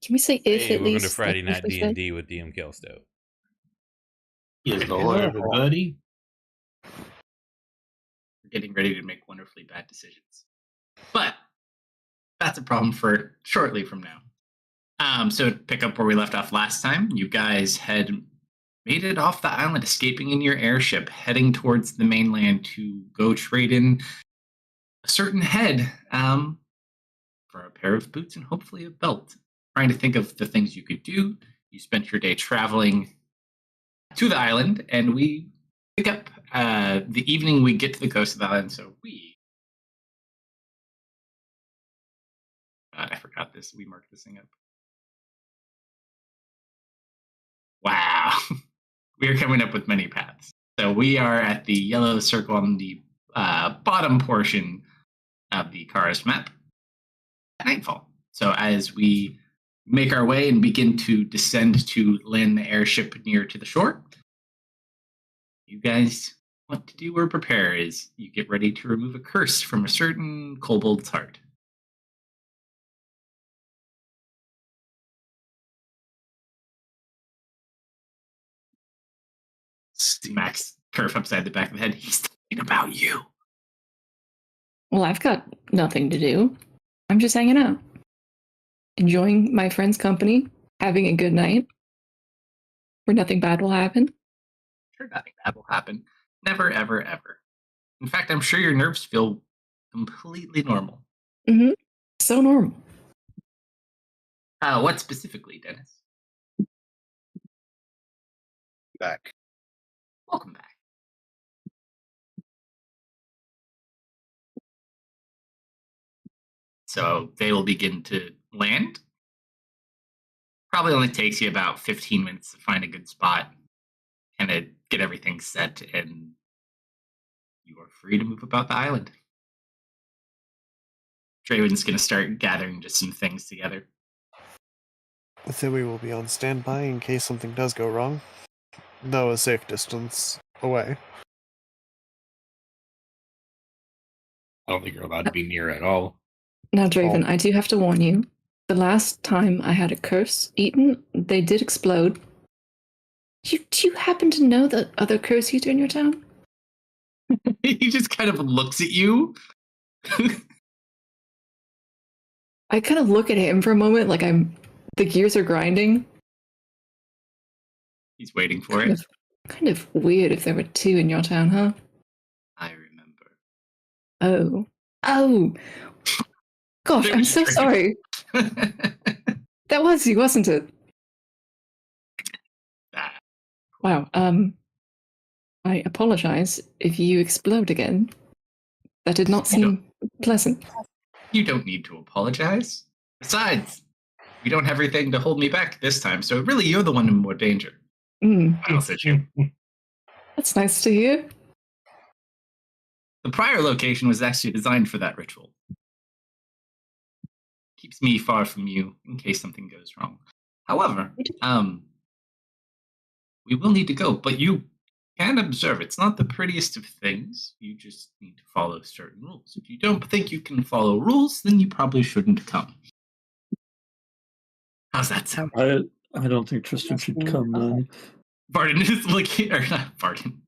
Can we say if Hey, at welcome least? to Friday Like, Night briefly say? D&D with DM Kalsto. Hello, everybody. We're getting ready to make wonderfully bad decisions. But that's a problem for shortly from now. So to pick up where we left off last time, you guys had made it off the island, escaping in your airship, heading towards the mainland to go trade in a certain head for a pair of boots and hopefully a belt. Trying to think of the things you could do. You spent your day traveling to the island, and we pick up the evening we get to the coast of the island. So God, I forgot this. We marked this thing up. Wow. We are coming up with many paths. So we are at the yellow circle on the bottom portion of the Kara's map at nightfall. So as we make our way and begin to descend to land the airship near to the shore, you guys want to do or prepare is you get ready to remove a curse from a certain kobold's heart. Max curve upside the back of the head. He's thinking about you. Well, I've got nothing to do. I'm just hanging out, enjoying my friend's company, having a good night, where nothing bad will happen. Sure, nothing bad will happen. Never, ever, ever. In fact, I'm sure your nerves feel completely normal. Mm-hmm. So normal. What specifically, Dennis? Back. Welcome back. So they will begin to land. Probably only takes you about 15 minutes to find a good spot and to get everything set, and you are free to move about the island. Draven's going to start gathering just some things together. So we will be on standby in case something does go wrong, though a safe distance away. I don't think you're allowed to be near at all. Now, Draven, I do have to warn you. The last time I had a curse eaten, they did explode. Do you happen to know the other curse eater in your town? He just kind of looks at you. I kind of look at him for a moment, like the gears are grinding. He's waiting for it. Kind of weird if there were two in your town, huh? I remember. Oh. Gosh, I'm so sorry. That was you, wasn't it? Wow. I apologize if you explode again. That did not seem pleasant. You don't need to apologize. Besides, you don't have everything to hold me back this time, so really you're the one in more danger. I'll sit you. That's nice to hear. The prior location was actually designed for that ritual. Keeps me far from you in case something goes wrong. However, we will need to go, but you can observe. It's not the prettiest of things. You just need to follow certain rules. If you don't think you can follow rules, then you probably shouldn't come. How's that sound? I don't think Tristan should come then. Barton is looking, or not Barton.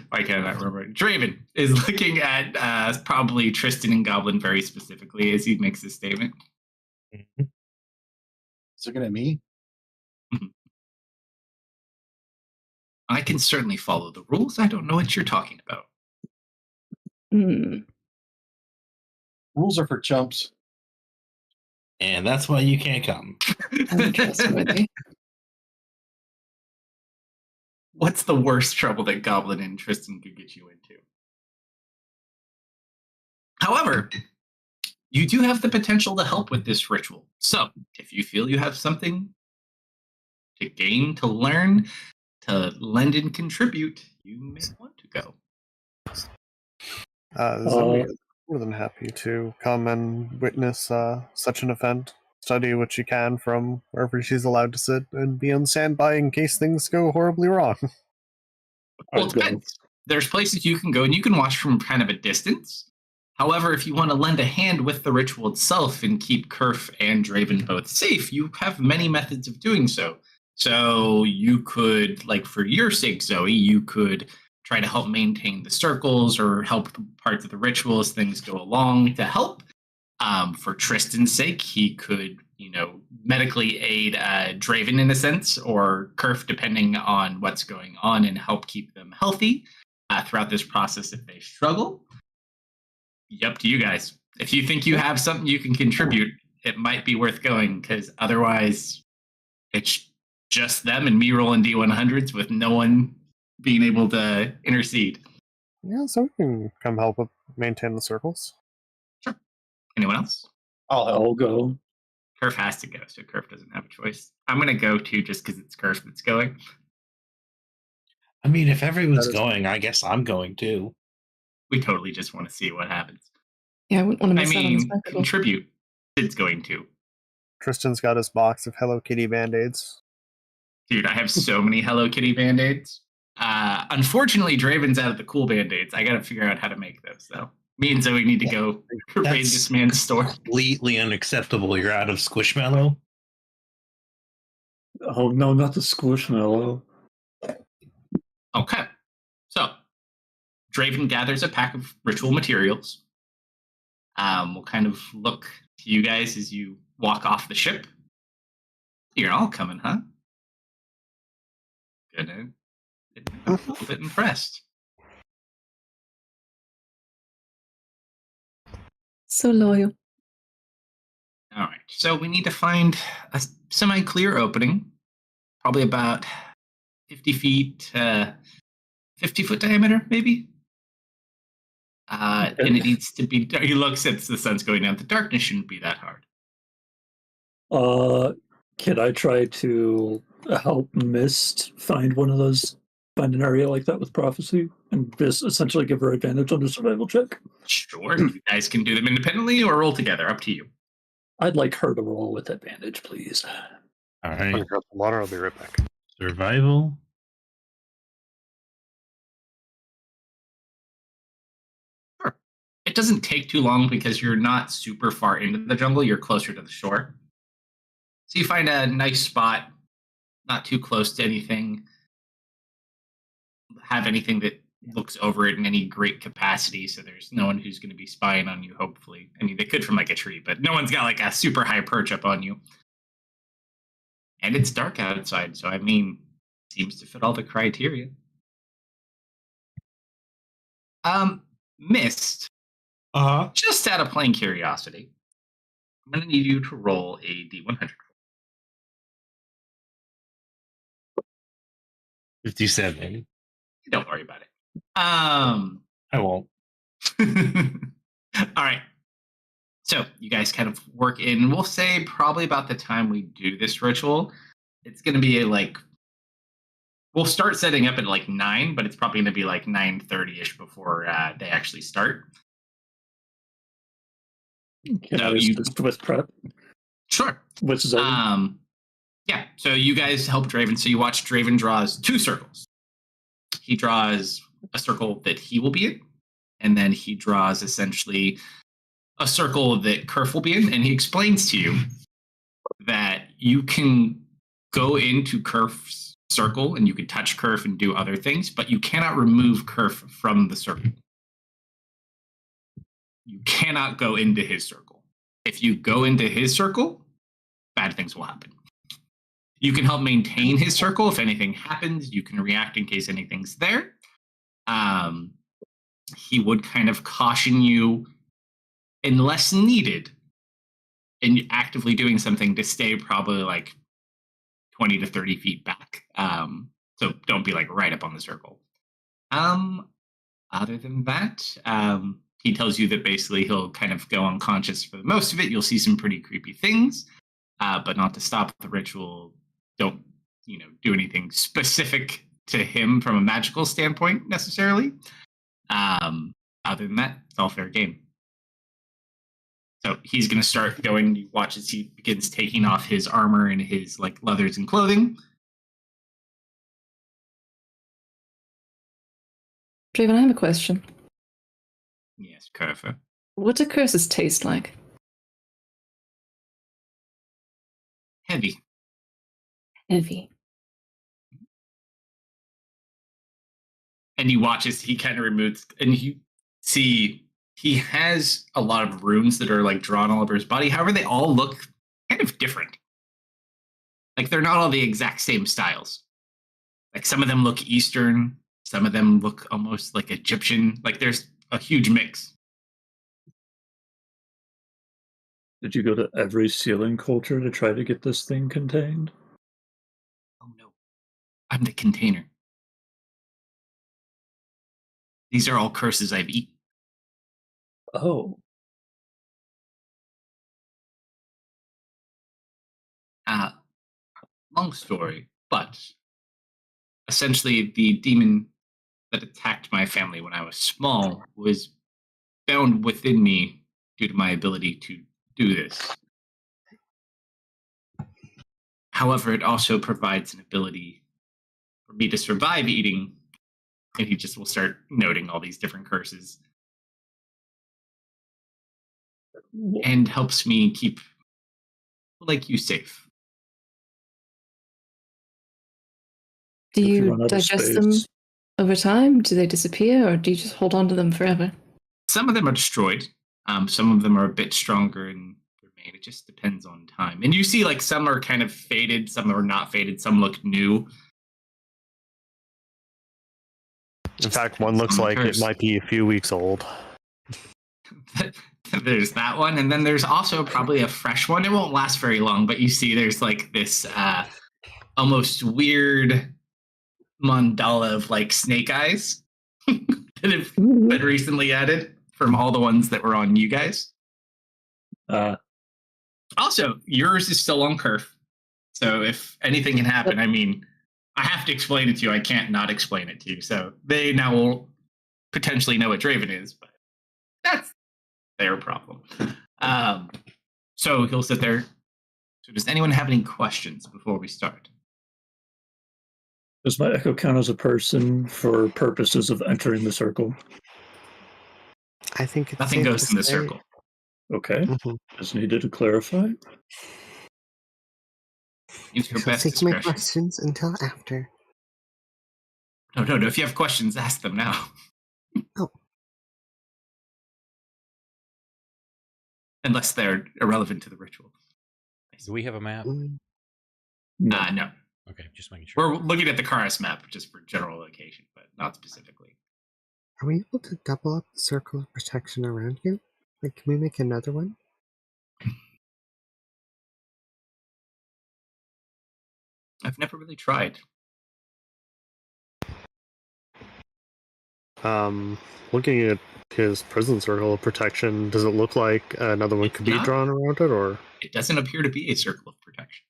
Why can't I remember? Draven is looking at probably Tristan and Goblin very specifically as he makes this statement. He's looking at me. I can certainly follow the rules. I don't know what you're talking about. Rules are for chumps. And that's why you can't come. Untrustworthy. What's the worst trouble that Goblin and Tristan could get you into? However, you do have the potential to help with this ritual. So, if you feel you have something to gain, to learn, to lend and contribute, you may want to go. More than happy to come and witness such an event, study what she can from wherever she's allowed to sit, and be on standby in case things go horribly wrong. Well, it depends. There's places you can go and you can watch from kind of a distance. However, if you want to lend a hand with the ritual itself and keep Kerf and Draven both safe, you have many methods of doing so. So you could, like for your sake, Zoe, you could try to help maintain the circles or help parts of the ritual as things go along to help. For Tristan's sake, he could, medically aid Draven in a sense, or Kerf, depending on what's going on, and help keep them healthy throughout this process if they struggle. Up to you guys. If you think you have something you can contribute, it might be worth going, because otherwise it's just them and me rolling D100s with no one being able to intercede. Yeah, so we can come help maintain the circles. Sure. Anyone else? I'll go. Kerf has to go, so Kerf doesn't have a choice. I'm going to go too, just because it's Kerf that's going. I mean, if everyone's That is- going, I guess I'm going too. We totally just want to see what happens. Yeah, I wouldn't want to I miss out on the mean, spectacle. contribute. Sid's going to. Tristan's got his box of Hello Kitty Band-Aids. Dude, I have so many Hello Kitty Band-Aids. Unfortunately, Draven's out of the cool Band-Aids. I got to figure out how to make those, though. Me and Zoe need to go raid this man's store. Completely unacceptable. You're out of Squishmallow. Oh no, not the Squishmallow. Okay. So, Draven gathers a pack of ritual materials. We'll kind of look to you guys as you walk off the ship. You're all coming, huh? Good. I'm a little bit impressed. So loyal. All right. So we need to find a semi-clear opening, probably about 50 feet, 50-foot diameter, maybe. And it needs to be. He looks at the sun's going down. The darkness shouldn't be that hard. Can I try to help Mist find find an area like that with prophecy, and just essentially give her advantage on the survival check? Sure. You guys can do them independently or roll together. Up to you. I'd like her to roll with advantage, please. All I'm right. gonna grab the water, I'll be right back. Survival. Sure. It doesn't take too long because you're not super far into the jungle. You're closer to the shore. So you find a nice spot, not too close to anything. Have anything that looks over it in any great capacity, so there's no one who's going to be spying on you, hopefully. I mean, they could from like a tree, but no one's got like a super high perch up on you. And it's dark outside, so I mean, seems to fit all the criteria. Mist, just out of plain curiosity, I'm going to need you to roll a D100. 57. Don't worry about it. I won't. All right. So you guys kind of work in, we'll say probably about the time we do this ritual, it's going to be we'll start setting up at like 9, but it's probably going to be like 9:30ish before they actually start. Can So I assist with prep? Sure. With Zoe? Yeah. So you guys help Draven. So you watch Draven draws 2 circles. He draws a circle that he will be in, and then he draws essentially a circle that Kerf will be in, and he explains to you that you can go into Kerf's circle and you can touch Kerf and do other things, but you cannot remove Kerf from the circle. You cannot go into his circle. If you go into his circle, bad things will happen. You can help maintain his circle. If anything happens, you can react in case anything's there. He would kind of caution you, unless needed, in actively doing something, to stay probably like 20 to 30 feet back. So don't be like right up on the circle. Other than that, he tells you that basically he'll kind of go unconscious for the most of it. You'll see some pretty creepy things, but not to stop the ritual. Don't, do anything specific to him from a magical standpoint necessarily. Other than that, it's all fair game. So he's going to start going. You watch as he begins taking off his armor and his like leathers and clothing. Draven, I have a question. Yes, Kerfer. What do curses taste like? Heavy. Heavy. And you watch as he kind of removes, and you see he has a lot of runes that are like drawn all over his body. However, they all look kind of different. Like they're not all the exact same styles. Like some of them look Eastern, some of them look almost like Egyptian. Like there's a huge mix. Did you go to every sealing culture to try to get this thing contained? Oh no, I'm the container. These are all curses I've eaten. Oh, Long story, but essentially the demon that attacked my family when I was small was found within me due to my ability to do this. However, it also provides an ability for me to survive eating, and he just will start noting all these different curses and helps me keep, like you, safe. Do If you you run out of digest them space- over time? Do they disappear, or do you just hold on to them forever? Some of them are destroyed. Some of them are a bit stronger and remain. It just depends on time. And you see, like, some are kind of faded, some are not faded, some look new. In fact, one looks like it might be a few weeks old. There's that one, and then there's also probably a fresh one. It won't last very long, but you see there's like this almost weird mandala of like snake eyes that have been recently added from all the ones that were on you guys. Also, yours is still on Kerf, so if anything can happen, I mean, I have to explain it to you. I can't not explain it to you. So they now will potentially know what Draven is, but that's their problem. So he'll sit there. So does anyone have any questions before we start? Does my echo count as a person for purposes of entering the circle? I think it's Nothing safe goes to in the say- circle. Okay, Mhm. just needed to clarify. Use your She'll best take my discretion. questions until after. No. If you have questions, ask them now. Oh. Unless they're irrelevant to the ritual. Do we have a map? Mm, No. Okay, just making sure. We're looking at the Karas map just for general location, but not specifically. Are we able to double up the circle of protection around you? Like, can we make another one? I've never really tried. Looking at his prison circle of protection, does it look like another one It's could be not. drawn around it, or? It doesn't appear to be a circle of protection.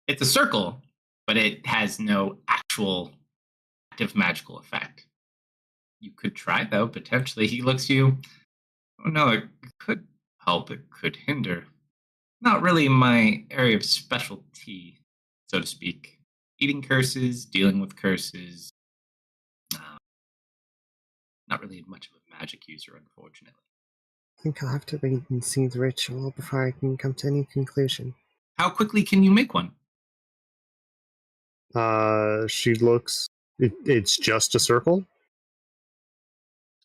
It's a circle, but it has no actual active magical effect. You could try, though, potentially. He looks you. Oh, no, it could help. It could hinder. Not really my area of specialty, so to speak. Eating curses, dealing with curses. Not really much of a magic user, unfortunately. I think I'll have to wait and see the ritual before I can come to any conclusion. How quickly can you make one? She looks. It's just a circle.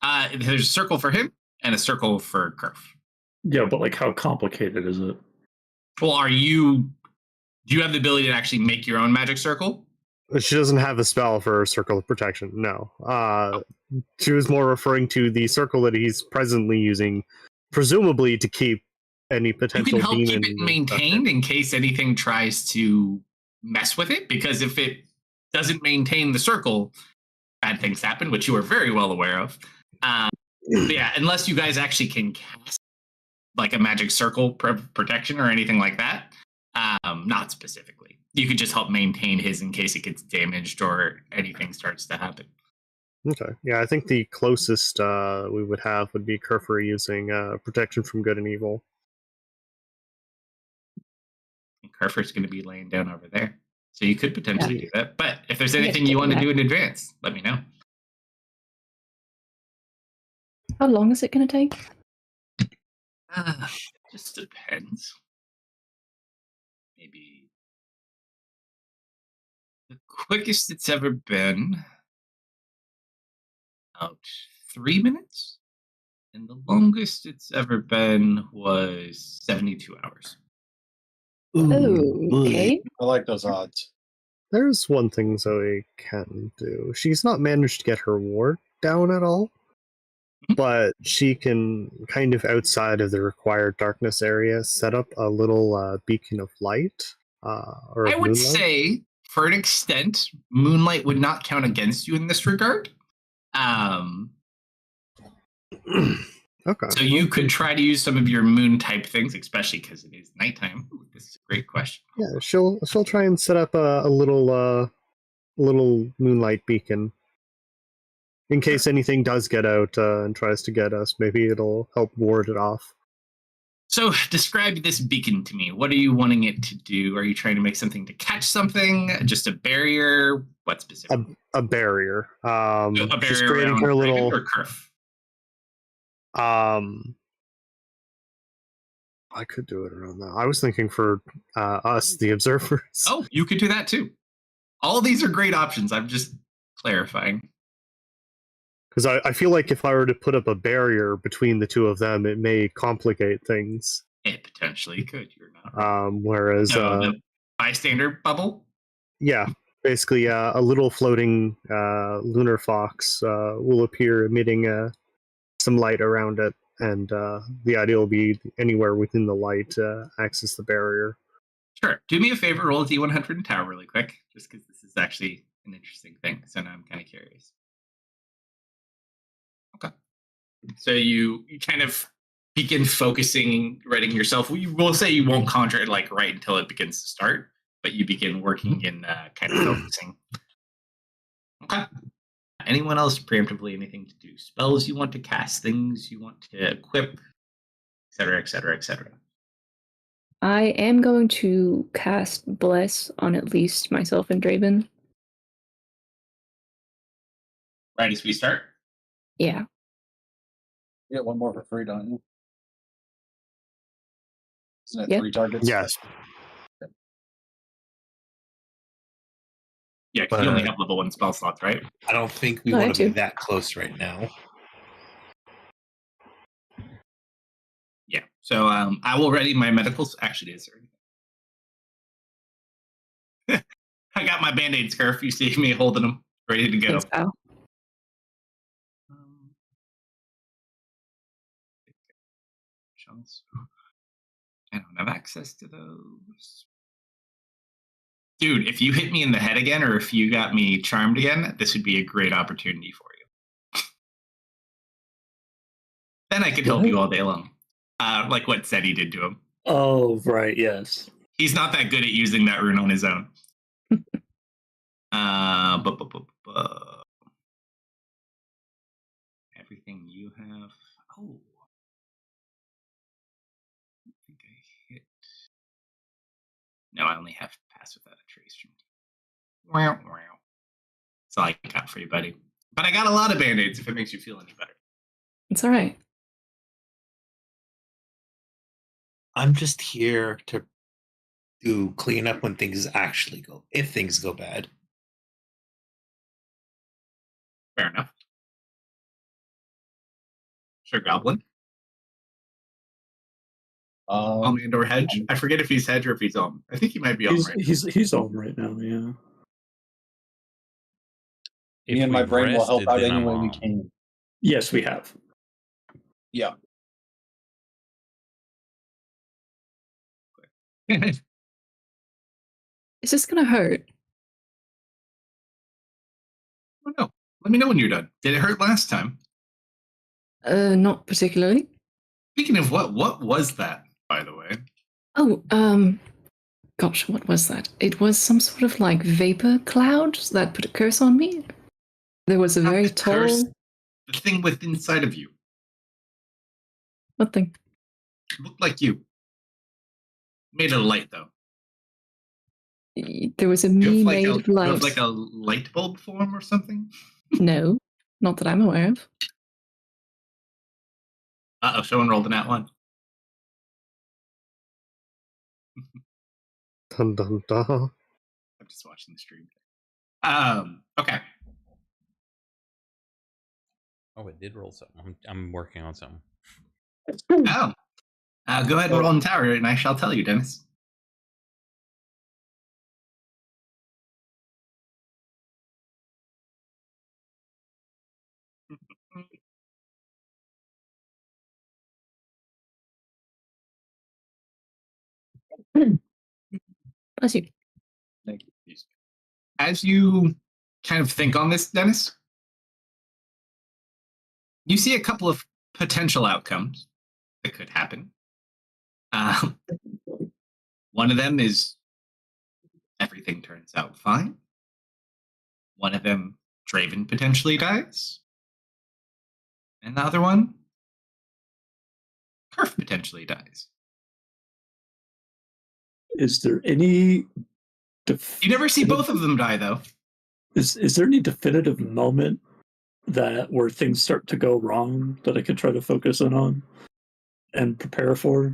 There's a circle for him and a circle for Kerf. Yeah, but like, how complicated is it? Well, do you have the ability to actually make your own magic circle? She doesn't have a spell for circle of protection. No. She was more referring to the circle that he's presently using, presumably to keep any You potential can help demon. keep it maintained in case anything tries to mess with it, because if it doesn't maintain the circle, bad things happen, which you are very well aware of. Yeah, unless you guys actually can cast like a magic circle protection or anything like that, not specifically. You could just help maintain his in case it gets damaged or anything starts to happen. Okay. Yeah, I think the closest we would have would be Kerfer using protection from good and evil. And Kerfer's going to be laying down over there. So you could potentially do that. But if there's anything Yeah, you want to yeah. do in advance, let me know. How long is it going to take? Just depends. Maybe the quickest it's ever been, about 3 minutes. And the longest it's ever been was 72 hours. Okay. I like those odds. There's one thing Zoe can do. She's not managed to get her ward down at all, but she can, kind of outside of the required darkness area, set up a little beacon of light. Or I of would moonlight. say, for an extent, moonlight would not count against you in this regard. Okay. So you could try to use some of your moon type things, especially because it is nighttime. Ooh, this is a great question. Yeah, she'll try and set up a little moonlight beacon. In case anything does get out and tries to get us, maybe it'll help ward it off. So describe this beacon to me. What are you wanting it to do? Are you trying to make something to catch something? Just a barrier? What specifically? A barrier. So a barrier She's creating around her little. or Kerf? I could do it around that. I was thinking for us, the observers. Oh, you could do that too. All these are great options. I'm just clarifying. Because I feel like if I were to put up a barrier between the two of them, it may complicate things. It potentially could. You're not wrong. Whereas, the bystander bubble? yeah, basically a little floating lunar fox will appear emitting some light around it, and the idea will be anywhere within the light acts as the barrier. Sure. Do me a favor, roll a D100 in tower really quick, just because this is actually an interesting thing. So now I'm kind of curious. Okay. So you kind of begin focusing, writing yourself. We'll say you won't conjure it like right until it begins to start, but you begin working in kind of focusing. Okay. Anyone else preemptively anything to do? Spells you want to cast, things you want to equip, etc., etc., etc. I am going to cast Bless on at least myself and Draven. Right as we start? Yeah. You get one more for free, don't you? Isn't it Yeah. 3 targets? Yes. Yeah, because you only have level 1 spell slots, right? I don't think we No, I want to be do. that close right now. Yeah. So I will ready my medicals. Actually, is there? I got my band-aid scarf. You see me holding them, ready to go. Thanks, pal. I don't have access to those. Dude, if you hit me in the head again, or if you got me charmed again, this would be a great opportunity for you. Then I could help you all day long. Like what Seti did to him. Oh, right, yes. He's not that good at using that rune on his own. Everything you have. Oh. I think I hit. No, I only have pass without a trace from. Wow, wow. That's all I got for you, buddy. But I got a lot of band-aids if it makes you feel any better. It's all right. I'm just here to do clean up when things actually go, if things go bad. Fair enough. Sure, Goblin. Or Hedge. I forget if he's Hedge or if he's Om. I think he might be Om right He's on right now, yeah. Me and my we've brain will help rested, out then any I'm way we on. can. Yes, we have. Yeah. Is this gonna hurt? Oh, no. Let me know when you're done. Did it hurt last time? Not particularly. Speaking of what was that, by the way? Oh, gosh, what was that? It was some sort of like vapor cloud that put a curse on me. There was a Not very the curse, tall. the thing within inside of you. What thing? Looked like you. Made of light, though. There was a You me have like made a, of you light. have like a light bulb form or something? No, not that I'm aware of. Uh-oh, someone rolled an at one. Dun dun dun. I'm just watching the stream. Okay. Oh, it did roll something. I'm working on something. Oh. Go ahead and roll in tower, and I shall tell you, Dennis. Bless you. Thank you. As you kind of think on this, Dennis, you see a couple of potential outcomes that could happen. One of them is everything turns out fine. One of them, Draven potentially dies. And the other one, Kerf potentially dies. Is there any? You never see both of them die, though. Is there any definitive moment that where things start to go wrong that I could try to focus in on and prepare for?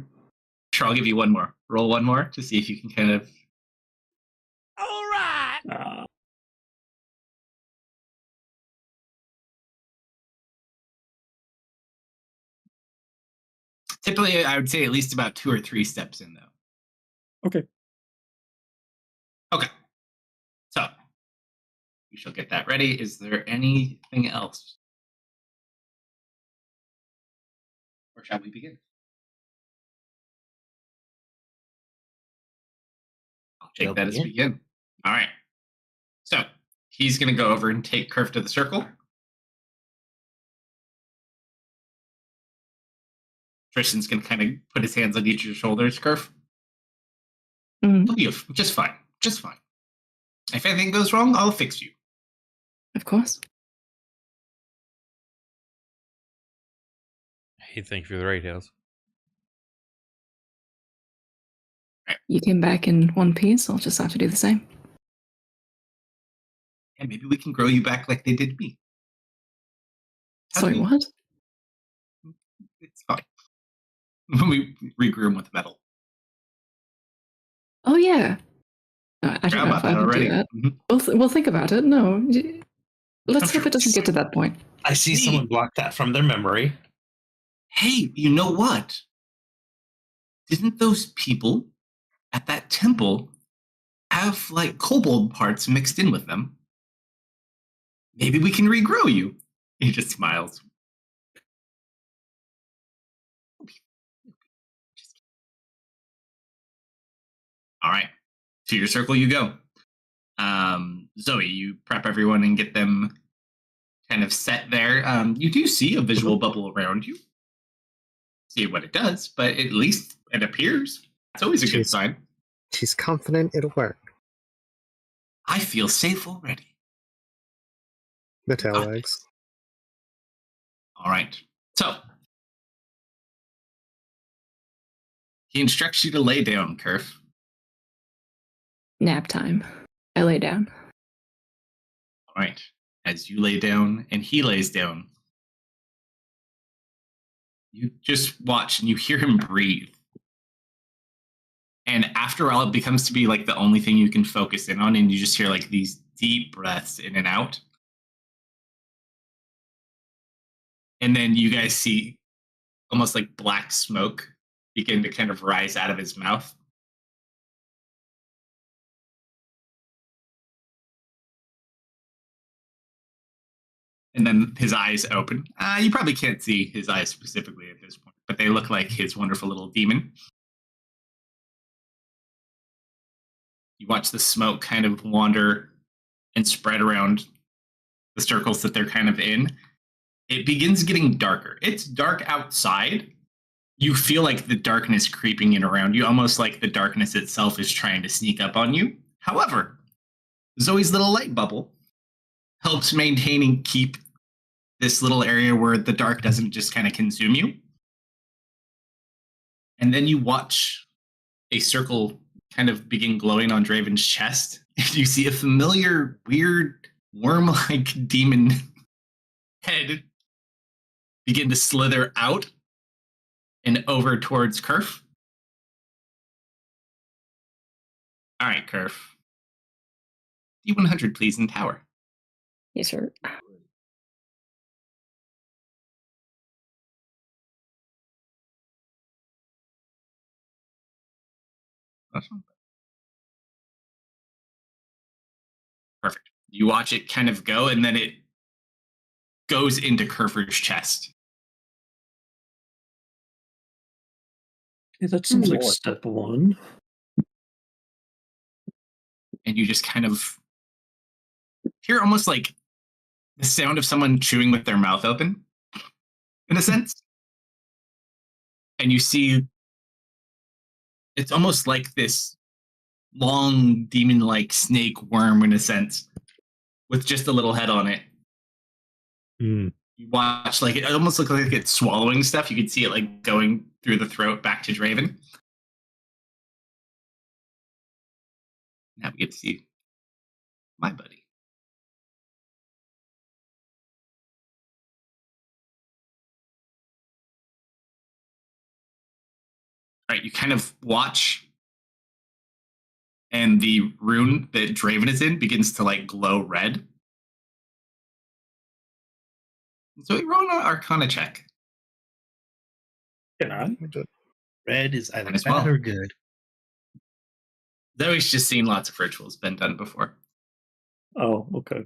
Sure, I'll give you one more. Roll one more to see if you can kind of. All right. Typically, I would say at least about 2 or 3 steps in, though. Okay. Okay. So, we shall get that ready. Is there anything else? Or shall we begin? I'll take that as begin. All right. So, he's going to go over and take Kerf to the circle. Tristan's going to kind of put his hands on each of your shoulders, Kerf. He'll be just fine. Just fine. If anything goes wrong, I'll fix you. Of course. Hey, thank you for the raid, House. You came back in one piece. I'll just have to do the same. And maybe we can grow you back like they did me. Sorry, what? It's fine. We regrew him with metal. Oh, yeah. No, I don't know if I would do that. Mm-hmm. We'll think about it. No. Let's hope it doesn't get to that point. I see someone block that from their memory. Hey, you know what? Didn't those people at that temple have like kobold parts mixed in with them? Maybe we can regrow you. He just smiles. All right. To your circle you go. Zoe, you prep everyone and get them kind of set there. You do see a visual bubble around you. See what it does, but at least it appears. It's always a good sign. She's confident it'll work. I feel safe already. The tail wags. All right. So, he instructs you to lay down, Kerf. Nap time. I lay down. All right. As you lay down and he lays down, you just watch and you hear him breathe. And after all, it becomes to be like the only thing you can focus in on, and you just hear like these deep breaths in and out. And then you guys see almost like black smoke begin to kind of rise out of his mouth. And then his eyes open. You probably can't see his eyes specifically at this point, but they look like his wonderful little demon. You watch the smoke kind of wander and spread around the circles that they're kind of in. It begins getting darker. It's dark outside. You feel like the darkness creeping in around you, almost like the darkness itself is trying to sneak up on you. However, Zoe's little light bubble helps maintain and keep this little area where the dark doesn't just kind of consume you. And then you watch a circle kind of begin glowing on Draven's chest. You see a familiar, weird, worm-like demon head begin to slither out and over towards Kerf. All right, Kerf. D100, please, in tower. Yes, sir. Perfect. You watch it kind of go, and then it goes into Kerfer's chest. Okay, that seems like Lord. step one. And you just kind of hear almost like the sound of someone chewing with their mouth open, in a sense. And you see it's almost like this long demon-like snake worm, in a sense, with just a little head on it. Hmm. You watch, like, it almost looks like it's swallowing stuff. You can see it like going through the throat back to Draven. Now we get to see my buddy. All right, you kind of watch, and the rune that Draven is in begins to like glow red. So we roll an Arcana check. Can I? Red is either As bad well. or good. Zoe's just seen lots of rituals been done before. Oh, okay.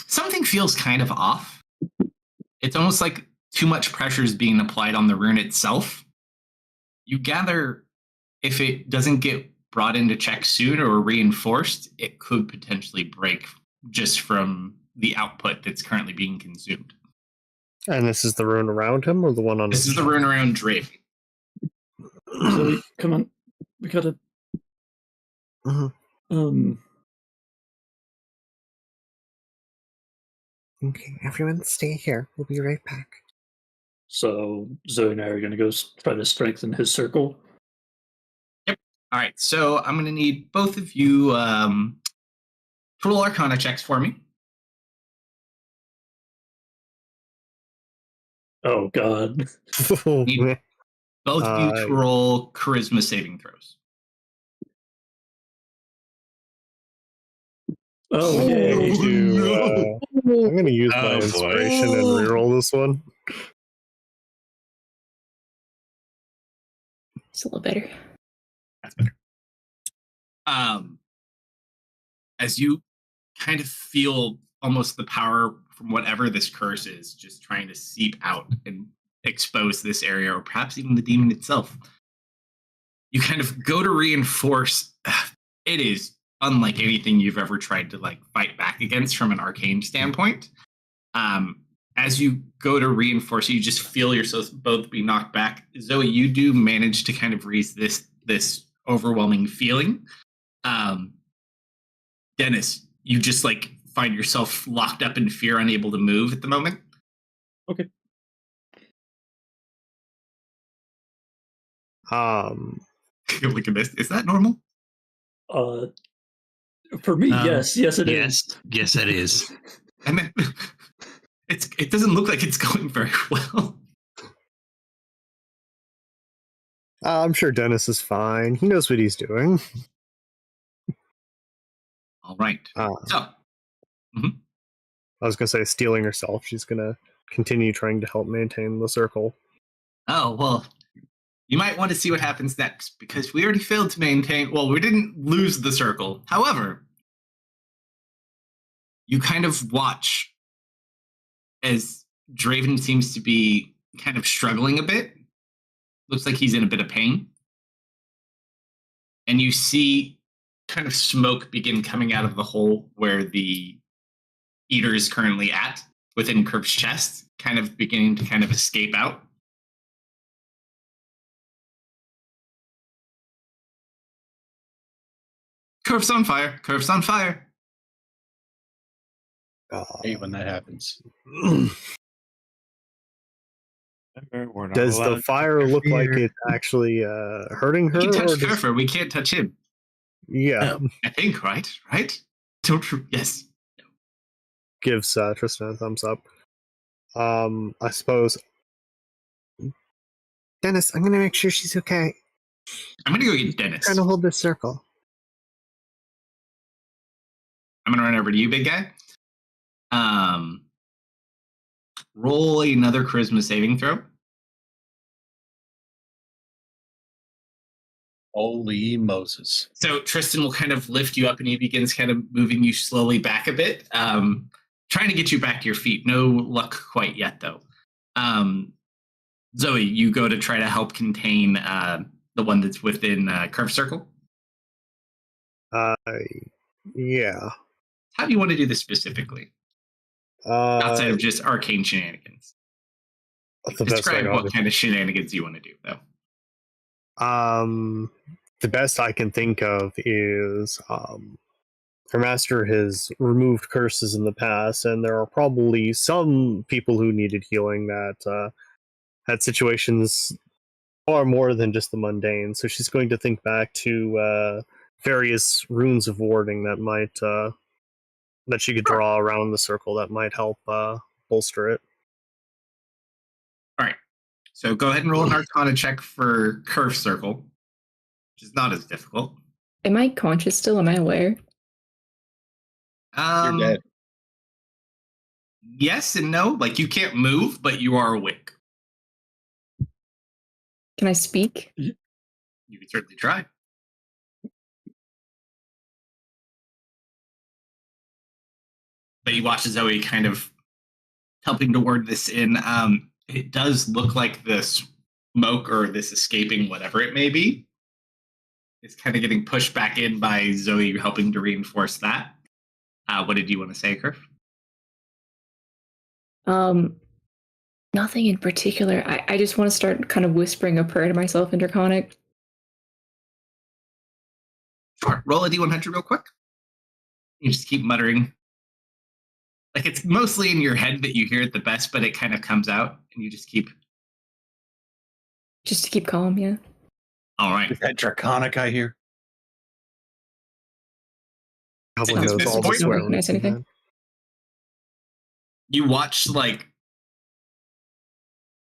Something feels kind of off. It's almost like too much pressure is being applied on the rune itself. You gather if it doesn't get brought into check soon or reinforced, it could potentially break just from the output that's currently being consumed. And this is the rune around him, or the one on This his is the rune around Draven. Zoe, come on. We gotta. Mhm. Okay, everyone stay here. We'll be right back. So Zoe and I are gonna go try to strengthen his circle. All right, so I'm going to need both of you roll Arcana checks for me. Oh God. Oh, Need man. both of you to roll Charisma saving throws. Oh I'm yay. going to, I'm going to use my Oh, boy. inspiration and reroll this one. It's a little better. That's better. As you kind of feel almost the power from whatever this curse is, just trying to seep out and expose this area, or perhaps even the demon itself. You kind of go to reinforce. It is unlike anything you've ever tried to like fight back against from an arcane standpoint. As you go to reinforce, you just feel yourselves both be knocked back. Zoe, you do manage to kind of resist this overwhelming feeling. Dennis, you just like find yourself locked up in fear, unable to move at the moment. Okay. Look at this. Is that normal? For me, yes, it is. Yes, it is. And then it doesn't look like it's going very well. I'm sure Dennis is fine. He knows what he's doing. All right. So, I was going to say stealing herself. She's going to continue trying to help maintain the circle. oh, well, you might want to see what happens next, because we already failed to maintain, well, we didn't lose the circle. However, you kind of watch as Draven seems to be kind of struggling a bit. Looks like he's in a bit of pain. And you see kind of smoke begin coming out of the hole where the eater is currently at, within Kerf's chest, kind of beginning to kind of escape out. Kerf's on fire. Kerf's on fire. Hey, when that happens. We're not Does the allowed fire to look like interfere. it's actually hurting her? We can touch or does- Kerfer. We can't touch him. Yeah. I think, right? Right? Don't you? Yes. gives Tristan a thumbs up. I suppose. Dennis, I'm gonna make sure she's okay. I'm gonna go get Dennis. Trying to hold this circle. I'm gonna run over to you, big guy. Roll another charisma saving throw. Holy Moses. So Tristan will kind of lift you up and he begins kind of moving you slowly back a bit, trying to get you back to your feet. No luck quite yet, though. Zoe, you go to try to help contain the one that's within curve circle. Yeah. How do you want to do this specifically? Outside of just arcane shenanigans. The best way, Describe what kind of shenanigans you want to do, though. The best I can think of is her master has removed curses in the past, and there are probably some people who needed healing that had situations far more than just the mundane. So she's going to think back to various runes of warding that might that she could draw around the circle that might help bolster it. All right. So go ahead and roll an Arcana check for curve circle, which is not as difficult. Am I conscious still? Am I aware? You're dead. Yes and no. Like, you can't move, but you are awake. Can I speak? You can certainly try. But you watch Zoe kind of helping to word this in. It does look like this smoke or this escaping, whatever it may be, is kind of getting pushed back in by Zoe helping to reinforce that. What did you want to say, Kerf? Nothing in particular. I just want to start kind of whispering a prayer to myself in Draconic. Sure. Roll a D100 real quick. You just keep muttering. Like, it's mostly in your head that you hear it the best, but it kind of comes out, and you just keep... Just to keep calm, yeah. All right. Is that Draconic I hear? Probably At knows this all the point- swear Don't recognize words in anything. that. You watch, like,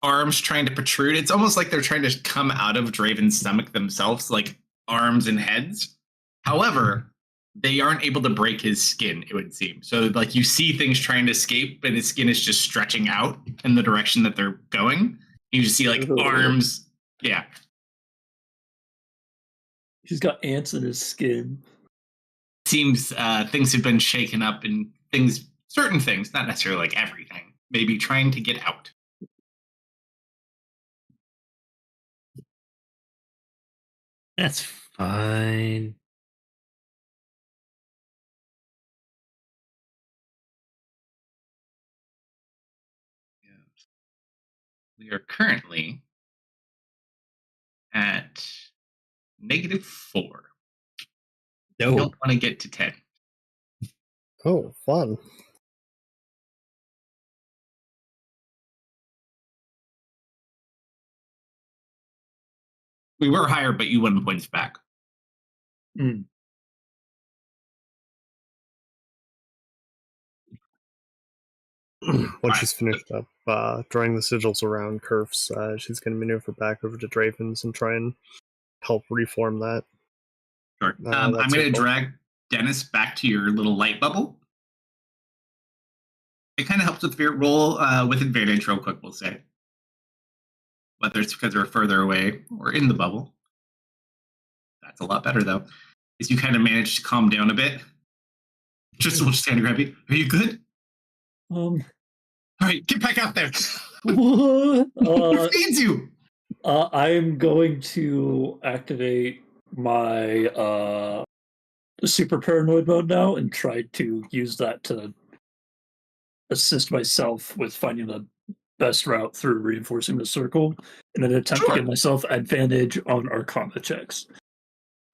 arms trying to protrude. It's almost like they're trying to come out of Draven's stomach themselves, like arms and heads. However, they aren't able to break his skin, it would seem. So, like, you see things trying to escape, and his skin is just stretching out in the direction that they're going. You just see, like, Ooh. arms. Yeah. He's got ants in his skin. Seems things have been shaken up, and certain things, not necessarily like everything, maybe trying to get out. That's fine. We are currently at -4. I No. don't want to get to 10. Oh, fun. We were higher, but you 1 points back. When she's finished up drawing the sigils around Kerf's, she's going to maneuver back over to Draven's and try and help reform that. Sure. I'm that's going to cool. drag Dennis back to your little light bubble. It kind of helps with spirit roll with advantage, real quick, we'll say. Whether it's because we're further away or in the bubble. That's a lot better, though. Is you kind of manage to calm down a bit. We'll just hand grab you. Are you good? All right, get back out there. What? Who feeds you? I'm going to activate my super paranoid mode now and try to use that to assist myself with finding the best route through reinforcing the circle in an attempt to give myself advantage on Arcana checks.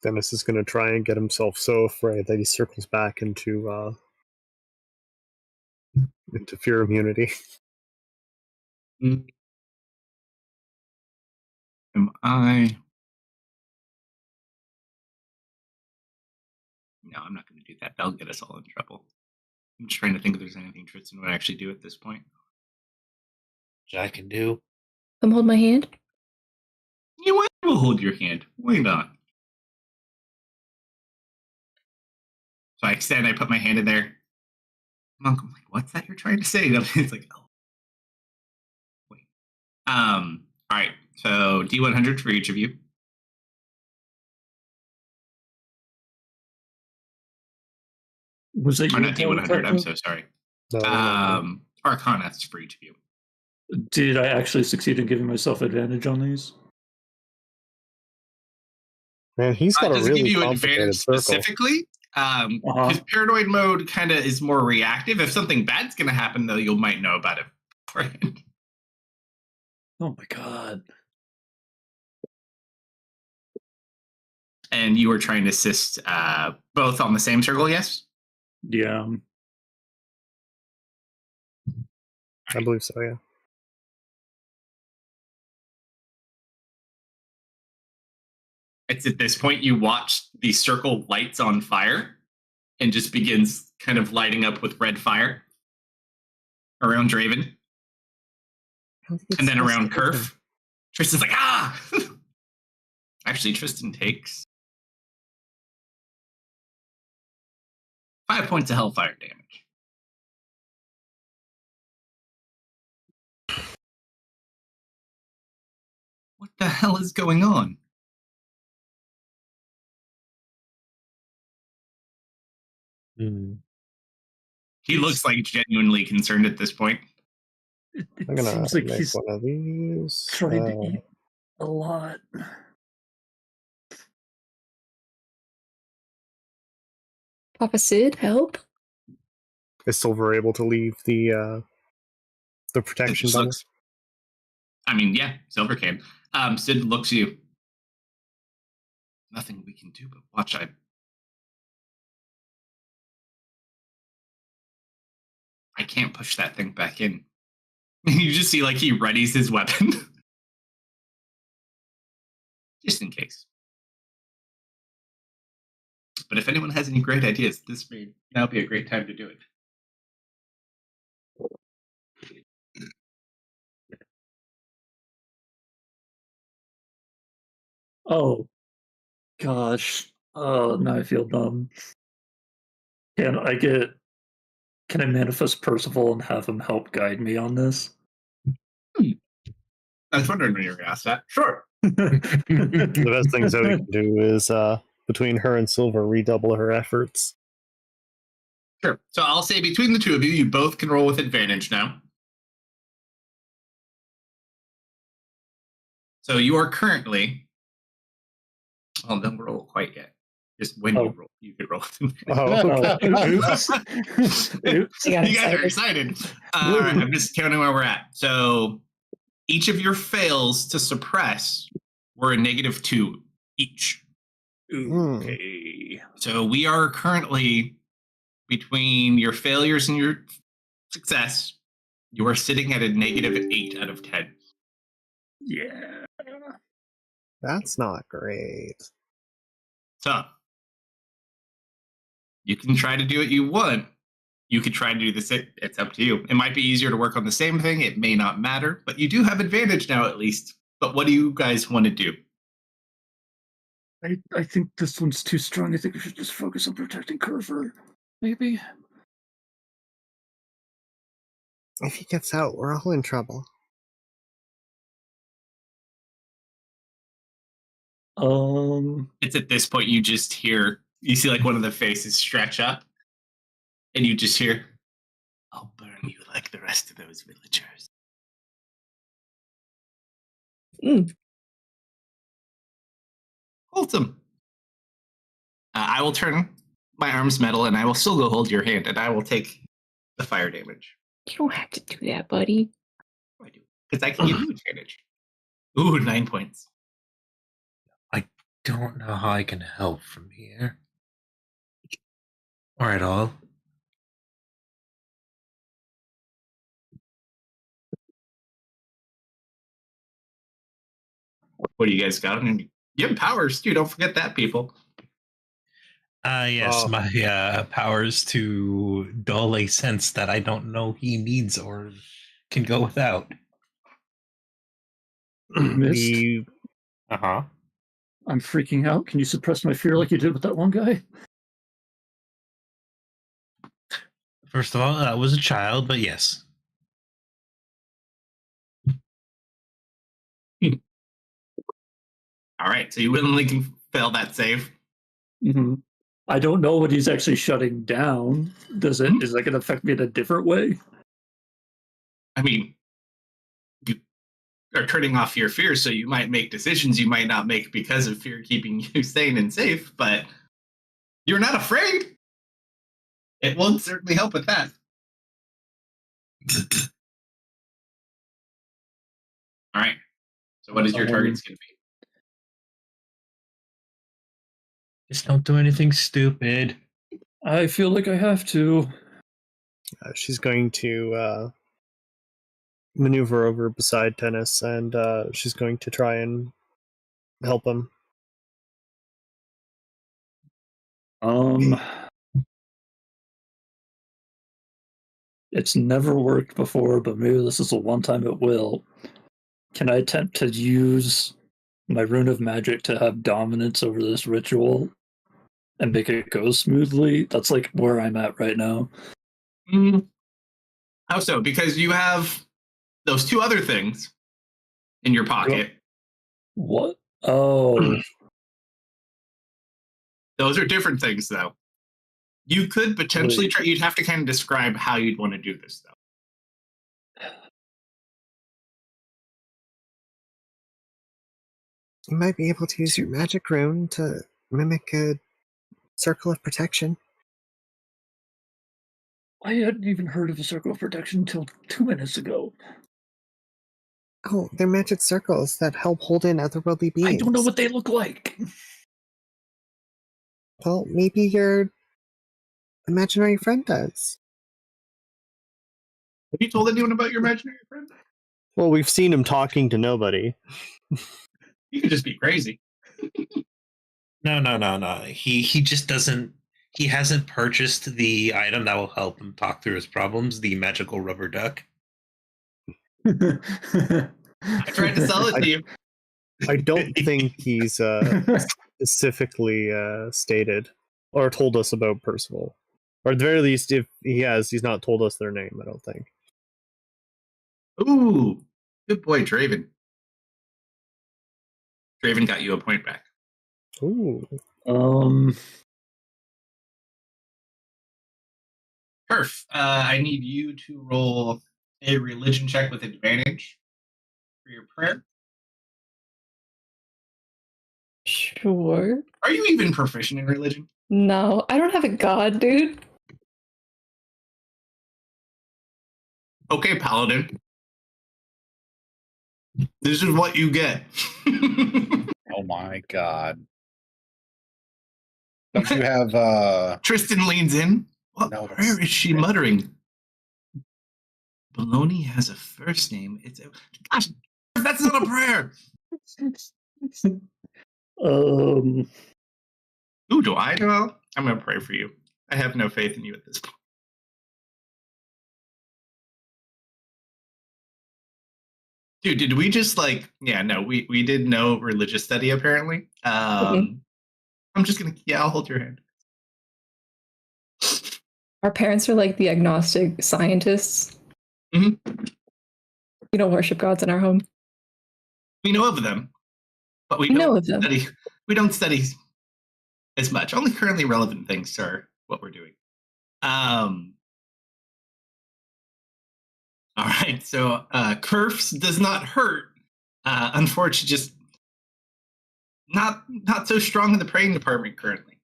Dennis is going to try and get himself so afraid that he circles back into fear immunity. Am I? No, I'm not going to do that. That'll get us all in trouble. I'm just trying to think if there's anything Tristan would actually do at this point. Which I can do. Come hold my hand. You might as well hold your hand. Why not? So I extend, I put my hand in there. Monk, I'm like, what's that you're trying to say? It's like, oh. Wait. All right. So D100 for each of you. Was that Or you? not D100, I'm so sorry. Arcana for each of you. Did I actually succeed in giving myself advantage on these? Man, he's got a Does it give really you complicated advantage circle. specifically? Because paranoid mode kind of is more reactive. If something bad's going to happen, though, you might know about it beforehand. Oh my god. And you were trying to assist both on the same circle, yes? Yeah. I believe so, yeah. It's at this point you watch the circle lights on fire and just begins kind of lighting up with red fire around Draven. And then around Kerf. Tristan's like, ah! Actually, Tristan takes 5 points of hellfire damage. What the hell is going on? He looks like genuinely concerned at this point. It I'm gonna seems like make he's one of these. trying to eat a lot. Papa Sid, help. Is Silver able to leave the protection Just bubble? looks. I mean, yeah, Silver can. Sid looks at you. Nothing we can do but watch. I can't push that thing back in. You just see like he readies his weapon. Just in case. But if anyone has any great ideas, this may now be a great time to do it. Oh gosh. Now I feel dumb. Can I manifest Percival and have him help guide me on this? I was wondering when you were going to ask that. Sure. The best thing Zoe can do is between her and Silver redouble her efforts. Sure. So I'll say between the two of you, you both can roll with advantage now. So you are currently. Well, don't roll quite yet. Just when you roll, you could roll with advantage. Oops. Oops. You guys are excited. All right, I'm just counting where we're at. So each of your fails to suppress were a -2 each. Okay. So we are currently between your failures and your success. You are sitting at a -8 out of 10. Yeah. That's not great. So you can try to do what you want. You could try to do this. It's up to you. It might be easier to work on the same thing. It may not matter, but you do have advantage now at least. But what do you guys want to do? I think this one's too strong. I think we should just focus on protecting Curver. Maybe. If he gets out, we're all in trouble. It's at this point you just hear, you see like one of the faces stretch up, and you just hear, "I'll burn you like the rest of those villagers." Wholesome. I will turn my arms metal, and I will still go hold your hand, and I will take the fire damage. You don't have to do that, buddy. I do, because I can give you advantage. Ooh, 9 points. I don't know how I can help from here. Or at all. What do you guys got? You have powers too. Don't forget that, people. Yes, Oh. my powers to dull a sense that I don't know he needs or can go without. Missed. The Uh-huh. I'm freaking out. Can you suppress my fear like you did with that one guy? First of all, I was a child, but yes. All right, so you willingly can fail that save. Mm-hmm. I don't know what he's actually shutting down. Is that going to affect me in a different way? I mean, you are turning off your fear, so you might make decisions you might not make because of fear keeping you sane and safe, but you're not afraid. It will certainly help with that. All right. So what is your target's going to be? Just don't do anything stupid. I feel like I have to. she's going to maneuver over beside Tennis, and she's going to try and help him. It's never worked before, but maybe this is the one time it will. Can I attempt to use my rune of magic to have dominance over this ritual and make it go smoothly? That's like where I'm at right now. How so? Because you have those two other things in your pocket. What? Oh. Those are different things, though. You could potentially try. You'd have to kind of describe how you'd want to do this, though. You might be able to use your magic rune to mimic a circle of protection. I hadn't even heard of a circle of protection until 2 minutes ago. Oh, they're magic circles that help hold in otherworldly beings. I don't know what they look like. Well, maybe your imaginary friend does. Have you told anyone about your imaginary friend? Well, we've seen him talking to nobody. You could just be crazy. No. He just doesn't. He hasn't purchased the item that will help him talk through his problems. The magical rubber duck. I tried to sell it to you. I don't think he's specifically stated or told us about Percival. Or at the very least, if he has, he's not told us their name, I don't think. Ooh, good boy, Draven. Draven got you a point back. Ooh. Perf, I need you to roll a religion check with advantage for your prayer. Sure. Are you even proficient in religion? No, I don't have a god, dude. Okay, Paladin. This is what you get. Oh my god. Don't you have Tristan leans in. What No, prayer is she muttering? Baloney has a first name. Gosh, that's not a prayer. Ooh, do I know? I'm gonna pray for you. I have no faith in you at this point. Dude, did we just we did no religious study apparently. I'm just gonna I'll hold your hand. Our parents are like the agnostic scientists. Mm-hmm. We don't worship gods in our home. We know of them, but we don't study as much. Only currently relevant things are what we're doing. All right, so Kerfs does not hurt. Unfortunately, just not so strong in the praying department currently.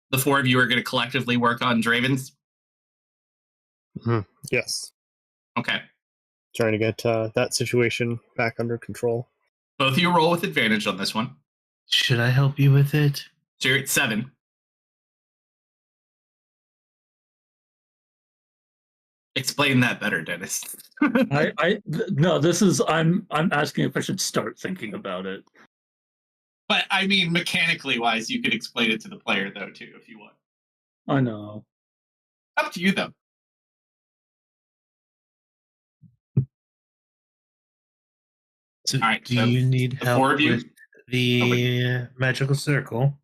The four of you are going to collectively work on Draven's? Yes. Okay. Trying to get that situation back under control. Both of you roll with advantage on this one. Should I help you with it? So you're at 7. Explain that better, Dennis. No, this is I'm asking if I should start thinking about it. But I mean, mechanically wise, you could explain it to the player though too, if you want. I know. Up to you though. So, All right, do so you need the help four of you? with the magical circle?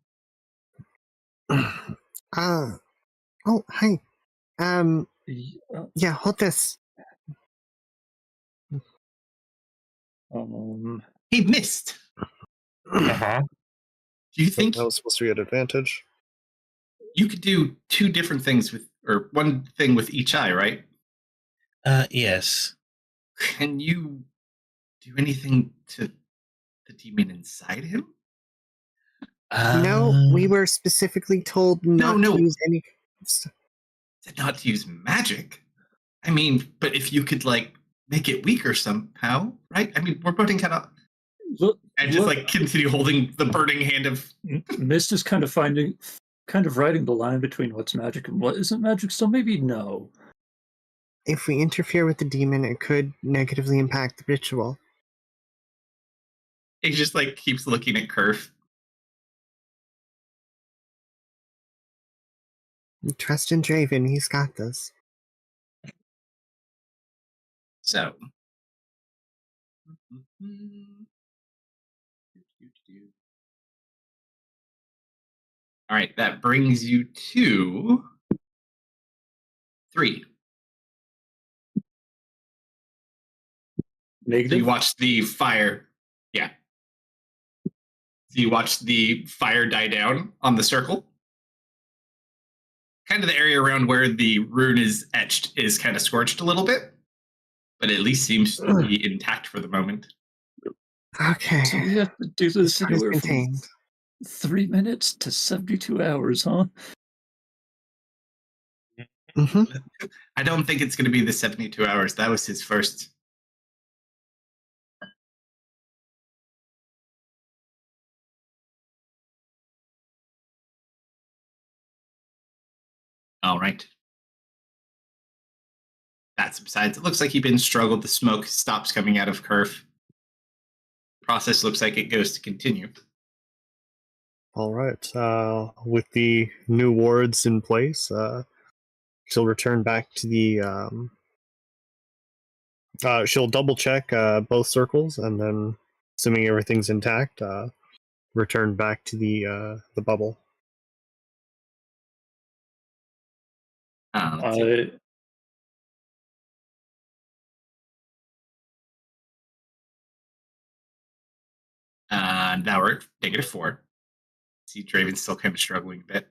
Oh, hi. Yeah, hold this. He missed. Uh-huh. Do you think That was supposed to be an advantage. you could do two different things with, or one thing with each eye, right? Yes. Can you do anything to the demon inside him? No, we were specifically told not No. to use any. Not to use magic. I mean, but if you could like make it weaker somehow, right? I mean, we're putting kind of. And just like continue holding the burning hand of. Mist is kind of writing the line between what's magic and what isn't magic. So maybe no. If we interfere with the demon, it could negatively impact the ritual. He just like keeps looking at Curve. Trust in Draven, he's got this. So. All right, that brings you to 3. Negative? So you watch the fire. Yeah. So you watch the fire die down on the circle. Kind of the area around where the rune is etched is kind of scorched a little bit, but at least seems to be intact for the moment. Okay. So we have to do this anywhere from contained. 3 minutes to 72 hours, huh? Mm-hmm. I don't think it's going to be the 72 hours. That was his first. All right. That subsides. It looks like you've been struggled. The smoke stops coming out of Curve. Process looks like it goes to continue. All right. With the new wards in place, she'll return back to the. She'll double check both circles, and then, assuming everything's intact, return back to the bubble. Now we're at -4. See, Draven's still kind of struggling a bit.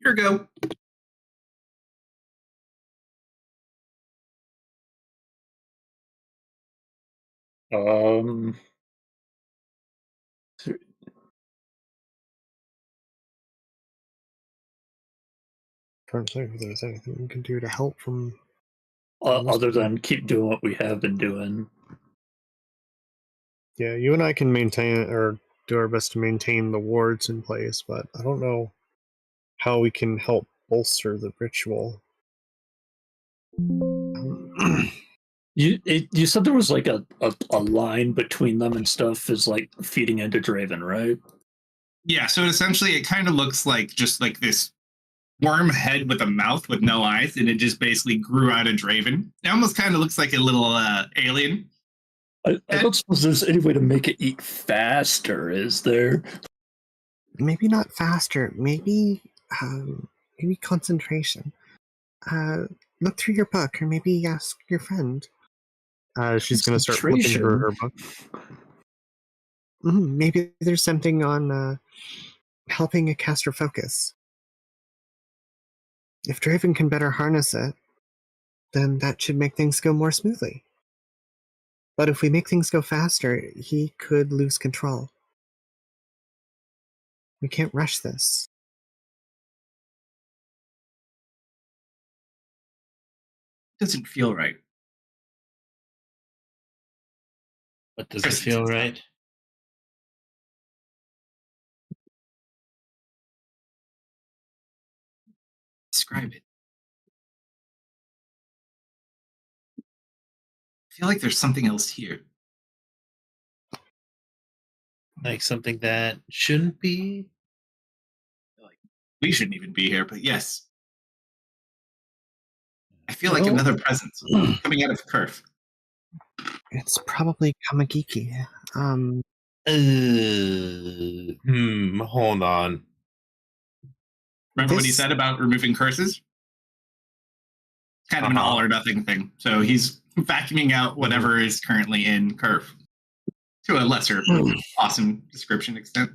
Here we go. Trying to think if there's anything we can do to help from. Other than keep doing what we have been doing. Yeah, you and I can maintain or do our best to maintain the wards in place, but I don't know how we can help bolster the ritual. You said there was like a line between them and stuff is like feeding into Draven, right? Yeah, so essentially it kind of looks like just like this worm head with a mouth with no eyes, and it just basically grew out of Draven. It almost kind of looks like a little alien. I don't suppose there's any way to make it eat faster, is there? Maybe not faster. Maybe concentration. Look through your book, or maybe ask your friend. She's going to start flipping through her book. Maybe there's something on helping a caster focus. If Draven can better harness it, then that should make things go more smoothly. But if we make things go faster, he could lose control. We can't rush this. Doesn't feel right. What does it feel right? describe it. I feel like there's something else here. Like something that shouldn't be. We shouldn't even be here, but yes. I feel like Well- another presence coming out of Kerf. It's probably Kamagiki. Hold on. Remember what he This- said about removing curses? Kind of an all or nothing thing. So he's vacuuming out whatever is currently in Kerf to a lesser awesome description extent.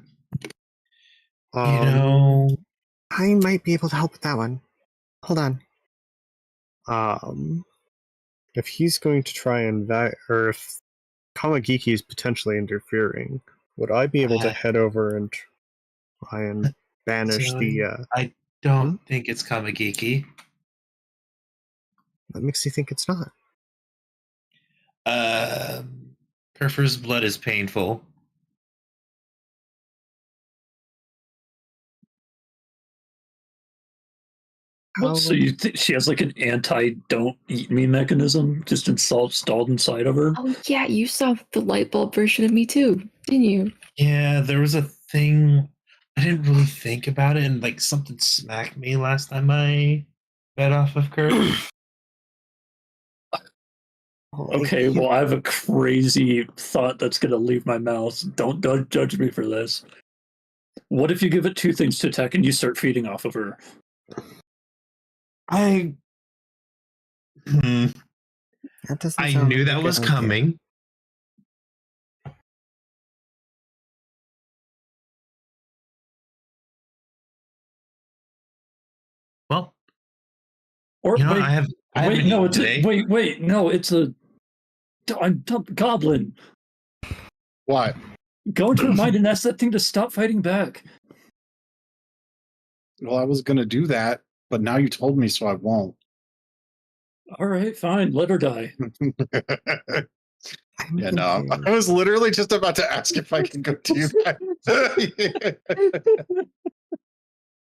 I might be able to help with that one. Hold on. If he's going to try and or if Kamagiki is potentially interfering, would I be able to head over and try and banish the? I don't think it's Kamagiki. What makes you think it's not? Kerfer's blood is painful. So you think she has like an anti-don't eat me mechanism just installed inside of her? Oh yeah, you saw the light bulb version of me too, didn't you? Yeah, there was a thing. I didn't really think about it, and like something smacked me last time I fed off of Kerf. Okay, well, I have a crazy thought that's going to leave my mouth. Don't judge me for this. What if you give it 2 things to attack and you start feeding off of her? That doesn't I sound knew like a that good was idea. coming. Well, Or you know, wait, I haven't no, eaten it's today. wait, no, it's a goblin. What? Go into her mind and ask that thing to stop fighting back. Well, I was gonna do that, but now you told me, so I won't. All right, fine, let her die. Yeah, no, I was literally just about to ask if I can go do that.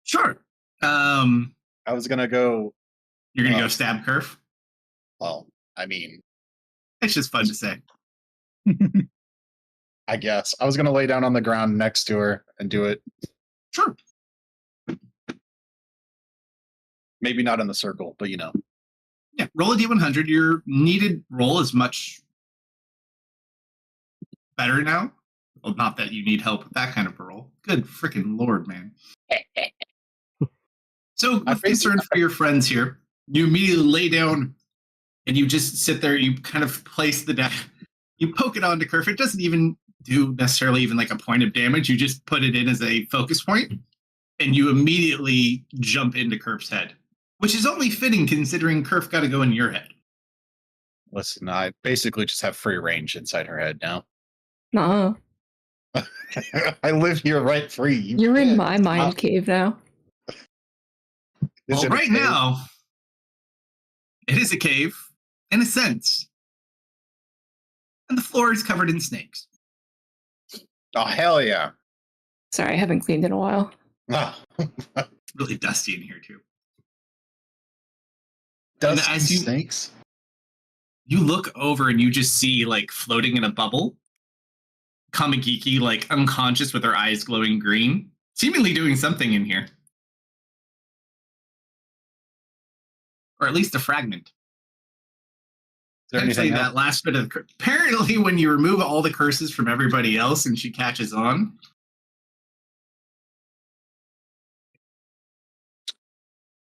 Sure. I was gonna go. You're gonna go stab Kerf? Well, I mean, It's just fun to say. I guess I was gonna lay down on the ground next to her and do it. Sure. Maybe not in the circle, but you know. Yeah, roll a d100. Your needed roll is much better now. Well, not that you need help with that kind of a roll. Good freaking lord, man. So, with concern for your friends here, you immediately lay down and you just sit there. You kind of place the deck. You poke it onto Kerf. It doesn't even do necessarily even like a point of damage. You just put it in as a focus point, and you immediately jump into Kerf's head, which is only fitting considering Kerf got to go in your head. Listen, I basically just have free range inside her head now. Nah, I live here rent free. you're in my mind cave now. Well, right now, it is a cave, in a sense. And the floor is covered in snakes. Oh, hell yeah. Sorry, I haven't cleaned in a while. Really dusty in here, too. Dusty And as you, snakes? You look over and you just see, like, floating in a bubble, Kamagiki, like, unconscious with her eyes glowing green, seemingly doing something in here. Or at least a fragment. I'd say that last bit of apparently when you remove all the curses from everybody else and she catches on.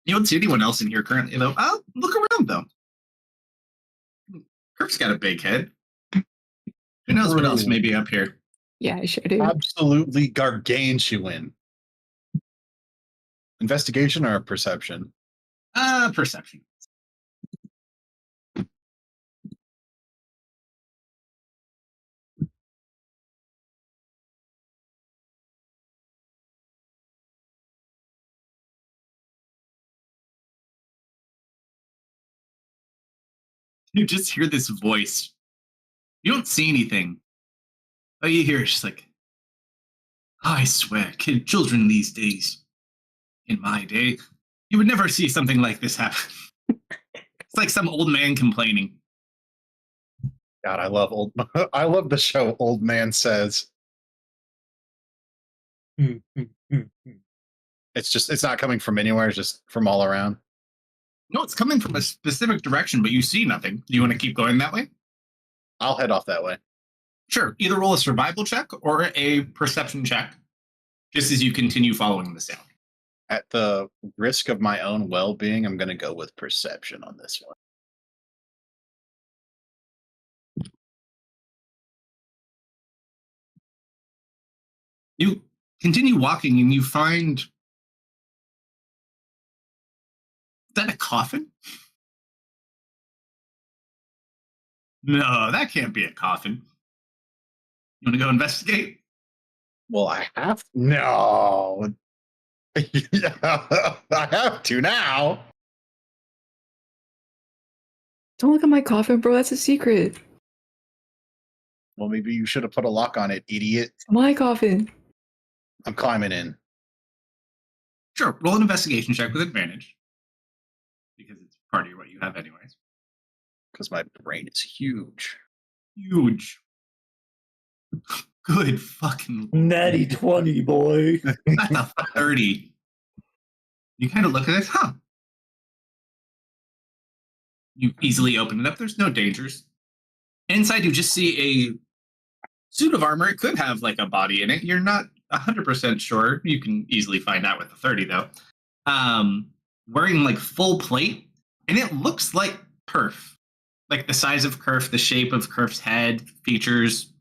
You don't see anyone else in here currently, though. Oh, look around, though. Kirk's got a big head. Who knows what else may be up here? Yeah, I sure do. Absolutely gargantuan. Investigation or perception? Perception. You just hear this voice. You don't see anything. All you hear is just like, I swear, children these days, in my day, You would never see something like this happen. It's like some old man complaining. God, I love I love the show Old Man Says. It's not coming from anywhere, it's just from all around. No, it's coming from a specific direction, but you see nothing. Do you want to keep going that way? I'll head off that way. Sure. Either roll a survival check or a perception check, just as you continue following the sound. At the risk of my own well-being, I'm going to go with perception on this one. You continue walking and you find... Is that a coffin? No, that can't be a coffin. You want to go investigate? Well, I have to. No. I have to now. Don't look at my coffin, bro. That's a secret. Well, maybe you should have put a lock on it, idiot. It's my coffin. I'm climbing in. Sure. Roll an investigation check with advantage. Because it's part of what you have anyways. Because my brain is huge. Huge. Good fucking... Natty 20, boy. That's a 30. You kind of look at it, huh? You easily open it up. There's no dangers. Inside, you just see a suit of armor. It could have like a body in it. You're not 100% sure. You can easily find out with the 30, though. Wearing like full plate, and it looks like Kerf. Like the size of Kerf, the shape of Kerf's head, features.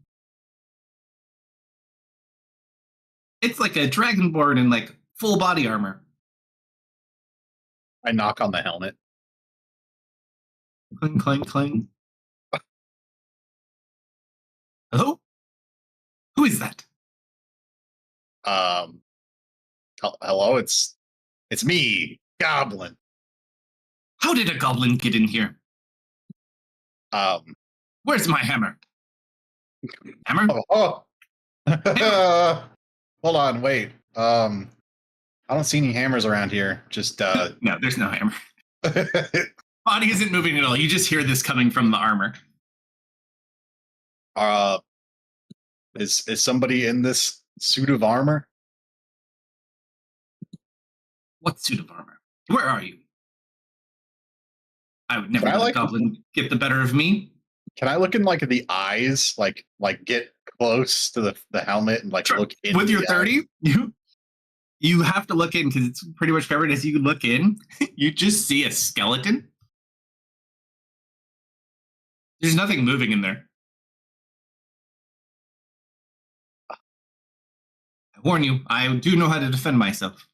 It's like a dragonborn in like full body armor. I knock on the helmet. Cling, cling, cling. Hello? Who is that? Hello, it's me, Goblin. How did a goblin get in here? Where's my hammer? Hammer? Hold on, wait. I don't see any hammers around here. Just No, there's no hammer. Body isn't moving at all. You just hear this coming from the armor. Is somebody in this suit of armor? What suit of armor? Where are you? I would never Can I, let a like- goblin get the better of me. Can I look in like the eyes, like get close to the helmet and like Sure. look in With your the 30, you have to look in because it's pretty much covered. As you look in, you just see a skeleton. There's nothing moving in there. I warn you, I do know how to defend myself.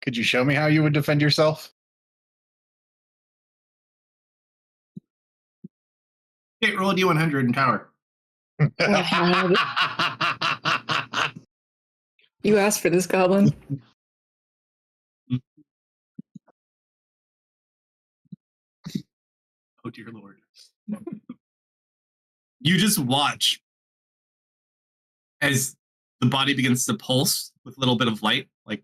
Could you show me how you would defend yourself? Okay, roll a D100 in tower. You asked for this, goblin. Oh dear lord. You just watch as the body begins to pulse with a little bit of light, like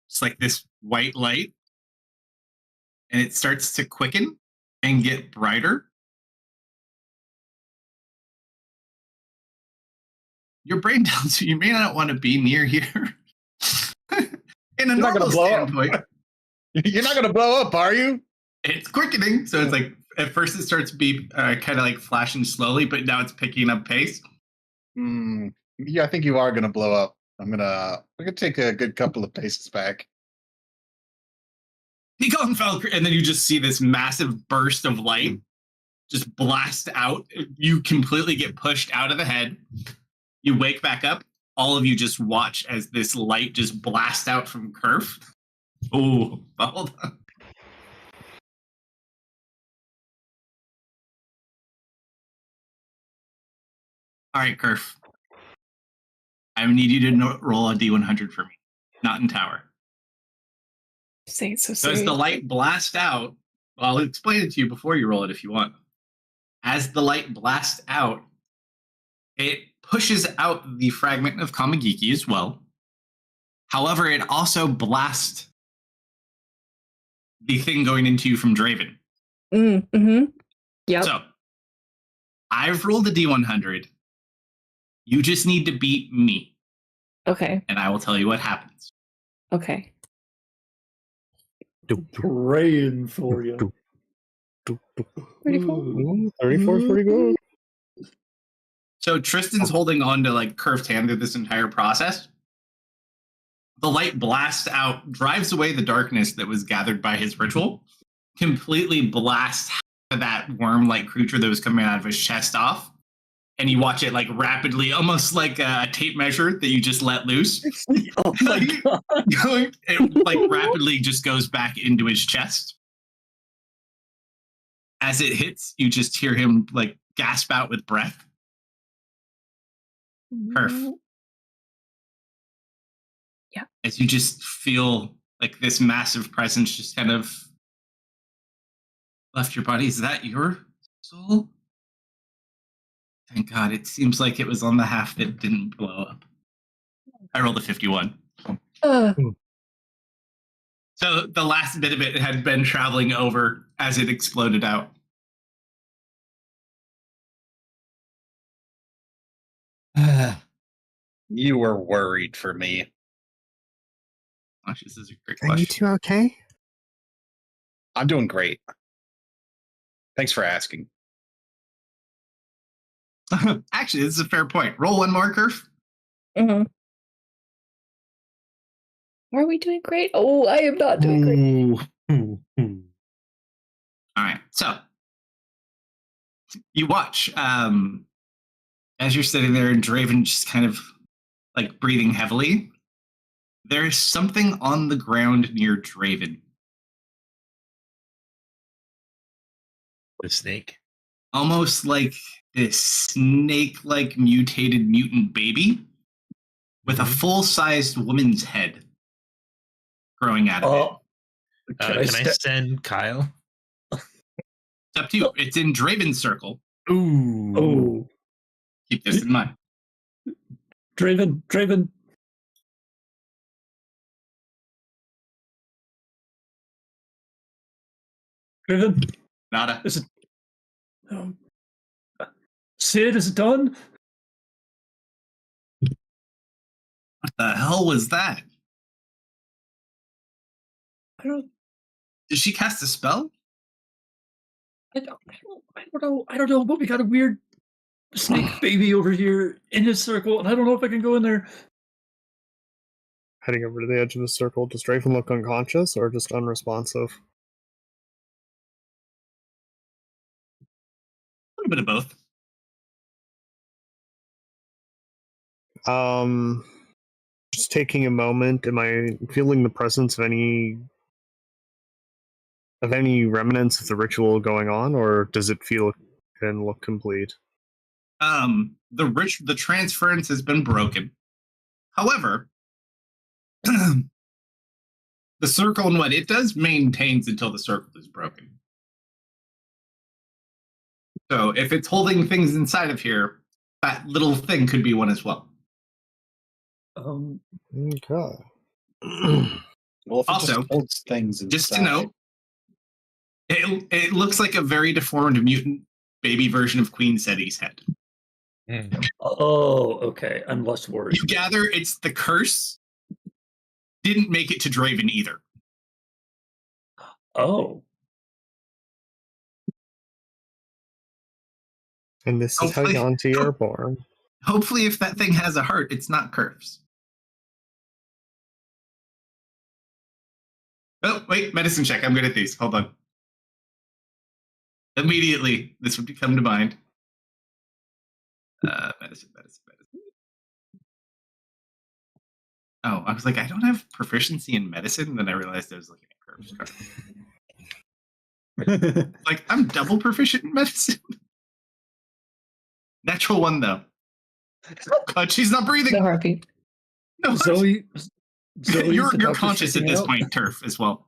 it's like this white light, and it starts to quicken and get brighter. Your brain tells you may not want to be near here. In a You're not normal gonna blow up. standpoint, You're not gonna blow up, are you? it's quickening. So it's like at first it starts beep, kind of like flashing slowly, but now it's picking up pace. Yeah, I think you are gonna blow up. I'm gonna take a good couple of paces back. He gone, Falcon, and then you just see this massive burst of light just blast out. You completely get pushed out of the head. You wake back up. All of you just watch as this light just blasts out from Kerf. Oh, hold on. All right, Kerf. I need you to roll a D100 for me. Not in tower. Say it so So as serious. the light blasts out, I'll explain it to you before you roll it if you want. As the light blasts out, It pushes out the fragment of Kamagiki as well. However, it also blasts the thing going into you from Draven. Mm-hmm. Yep. So, I've rolled a D100. You just need to beat me, Okay. and I will tell you what happens. Okay. Praying for you. 34. 34 is pretty good. So Tristan's holding on to like curved hand through this entire process. The light blasts out, drives away the darkness that was gathered by his ritual, completely blasts that worm-like creature that was coming out of his chest off. And you watch it like rapidly, almost like a tape measure that you just let loose. Oh my god. It like rapidly just goes back into his chest. As it hits, you just hear him like gasp out with breath. Perf. Yeah. As you just feel like this massive presence just kind of left your body. Is that your soul? Thank God. It seems like it was on the half that didn't blow up. I rolled a 51. So the last bit of it had been traveling over as it exploded out. You were worried for me. Gosh, this is a great Are you question. two okay? I'm doing great. Thanks for asking. Actually, this is a fair point. Roll one more, Curve. Mm-hmm. Are we doing great? Oh, I am not doing great. All right. So you watch as you're sitting there and Draven just kind of like breathing heavily. There's something on the ground near Draven. The snake. Almost like this snake-like mutated mutant baby with a full-sized woman's head growing out of it. Can Can I send Kyle? It's up to you. It's in Draven's circle. Ooh. Oh, Keep this in mind. Draven. Draven. Nada. Is it? Sid, is it done? What the hell was that? I don't Did she cast a spell? know, but we got a weird snake baby over here in his circle, and I don't know if I can go in there. Heading over to the edge of the circle, does Draven look unconscious or just unresponsive? A little bit of both. Just taking a moment, am I feeling the presence of any remnants of the ritual going on, or does it feel and look complete? The transference has been broken. However, the circle and what it does maintains until the circle is broken. So if it's holding things inside of here, that little thing could be one as well. Okay. Well, if it Also, just holds things inside. Just to note, it looks like a very deformed mutant baby version of Queen Seti's head. Oh, okay. I'm less worried. You gather it's the curse didn't make it to Draven either. Oh. And this is how Hopefully- Yanti are born. Hopefully, if that thing has a heart, it's not curves. Oh, wait, medicine check. I'm good at these. Hold on. Immediately, this would come to mind. Medicine. Oh, I was like, I don't have proficiency in medicine. And then I realized I was looking at curves. Like, I'm double proficient in medicine. Natural one, though. God, she's not breathing. No heartbeat. No, Zoe, you're the doctor's conscious at freaking this out. point, Turf, as well.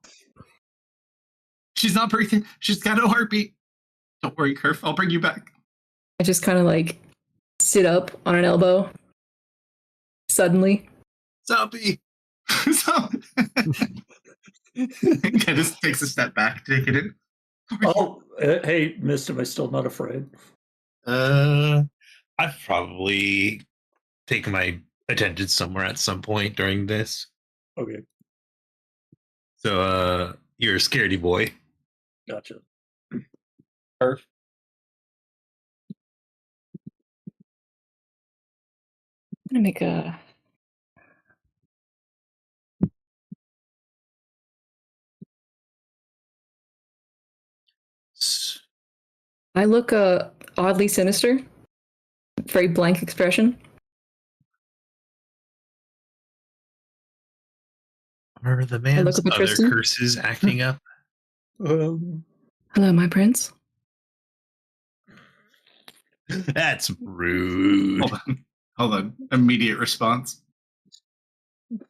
She's not breathing. She's got no heartbeat. Don't worry, Curf. I'll bring you back. I just kind of like sit up on an elbow. Suddenly. Zombie! Dennis takes a step back, take it in. Oh, hey, mister, am I still not afraid? I've probably taken my attention somewhere at some point during this. Okay, So, you're a scaredy boy. gotcha. Perf. I'm gonna make a. I look oddly sinister. Very blank expression. Are the look man's up at other Tristan. curses acting up? Hello, my prince. That's rude. Hold on. Immediate response. Are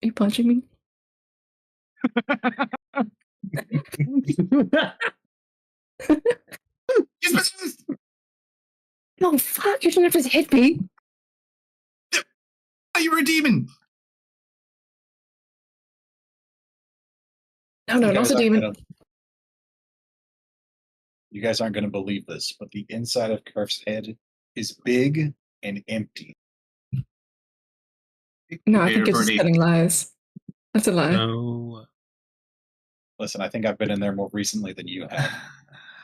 you punching me? He's possessed! No, fuck! You didn't have to hit me. Oh, you were a demon! No, not a demon. You guys aren't going to believe this, but the inside of Kerf's head is big and empty. No, I think you're just telling lies. That's a lie. No. Listen, I think I've been in there more recently than you have.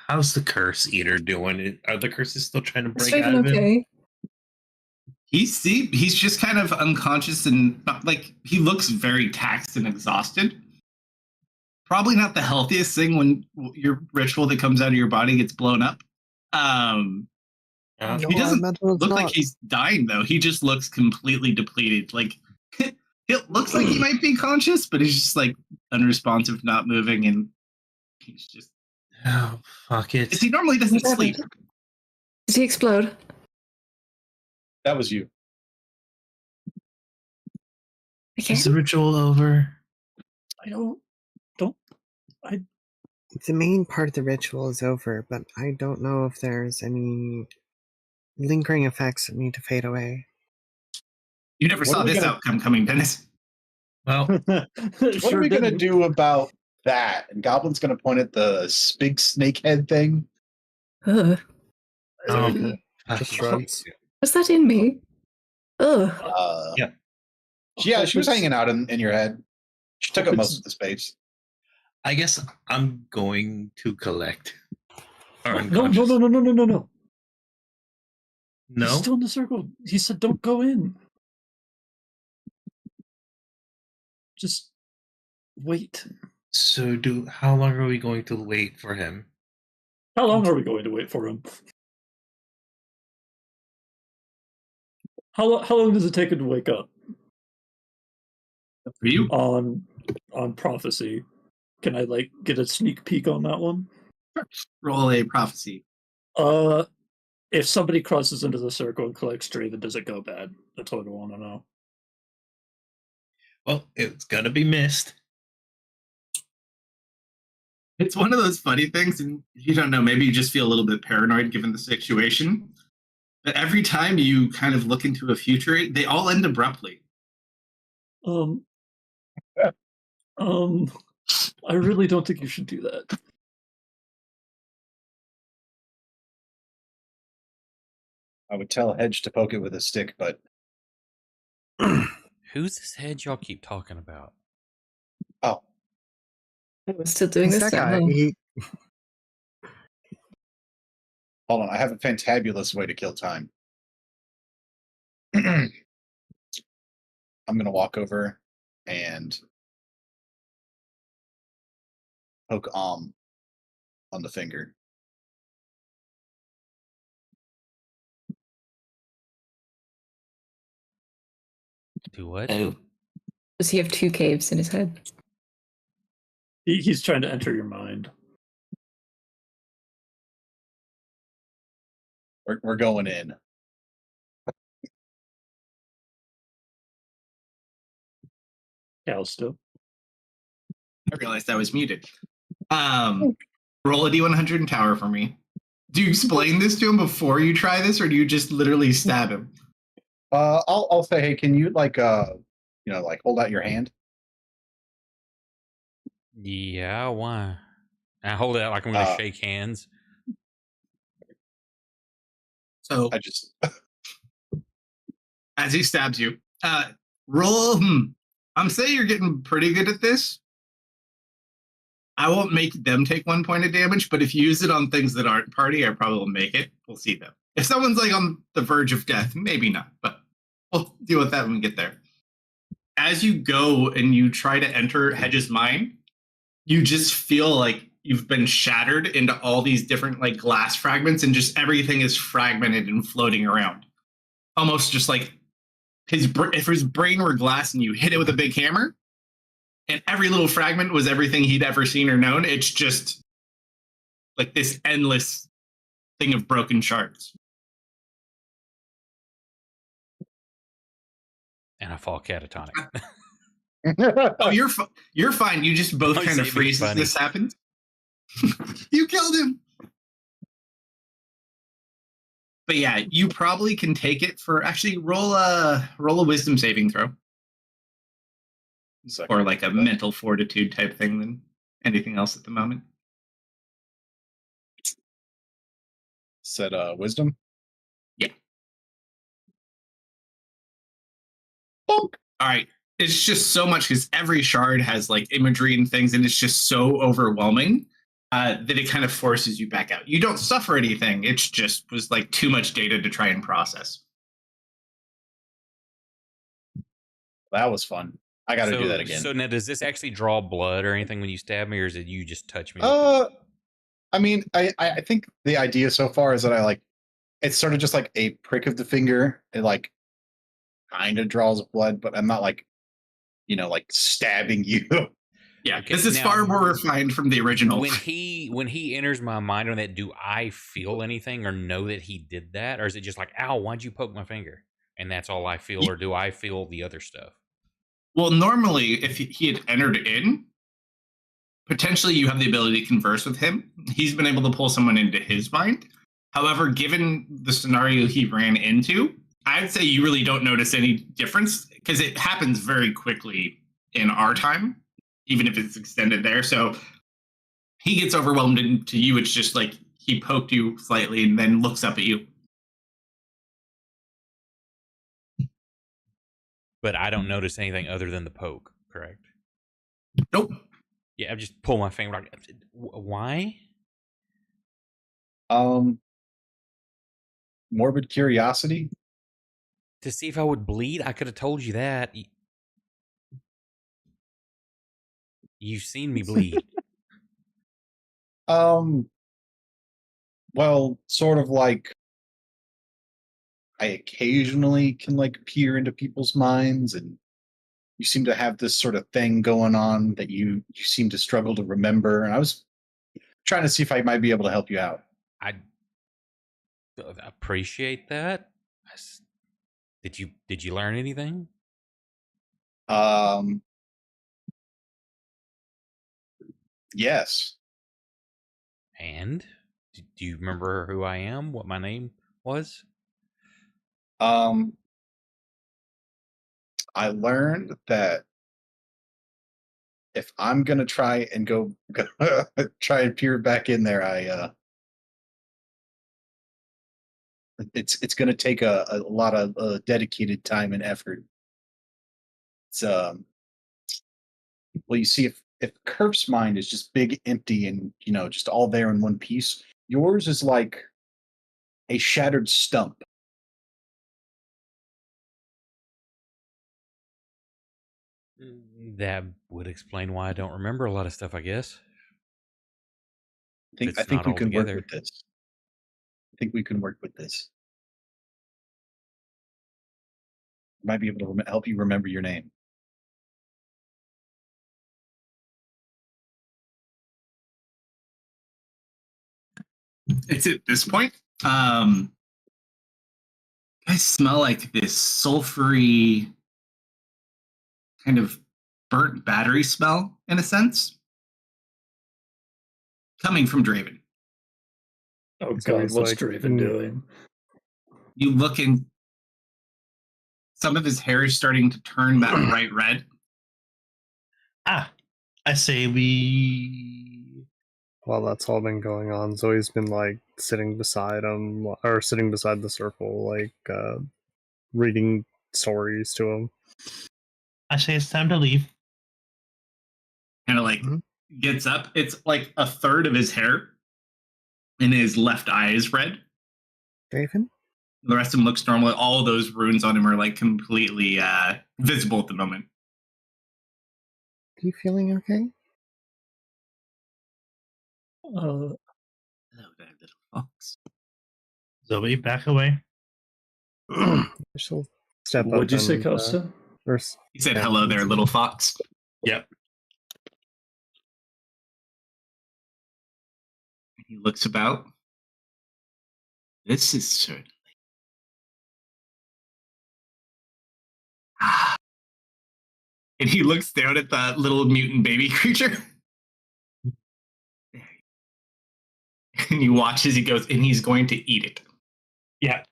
How's the curse eater doing? Are the curses still trying to break It's out of him? okay. He's just kind of unconscious and like he looks very taxed and exhausted. Probably not the healthiest thing when your ritual that comes out of your body gets blown up. He doesn't look like he's dying though. He just looks completely depleted. Like it looks like he might be conscious, but he's just like unresponsive, not moving, and he's just. Oh fuck it! He normally doesn't sleep. Does he explode? That was you. Okay. Is the ritual over? I don't. The main part of the ritual is over, but I don't know if there's any lingering effects that need to fade away. You never saw this outcome coming, Dennis. Well, what are we going to do about that? And Goblin's going to point at the big snake head thing. Just shrugs. What's that in me? Ugh. Yeah, she was hanging out in your head. She took up most of the space. I guess I'm going to collect. No. No? He's still in the circle. He said, "Don't go in. Just wait." So, how long are we going to wait for him? How long are we going to wait for him? How long does it take him to wake up? For you? On prophecy. Can I get a sneak peek on that one? Roll a prophecy. If somebody crosses into the circle and collects tree, then does it go bad? That's what I want to know. Well, it's gonna be missed. It's one of those funny things, and you don't know, maybe you just feel a little bit paranoid given the situation. But every time you kind of look into a future, they all end abruptly. I really don't think you should do that. I would tell Hedge to poke it with a stick, but Who's this Hedge y'all keep talking about? oh, We're still doing He's this that guy. now. hold on. I have a fantabulous way to kill time. I'm going to walk over and poke on the finger. Do what? Oh. Does he have 2 caves in his head? He's trying to enter your mind. We're going in. Kalsto. I realized I was muted. Roll a D100 and tower for me. Do you explain this to him before you try this, or do you just literally stab him? I'll say, hey, can you like hold out your hand? Yeah, why? I hold it out like I'm going to shake hands. So I just as he stabs you, roll. I'm saying you're getting pretty good at this. I won't make them take 1 point of damage, but if you use it on things that aren't party, I probably will make it. We'll see though. If someone's like on the verge of death, maybe not, but we'll deal with that when we get there. As you go and you try to enter Hedge's mind, you just feel like you've been shattered into all these different like glass fragments, and just everything is fragmented and floating around. Almost just like if his brain were glass and you hit it with a big hammer, and every little fragment was everything he'd ever seen or known. It's just like this endless thing of broken shards. And I fall catatonic. Oh, you're fine. You just both kind of freeze as this happens. You killed him. But yeah, you probably can take it for actually roll a wisdom saving throw. Or like a mental fortitude type thing than anything else at the moment. Said wisdom? Yeah. Bonk. All right. It's just so much because every shard has like imagery and things, and it's just so overwhelming that it kind of forces you back out. You don't suffer anything. It just was like too much data to try and process. That was fun. I got to do that again. So now, does this actually draw blood or anything when you stab me, or is it you just touch me? I mean, I think the idea so far is that it's sort of just like a prick of the finger. It like kind of draws blood, but I'm not like, like stabbing you. Yeah, okay, this is now, far more refined from the original. When he enters my mind on that, do I feel anything or know that he did that, or is it just like, ow, why'd you poke my finger? And that's all I feel, or do I feel the other stuff? Well, normally, if he had entered in, potentially you have the ability to converse with him. He's been able to pull someone into his mind. However, given the scenario he ran into, I'd say you really don't notice any difference because it happens very quickly in our time, even if it's extended there. So he gets overwhelmed, and to you, it's just like he poked you slightly and then looks up at you. But I don't notice anything other than the poke, correct? Nope. Yeah, I just pull my finger. Why? Morbid curiosity. To see if I would bleed. I could have told you that. You've seen me bleed. Well, sort of like I occasionally can like peer into people's minds, and you seem to have this sort of thing going on that you seem to struggle to remember. And I was trying to see if I might be able to help you out. I appreciate that. Did you learn anything? Yes. And do you remember who I am? What my name was? I learned that if I'm gonna try and go try and peer back in there, it's gonna take a lot of dedicated time and effort. It's well, you see, if Kerf's mind is just big, empty, and just all there in one piece, yours is like a shattered stump. That would explain why I don't remember a lot of stuff, I guess. I think we can work with this. I think we can work with this. Might be able to help you remember your name. It's at this point. I smell like this sulfury kind of burnt battery smell, in a sense, coming from Draven. Oh He's god, always what's like, Draven doing? You look and some of his hair is starting to turn that bright red. I say we. While that's all been going on, Zoe's been like sitting beside him, or sitting beside the circle, like reading stories to him. I say it's time to leave. Kind of like gets up. It's like a third of his hair and his left eye is red. Draven? The rest of him looks normal. All of those runes on him are like completely visible at the moment. Are you feeling okay? Hello there, little fox. Zoe, back away. She'll step up. What'd you say, and, Kalsto? He said, "Hello there, little fox." Yep. He looks about. This is certainly. And he looks down at the little mutant baby creature. And you watch as he goes, and he's going to eat it. Yeah.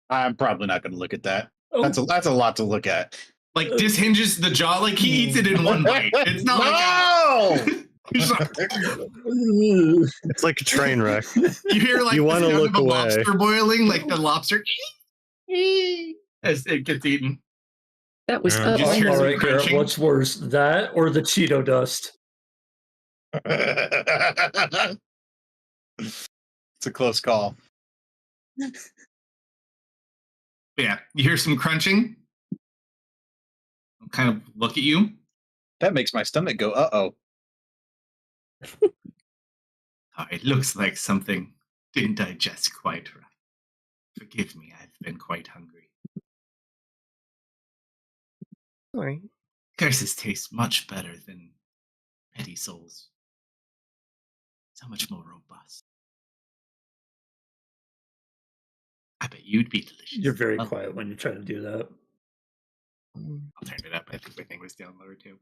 I'm probably not going to look at that. Oh. That's a lot to look at. Like dishinges the jaw, like he eats it in one bite. It's not like It's like a train wreck. you hear like You the wanna sound look of a away. lobster boiling, like the lobster as it gets eaten. That was Yeah, up. just hear All some right, Garrett, crunching. what's worse, that or the Cheeto dust? It's a close call. Yeah, you hear some crunching. I'll kind of look at you. That makes my stomach go, uh-oh. Oh, it looks like something didn't digest quite right. Forgive me, I've been quite hungry. All right. Curses taste much better than petty souls. So much more robust. I bet you'd be delicious. You're very Well, quiet when you try to do that. I'll turn it up. I think my thing was down lower too.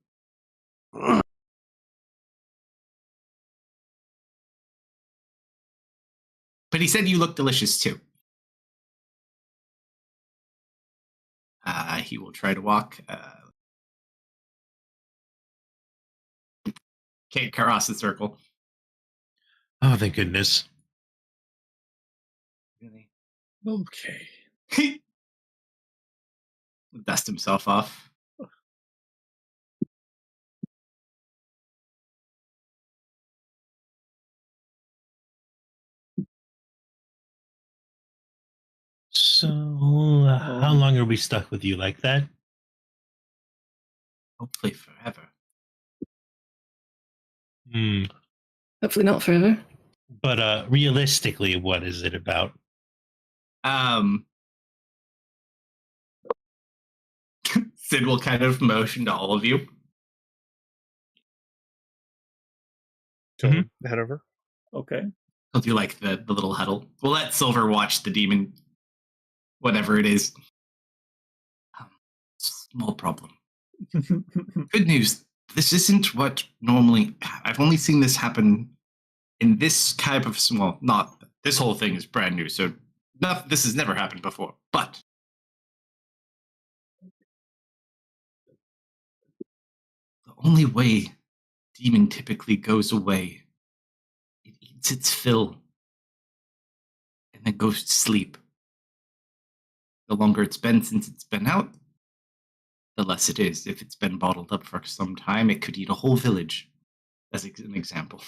But he said you look delicious too. He will try to walk. Can't cross the circle. Oh, thank goodness. Really? Okay. Dust himself off. So, how long are we stuck with you like that? Hopefully forever. Hmm. Hopefully not forever. But realistically, what is it about? Sid will kind of motion to all of you. So head over. Okay. He'll do like the little huddle. We'll let Silver watch the demon, whatever it is. Small problem. Good news. This isn't what normally. I've only seen this happen in this type of small. Not this whole thing is brand new, so this has never happened before. But the only way demon typically goes away, it eats its fill and then goes to sleep. The longer it's been since it's been out, the less it is. If it's been bottled up for some time, it could eat a whole village, as an example.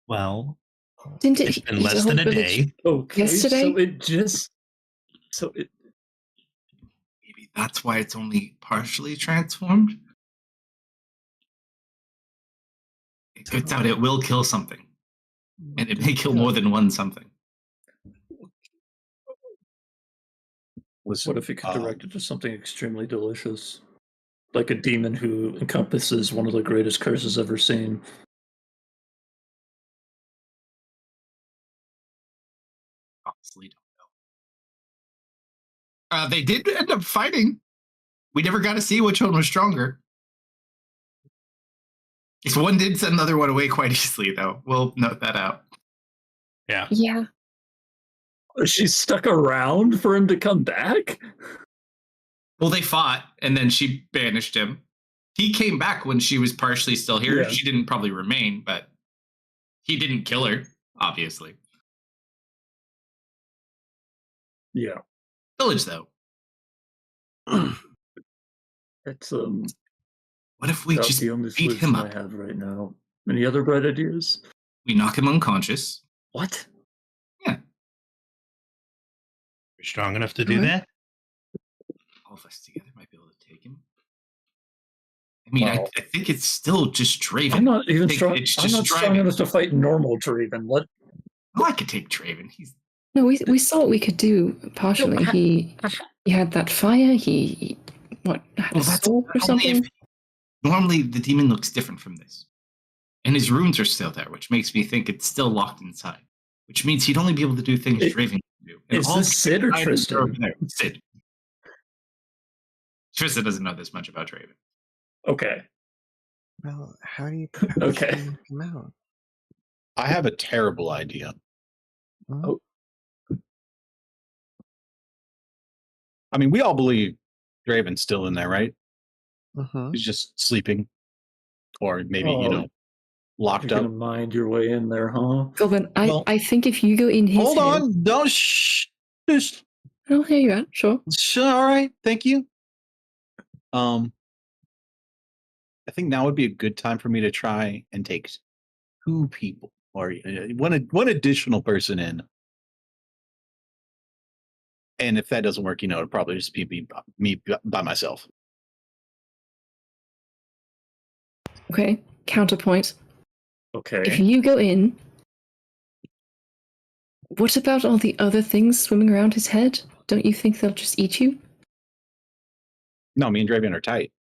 Well, Didn't it it's been eat less whole than a village? day. Okay. Yesterday? So it just. So it. Maybe that's why it's only partially transformed. It gets out, it will kill something. And it may kill more than one something. Listen, What if it could direct it to something extremely delicious? Like a demon who encompasses one of the greatest curses ever seen. Honestly, don't know. They did end up fighting. We never got to see which one was stronger. If one did send another one away quite easily, though. We'll note that out. Yeah. Yeah. She stuck around for him to come back? Well, they fought, and then she banished him. He came back when she was partially still here. Yeah. She didn't probably remain, but he didn't kill her, obviously. Yeah. Village, though. That's What if we about just the only beat him solution I up? have right now. Any other bright ideas? We knock him unconscious. What? Yeah. You're strong enough to do Alright. that? All of us together might be able to take him. I mean, Wow. I think it's still just Draven. I'm not even I think strong. it's I'm just not strong driving. enough to fight normal Draven. What? Oh, I could take Draven. He's No, we saw what we could do partially. ha- He had that fire. He what had well, a that's sword or only something. if normally the demon looks different from this, and his runes are still there, which makes me think it's still locked inside. Which means he'd only be able to do things Draven can do. And Is all this Sid or the items are over Tristan? there. Sid. Tristan doesn't know this much about Draven. Okay. Well, how do you Okay. come out? I have a terrible idea. Oh. I mean, we all believe Draven's still in there, right? Mm-hmm. He's just sleeping, or maybe Oh, locked You're up. gonna mind your way in there, huh? Goblin, Well- I think if you go in his Hold head, on, don't shh. I'll hear you out. Sure. Sure, all right, thank you. I think now would be a good time for me to try and take 2 people or one additional person in. And if that doesn't work, it'll probably just be me by myself. Okay. Counterpoint. If Okay. you go in, what about all the other things swimming around his head? Don't you think they'll just eat you? No, me and Draven are tight.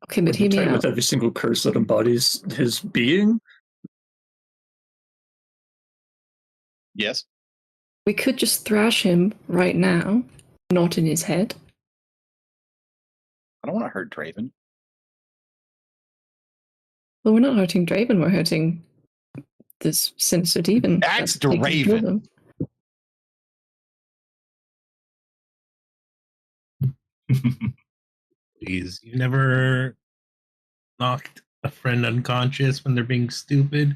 Okay, but Would you hear me tight out. with every single curse that embodies his being? Yes. We could just thrash him right now, not in his head. I don't want to hurt Draven. Well, we're not hurting Draven, we're hurting this sinister demon. That's taking control of Draven. him. Please, you never knocked a friend unconscious when they're being stupid?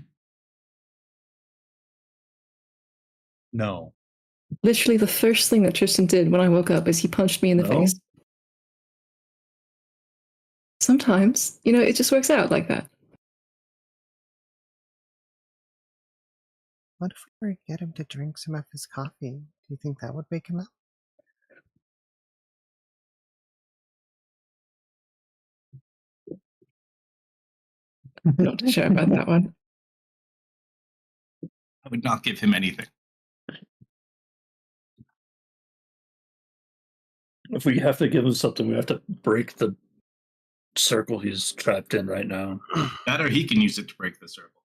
No. Literally, the first thing that Tristan did when I woke up is he punched me in the No? face. Sometimes, it just works out like that. What if we were to get him to drink some of his coffee? Do you think that would wake him up? I'm not sure about that one. I would not give him anything. If we have to give him something, we have to break the circle he's trapped in right now. That or he can use it to break the circle.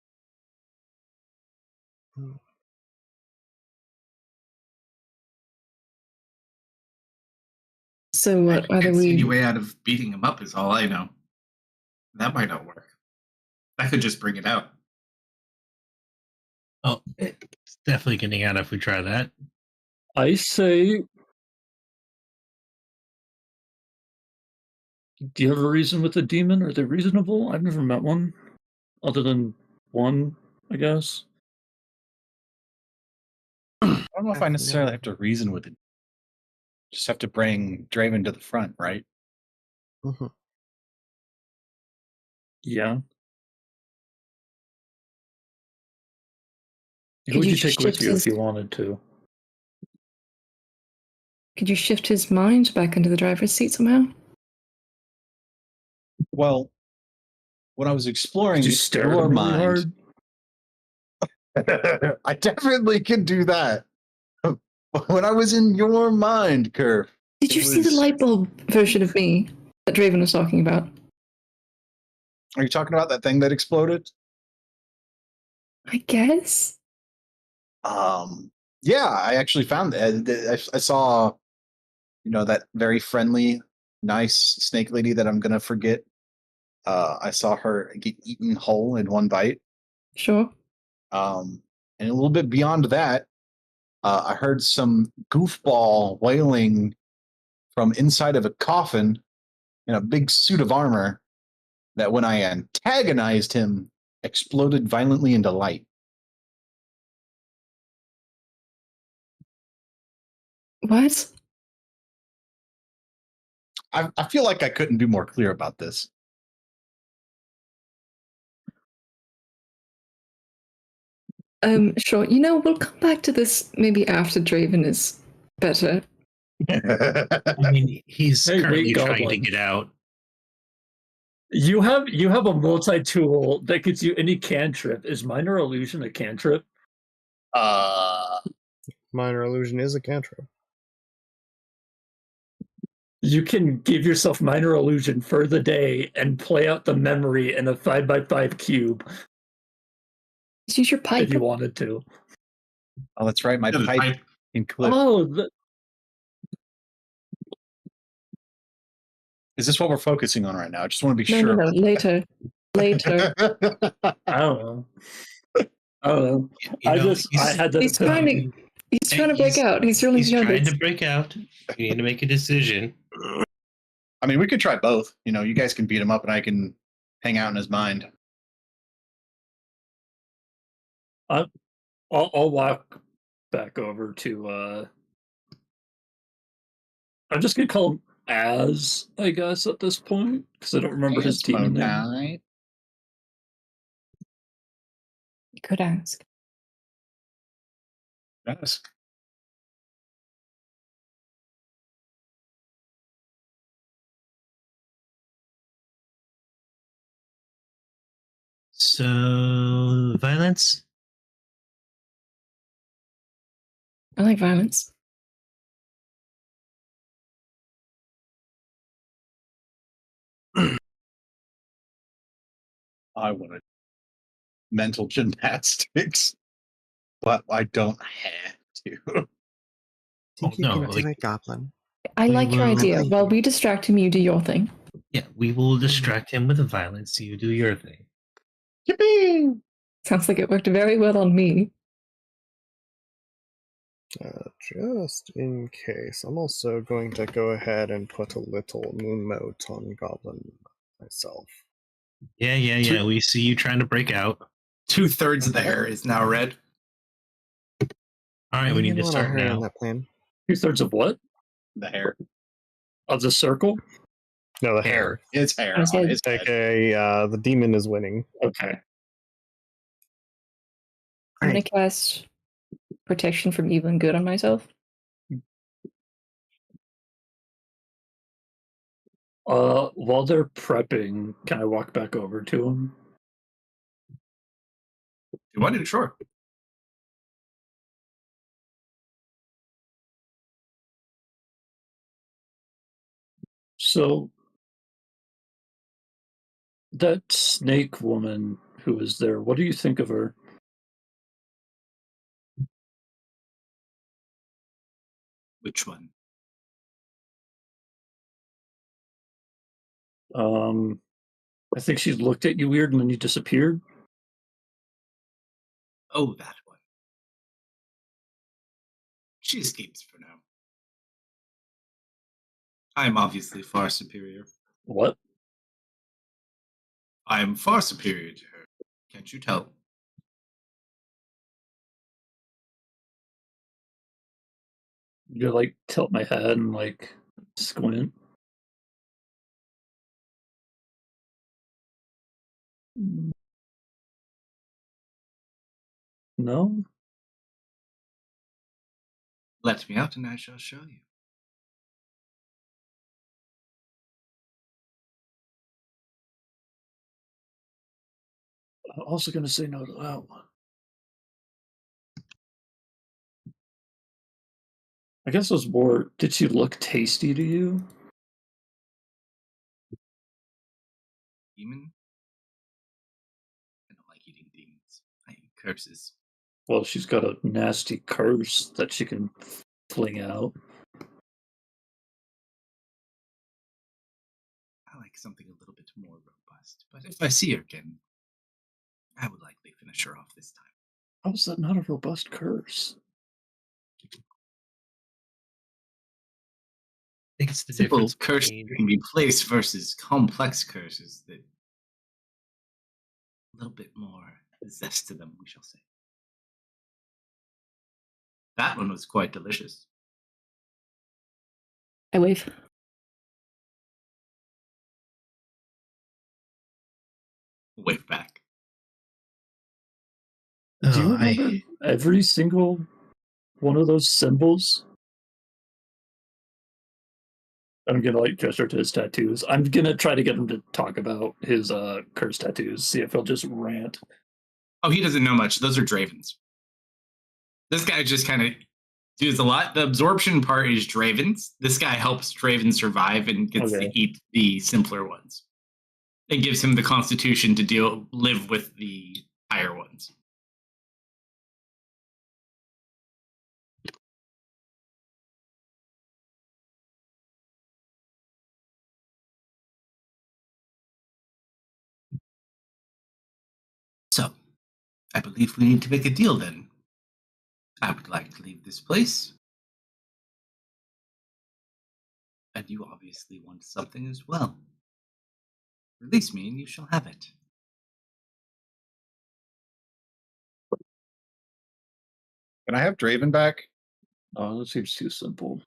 So what? I Either can't see any we way out of beating him up is all I know. That might not work. That could just bring it out. Oh, it's definitely getting out if we try that. I say. Do you have a reason with the demon? Are they reasonable? I've never met one. Other than one, I guess. I don't know if I necessarily have to reason with it. Just have to bring Draven to the front, right? Mm-hmm. Yeah. Who Could would you you take shift with you his- if you wanted to? could you shift his mind back into the driver's seat somehow? Well, when I was exploring Did you stare at your him really mind, hard? I definitely can do that. When I was in your mind, Curve. Did It you see the was- light bulb version of me that Draven was talking about? Are you talking about that thing that exploded? I guess. Yeah, I actually found that. I saw, that very friendly, nice snake lady that I'm gonna forget I saw her get eaten whole in one bite. Sure. And a little bit beyond that, I heard some goofball wailing from inside of a coffin in a big suit of armor that, when I antagonized him, exploded violently into light. What? I feel like I couldn't be more clear about this. Sure. We'll come back to this maybe after Draven is better. I mean, he's Hey, currently wait, trying to Goblin. get out. You have a multi-tool that gets you any cantrip. Is minor illusion a cantrip? Minor illusion is a cantrip. You can give yourself minor illusion for the day and play out the memory in a 5x5 cube Just use your pipe. if you wanted to. Oh, that's right. My Yeah, the pipe pipe. can clip. Oh, Is this what we're focusing on right now? I just want to be No, sure. no, no. Later. Later. I don't know. I don't know. You know, I had that. He's trying to. He's trying to break out. He's really He's trying nervous. to break out. You need to make a decision. I mean, we could try both. You guys can beat him up and I can hang out in his mind. I'll walk back over to. I'm just gonna call him Az, I guess, at this point, because I don't remember his demon name. You could ask. Yes. So, violence? I like violence. I wanted mental gymnastics, but I don't have to. I think you no, can like- do it, Goblin. I We like your will- idea. Thank While you. we distract him, you do your thing. Yeah, we will distract him with violence. So you do your thing. Yippee! Sounds like it worked very well on me. Just in case, I'm also going to go ahead and put a little moon mote on Goblin myself. Yeah. We see you trying to break out. 2/3 of the hair is now red. All right, we need to Anyone start hurry now. on that plan. 2/3 of what? The hair. Of the circle? No, the hair. It's hair On his on head. his head. Okay, the demon is winning. Okay. I'm gonna cast protection from evil and good on myself. While they're prepping, can I walk back over to him? You want to? Sure. So that snake woman who is there, what do you think of her? Which one? I think she looked at you weird and then you disappeared. Oh, that one. She escapes for now. I am obviously far superior. What? I am far superior to her. Can't you tell? You like tilt my head and like squint. No? Let me out and I shall show you. I'm also gonna say no to that one. I guess it was more, did she look tasty to you? Demon? I don't like eating demons. I eat curses. Well, she's got a nasty curse that she can fling out. I like something a little bit more robust. bust, but if I see her again, I would likely finish her off this time. How is that not a robust curse? I think it's the Simple difference curses between can be placed versus complex curses that a little bit more zest to them, we shall say. That one was quite delicious. I wave. Wave back. Do you Oh, remember every single one of those symbols? I'm gonna like gesture to his tattoos. I'm gonna try to get him to talk about his curse tattoos. See if he'll just rant. Oh, he doesn't know much. Those are Dravens. This guy just kind of does a lot. The absorption part is Dravens. This guy helps Draven survive and gets Okay. to eat the simpler ones. It gives him the constitution to live with the higher ones. So, I believe we need to make a deal then. I would like to leave this place. And you obviously want something as well. Release me and you shall have it. Can I have Draven back? Oh, that seems too simple.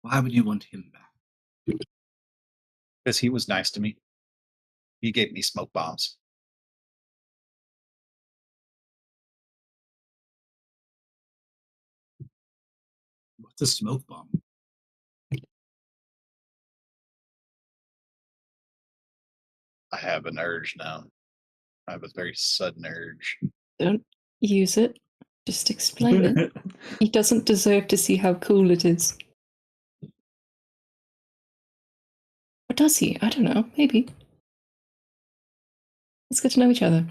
Why would you want him back? Because he was nice to me. He gave me smoke bombs. What's a smoke bomb? I have an urge now. I have a very sudden urge. Don't use it. Just explain it. He doesn't deserve to see how cool it is. Or does he? I don't know. Maybe. Let's get to know each other.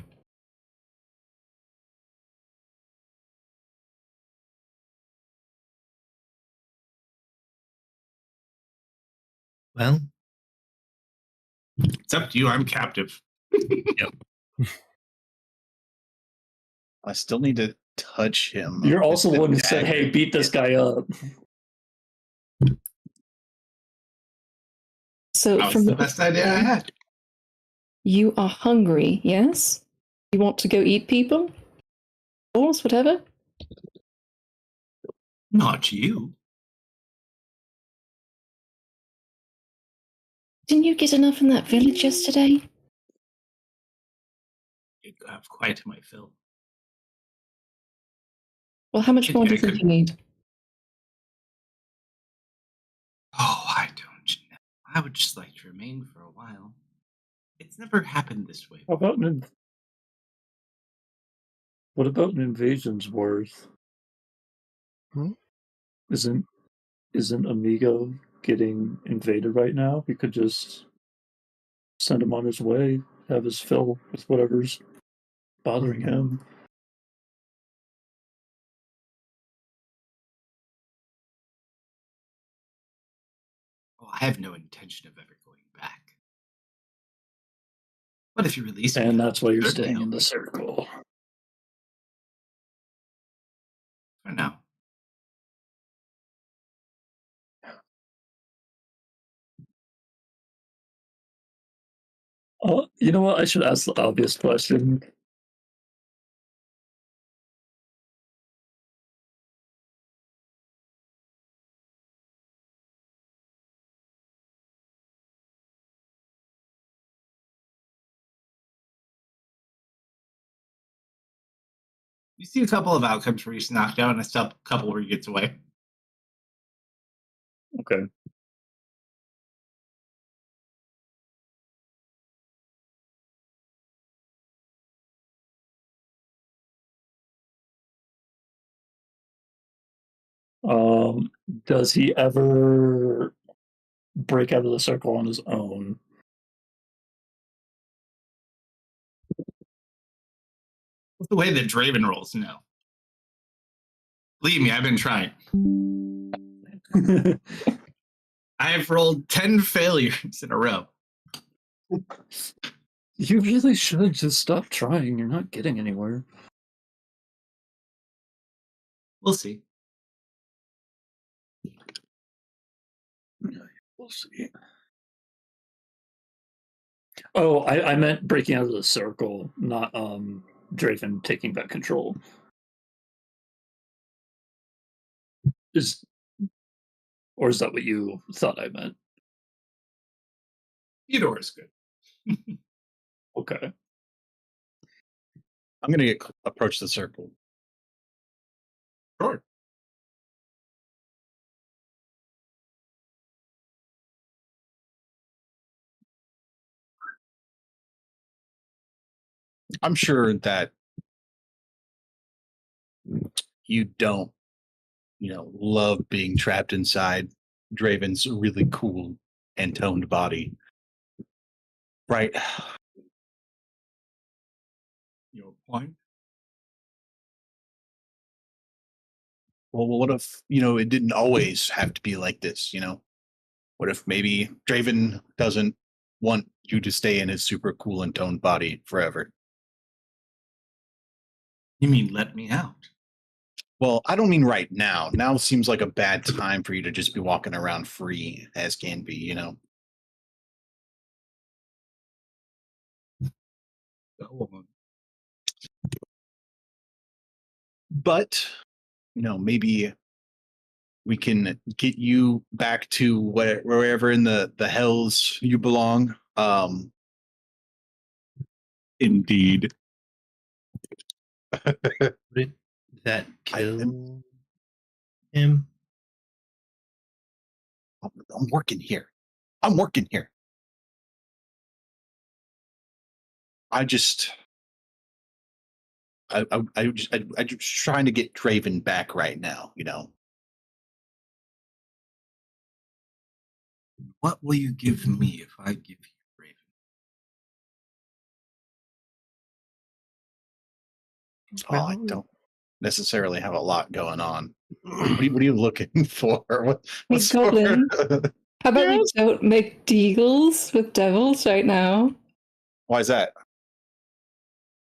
well, It's up to you. I'm captive. I still need to touch him. You're with also the one who said, dagger. "Hey, beat this guy up." So, That was from the what best idea I had. you are hungry, yes? You want to go eat people? Balls, whatever? Not you. Didn't you get enough in that village yesterday? You have quite my fill. Well, how much Maybe more do I you think could- you need? Oh, I don't know. I would just like to remain for a while. It's never happened this way. How about what about an invasion's worth? Hmm? Isn't Amigo getting invaded right now? We could just send him on his way, have his fill with whatever's bothering him. Oh, I have no intention of ever going back. But if you release me, And I'll that's why you're certainly staying help in the you. circle. For now. You know what? I should ask the obvious question. You see a couple of outcomes where he's knocked out and a couple where he gets away. Okay. Does he ever break out of the circle on his own? The way that Draven rolls, no. Believe me, I've been trying. I've rolled 10 failures in a row. You really should just stop trying. You're not getting anywhere. We'll see. We'll see. Oh, I meant breaking out of the circle, not Draven taking back control. Is that what you thought I meant? Either is good. Okay. I'm gonna approach the circle. Sure. I'm sure that you don't, love being trapped inside Draven's really cool and toned body. Right. Your point? Well, what if, it didn't always have to be like this, What if maybe Draven doesn't want you to stay in his super cool and toned body forever? You mean let me out? Well, I don't mean right now. Now seems like a bad time for you to just be walking around free as can be, Go on. But, maybe we can get you back to wherever in the hells you belong. Indeed. Did that kill him? I'm working here. I'm working here. I'm just trying to get Draven back right now, What will you give me if I give you Raven? Oh, I don't necessarily have a lot going on. What are you looking for? What's Goblin. How about you Yes. don't make deals with devils right now? Why is that?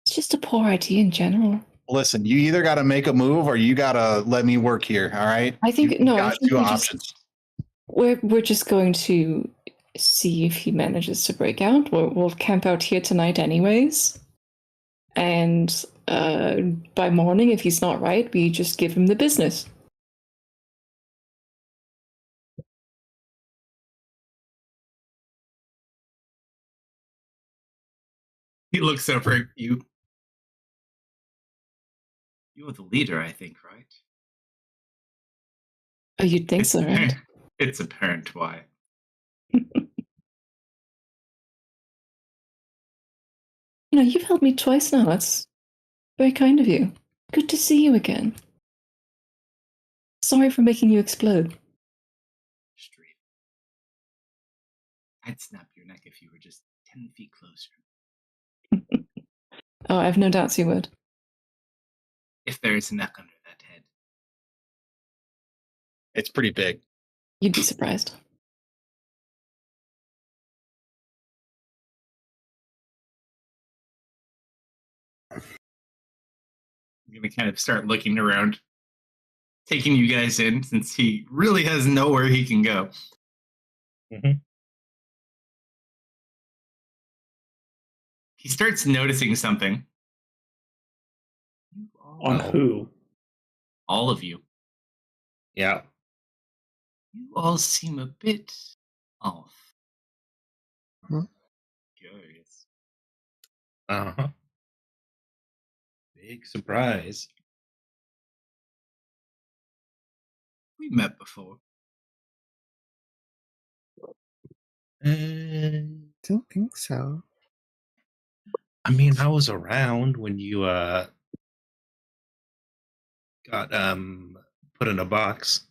It's just a poor idea in general. Listen, you either got to make a move or you got to let me work here. All right. I think You no. got I think two we options. just we're just going to see if he manages to break out. We'll camp out here tonight, anyways. And by morning, if he's not right, we just give him the business. He looks over at you. You are the leader, I think, right? Oh, you'd think so, right? It's apparent why. You've helped me twice now. That's very kind of you. Good to see you again. Sorry for making you explode. Straight. I'd snap your neck if you were just 10 feet closer. Oh, I've no doubts you would. If there is a neck under that head. It's pretty big. You'd be surprised. I'm going to kind of start looking around, taking you guys in, since he really has nowhere he can go. Mm-hmm. He starts noticing something. On who? All of you. Yeah. You all seem a bit off. Huh? Curious. Uh-huh. Big surprise. We met before. Don't think so. I mean, I was around when you got put in a box.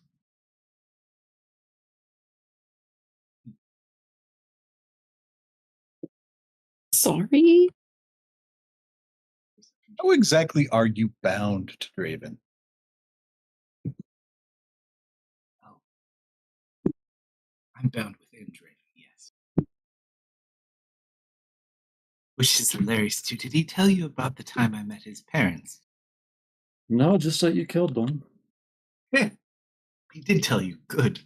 Sorry? How exactly are you bound to Draven? I'm bound within Draven, yes. Which is hilarious too. Did he tell you about the time I met his parents? No, just that you killed them. Yeah, he did tell you. Good.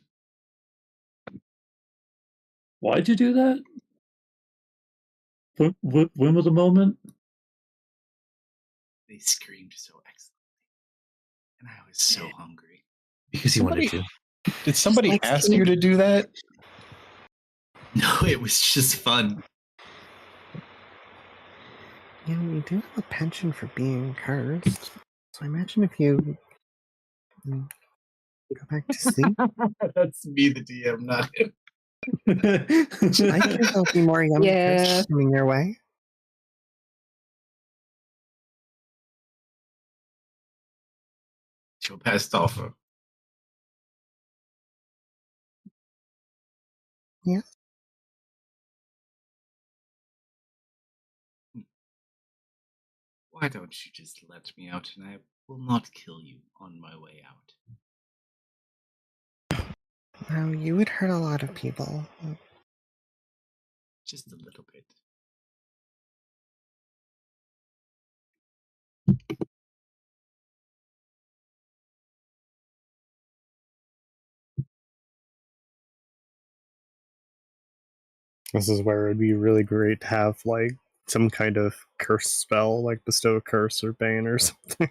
Why'd you do that? When was the moment? They screamed so excellently, and I was so hungry. Because he wanted Somebody- to. Did somebody Likes ask to- you to do that? No, it was just fun. You do have a penchant for being cursed. So I imagine if you go back to sleep, That's me, the DM, not him. I think there'll be more yummy Yeah. curses coming your way. Joe Pastolfo. Yeah. Why don't you just let me out and I will not kill you on my way out? Now, you would hurt a lot of people. Just a little bit. This is where it'd be really great to have like some kind of curse spell, like bestow a curse or bane or something.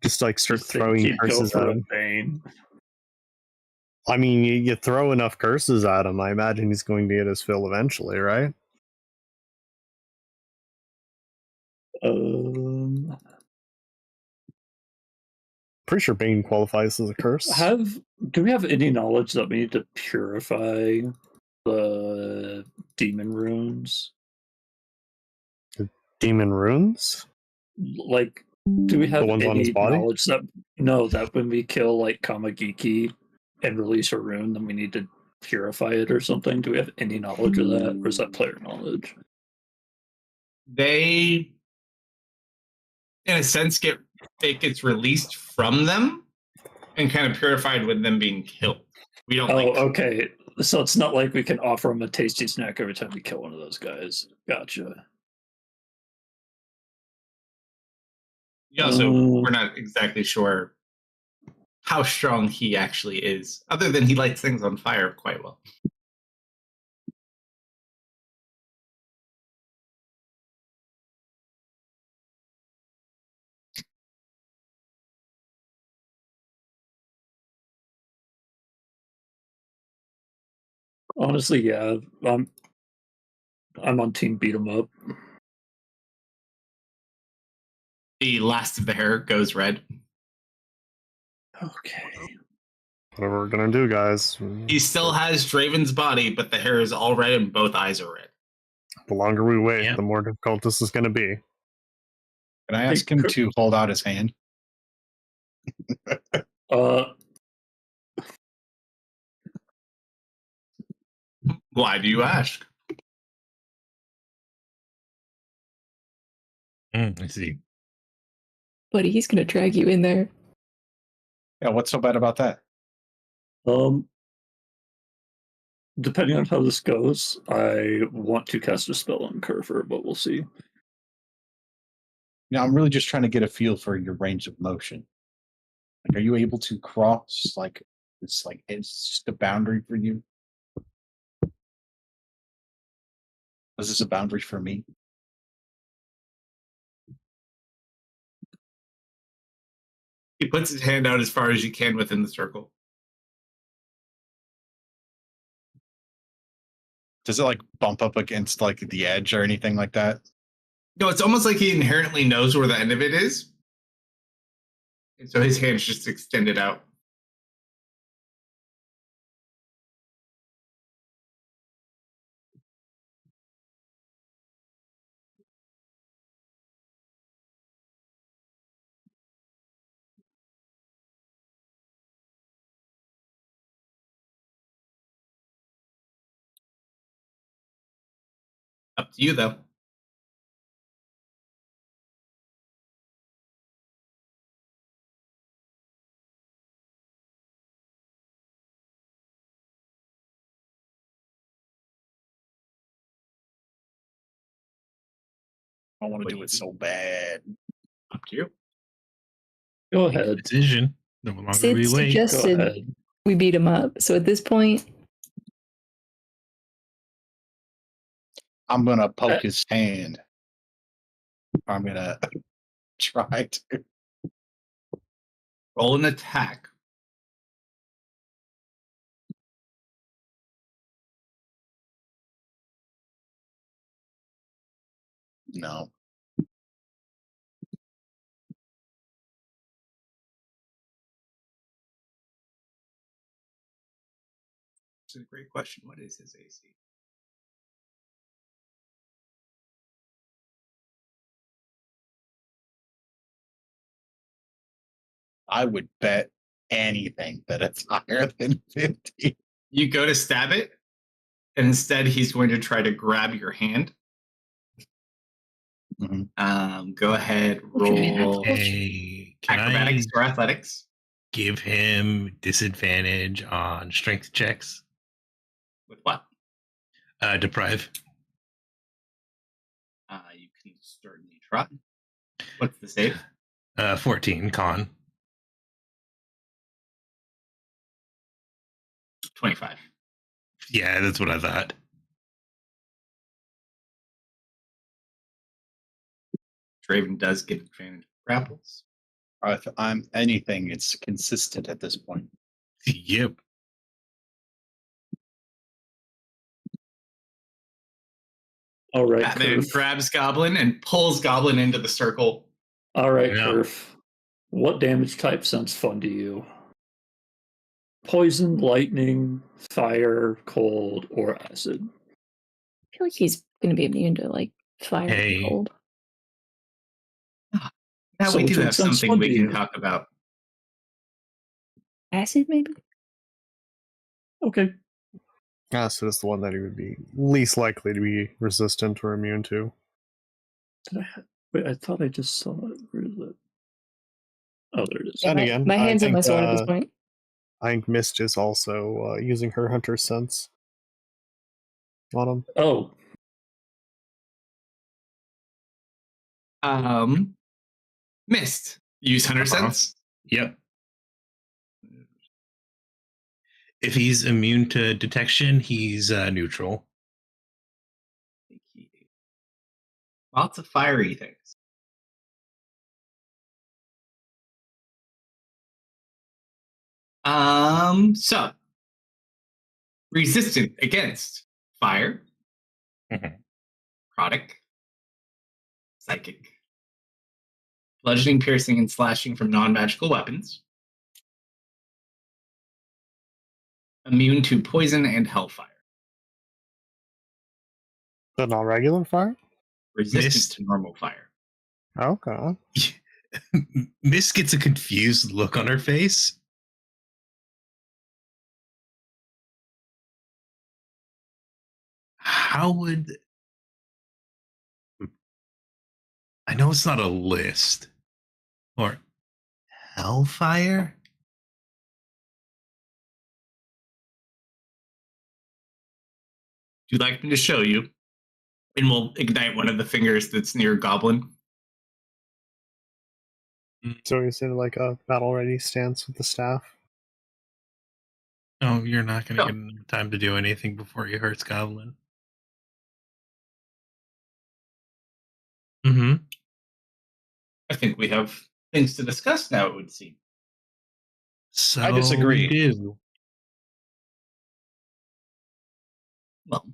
Just like start Just think throwing he'd go curses for at a him. bane. I mean, you throw enough curses at him, I imagine he's going to get his fill eventually, right? Pretty sure bane qualifies as a curse. Do we have any knowledge that we need to purify the demon runes? Demon runes? Like, do we have The ones on his any body? knowledge that when we kill like Kamagiki and release a rune, then we need to purify it or something? Do we have any knowledge of that, or is that player knowledge? They, in a sense, it gets released from them and kind of purified with them being killed. We don't Okay. So it's not like we can offer them a tasty snack every time we kill one of those guys. Gotcha. we're not exactly sure how strong he actually is, other than he lights things on fire quite well. Honestly, yeah. I'm on team beat 'em up. The last of the hair goes red. Okay. Whatever we're gonna do, guys. He still has Draven's body, but the hair is all red and both eyes are red. The longer we wait, Yeah. the more difficult this is gonna be. Can I ask him to hold out his hand? Why do you ask? I see. Buddy, he's gonna drag you in there. Yeah, what's so bad about that? Depending on how this goes, I want to cast a spell on Curver, but we'll see. Now, I'm really just trying to get a feel for your range of motion. Like, are you able to cross like it's like it's just a boundary for you? Is this a boundary for me? He puts his hand out as far as you can within the circle. Does it like bump up against like the edge or anything like that? No, it's almost like he inherently knows where the end of it is. And so his hand's just extended out. Up to you, though. I want What to do do you it do? so bad. Up to you. Go Make a ahead. decision. No longer Sid we wait. Go suggested ahead. we beat him up. So at this point, I'm gonna poke his hand. I'm gonna try to. Roll an attack. No. It's a great question. What is his AC? I would bet anything that it's higher than 50. You go to stab it, and instead he's going to try to grab your hand. Go ahead, roll Hey, can acrobatics I or athletics. give him disadvantage on strength checks? With what? Deprive. You can certainly try. What's the save? 14 con. 25. Yeah, that's what I thought. Draven does get advantage of grapples. If I'm anything, it's consistent at this point. Yep. All right, Batman Kerf. grabs Goblin and pulls Goblin into the circle. All right, Yeah. Kerf. What damage type sounds fun to you? Poison, lightning, fire, cold, or acid? I feel like he's going to be immune to like fire Hey. and cold. Now So we which do one have sounds something fun we to can you? talk about. Acid, maybe? Okay. Acid is the one that he would be least likely to be resistant or immune to. Wait, I thought I just saw it. Where is it? Oh, there it is. And my, again, my I hand's on my think, sword at this point. I think Mist is also using her hunter's sense on him. Oh, Mist. Use Hunter Sense. Yep. If he's immune to detection, he's neutral. Lots of fiery things. So resistant against fire, Mhm. necrotic, psychic, bludgeoning, piercing, and slashing from non-magical weapons. Immune to poison and hellfire. But not regular fire? Resistant Mist. to normal fire. Okay. Miss gets a confused look on her face. How would... I know it's not a list. Or hellfire? Would you like me to show you? And we'll ignite one of the fingers that's near Goblin. So he's in like a battle ready stance with the staff. Oh, you're not going to No. get enough time to do anything before he hurts Goblin. Mm-hmm. I think we have things to discuss now, it would seem. So I disagree. We do. Well,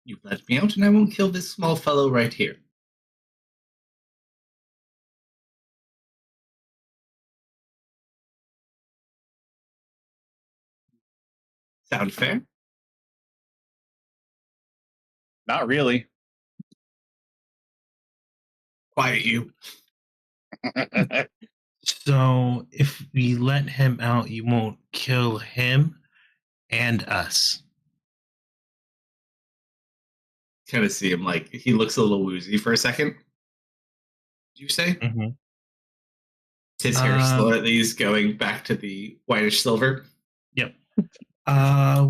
you've let me out, and I won't kill this small fellow right here. Sound fair? Not really. Quiet you. So if we let him out, you won't kill him and us. Kind of see him like he looks a little woozy for a second. Did you say? Mm-hmm. His hair slowly is going back to the whitish silver. Yep.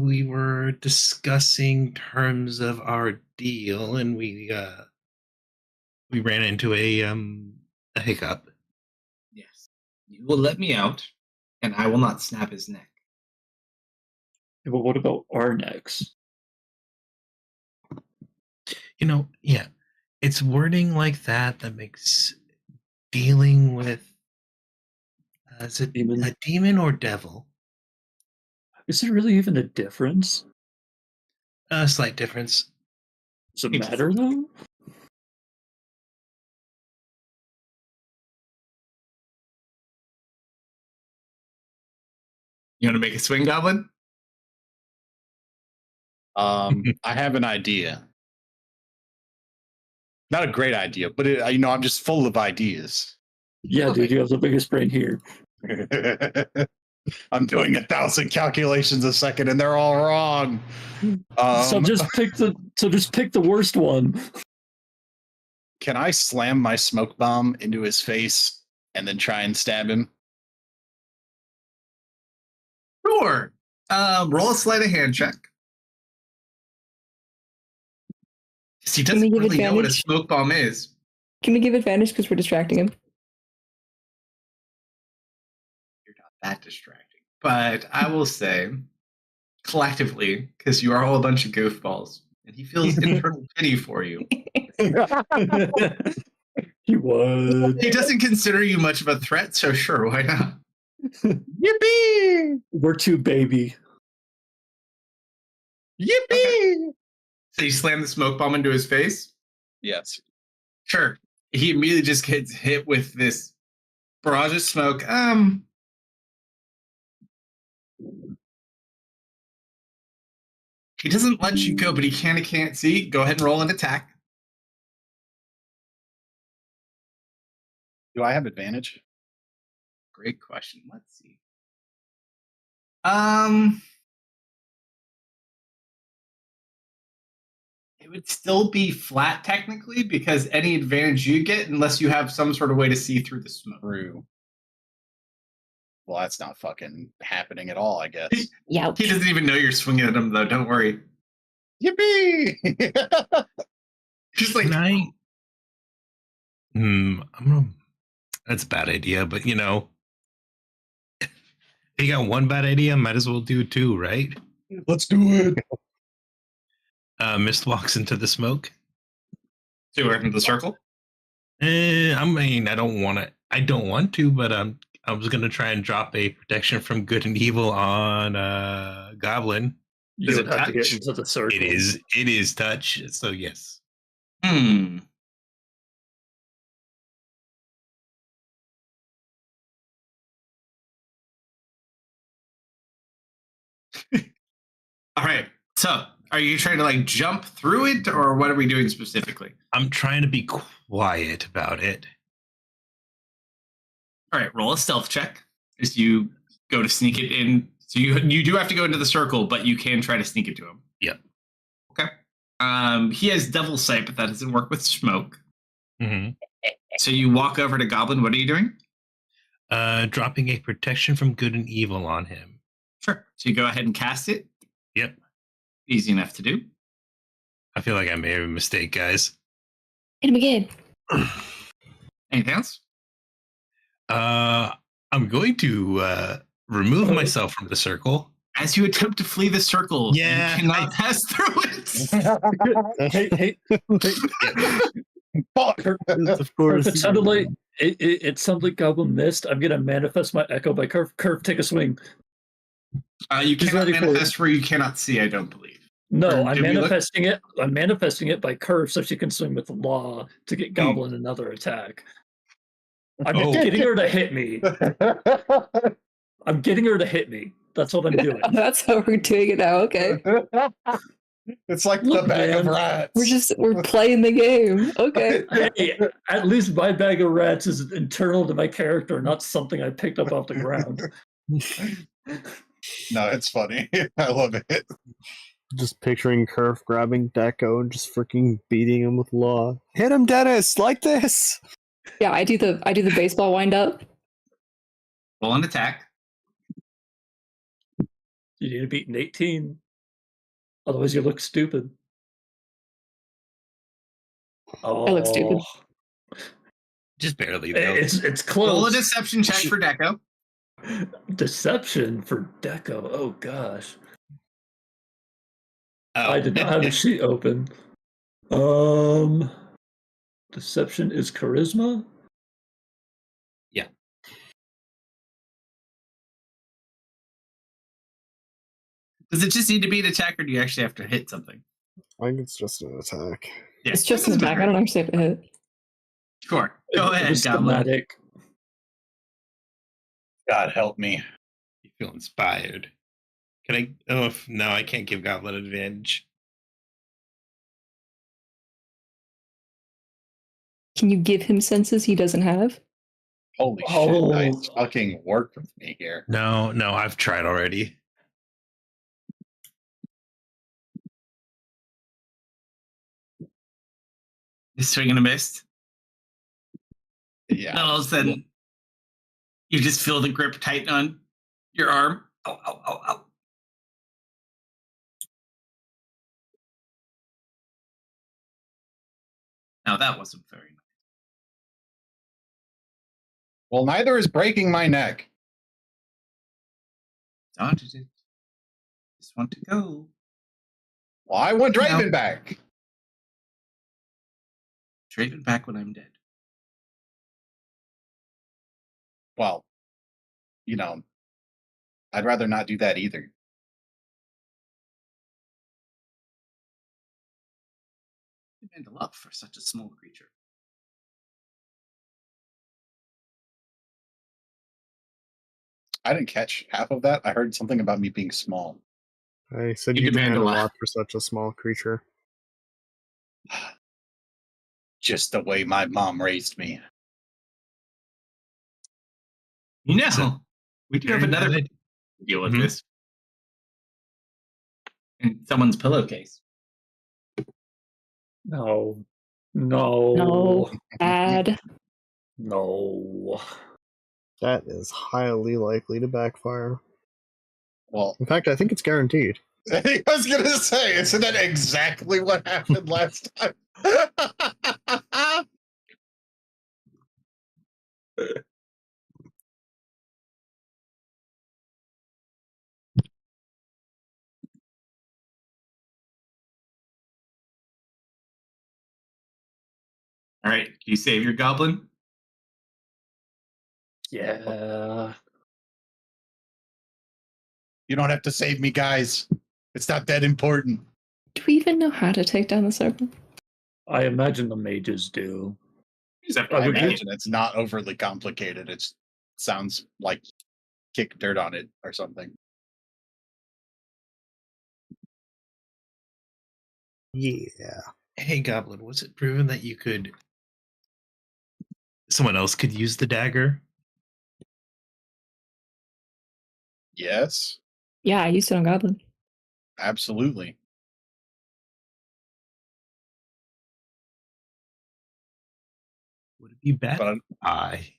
We were discussing terms of our deal, and we we ran into a hiccup. Yes. You will let me out, and I will not snap his neck. But what about our necks? Yeah, it's wording like that makes dealing with is it Demon? a demon or devil? Is there really even a difference? A slight difference. Does it matter though? You want to make a swing, Goblin? I have an idea. Not a great idea, but I'm just full of ideas. Yeah, dude, you have the biggest brain here. I'm doing 1,000 calculations a second, and they're all wrong. So just pick the worst one. Can I slam my smoke bomb into his face and then try and stab him? Sure. Roll a sleight of hand check. He Can we doesn't give really know what a advantage? smoke bomb is. Can we give advantage because we're distracting him? You're not that distracting. But I will say, collectively, because you are all a bunch of goofballs, and he feels internal pity for you. He would. He doesn't consider you much of a threat, so sure, why not? Yippee! We're too baby. Yippee! So you slam the smoke bomb into his face? Yes. Sure. He immediately just gets hit with this barrage of smoke. He doesn't let you go, but he can't see. Go ahead and roll an attack. Do I have advantage? Great question. Let's see. It would still be flat technically because any advantage you get, unless you have some sort of way to see through the smoke. True. Well, that's not fucking happening at all, I guess. Yeah. He doesn't even know you're swinging at him, though. Don't worry. Yippee! Just like, Can I? I'm gonna. That's a bad idea, but you got one bad idea, might as well do two, right? Let's do it. Mist walks into the smoke. so we're into the circle. I mean, I don't want to, but I was gonna try and drop a protection from good and evil on Goblin. You Is would it have to get touch? into the circle. It is touch, so yes. All right. So, are you trying to like jump through it, or what are we doing specifically? I'm trying to be quiet about it. All right. Roll a stealth check as you go to sneak it in. So you do have to go into the circle, but you can try to sneak it to him. Yep. Okay. He has devil sight, but that doesn't work with smoke. Mm-hmm. So you walk over to Goblin. What are you doing? Dropping a protection from good and evil on him. Sure. So you go ahead and cast it. Yep. Easy enough to do. I feel like I made a mistake, guys. Hit him again. Anything else? I'm going to remove myself from the circle. As you attempt to flee the circle, Yeah, you cannot pass through it. Hey. Of course. It sounded like it sounded like Goblin missed. I'm gonna manifest my echo by Curve. Curve, take a swing. You He's cannot ready for it. manifest where you cannot see, I don't believe. No, Or I'm did we look- manifesting it. I'm manifesting it by Curve so she can swing with the law to get Goblin another attack. I'm getting her to hit me. I'm getting her to hit me. That's what I'm doing. That's how we're doing it now. Okay. It's like Look, the bag of man, rats. We're playing the game. Okay. Hey, at least my bag of rats is internal to my character, not something I picked up off the ground. No, it's funny. I love it. Just picturing Kerf grabbing Deco and just freaking beating him with law. Hit him, Dennis, like this. Yeah, I do the baseball wind up. Roll an attack. You need to beat an 18. Otherwise, you look stupid. Oh, I look stupid. Just barely, though. It's close. Roll a deception check for Deco. Deception for Deco. Oh gosh. Oh. I did not have the sheet open. Deception is charisma? Yeah. Does it just need to be an attack, or do you actually have to hit something? I think it's just an attack. Yeah, It's just an attack. I don't actually have to hit. Sure. Go It ahead, was Goblin. schematic. God help me. You feel inspired. Can I? Oh, no, I can't give Goblin advantage. Can you give him senses he doesn't have? Holy Oh. shit, nice fucking work with me here. No, I've tried already. You swing and a miss. Yeah. And all of a sudden, you just feel the grip tighten on your arm. Ow, ow, ow, ow. Now that wasn't very nice. Well, neither is breaking my neck. Dodged it. Just want to go. Well, I want No. Draven back. Draven back when I'm dead. Well, you know, I'd rather not do that either. You demand a lot for such a small creature. I didn't catch half of that. I heard something about me being small. I said You you demand demand a a lot. lot for such a small creature. Just the way my mom raised me. You know, we do have another way to deal with Mhm. this. In someone's pillowcase. No. No. Bad. No. That is highly likely to backfire. Well, In fact, I think it's guaranteed. I was gonna say, isn't that exactly what happened last time? All right, can you save your goblin? Yeah. You don't have to save me, guys. It's not that important. Do we even know how to take down the serpent? I imagine the mages do. You just have to I I would imagine it's not overly complicated. It sounds like kick dirt on it or something. Yeah. Hey, Goblin, was it proven that someone else could use the dagger? Yes, Yeah, I used it on Goblin. absolutely. Would it be bad? But I.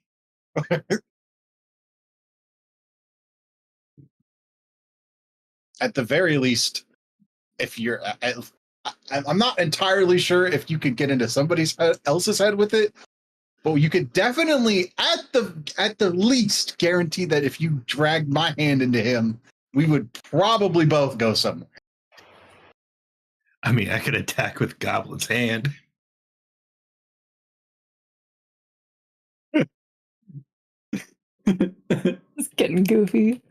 at the very least, if you're, I'm not entirely sure if you could get into somebody else's head with it, but you could definitely, at the least, guarantee that if you dragged my hand into him, we would probably both go somewhere. I mean, I could attack with Goblin's hand. It's getting goofy.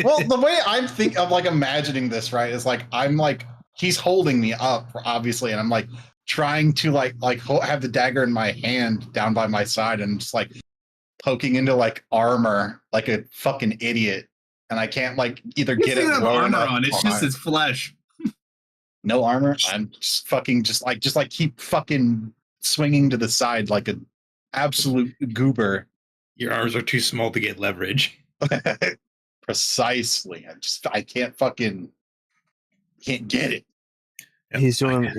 Well, the way I'm imagining this, right, is like I'm like he's holding me up, obviously, and I'm like trying to have the dagger in my hand down by my side, and just like poking into like armor like a fucking idiot, and I can't like either You get see it that low armor enough on? It's or just high. his flesh. No armor. I'm just fucking just keep fucking swinging to the side like an absolute goober. Your arms are too small to get leverage. Precisely. I can't get it. Yep,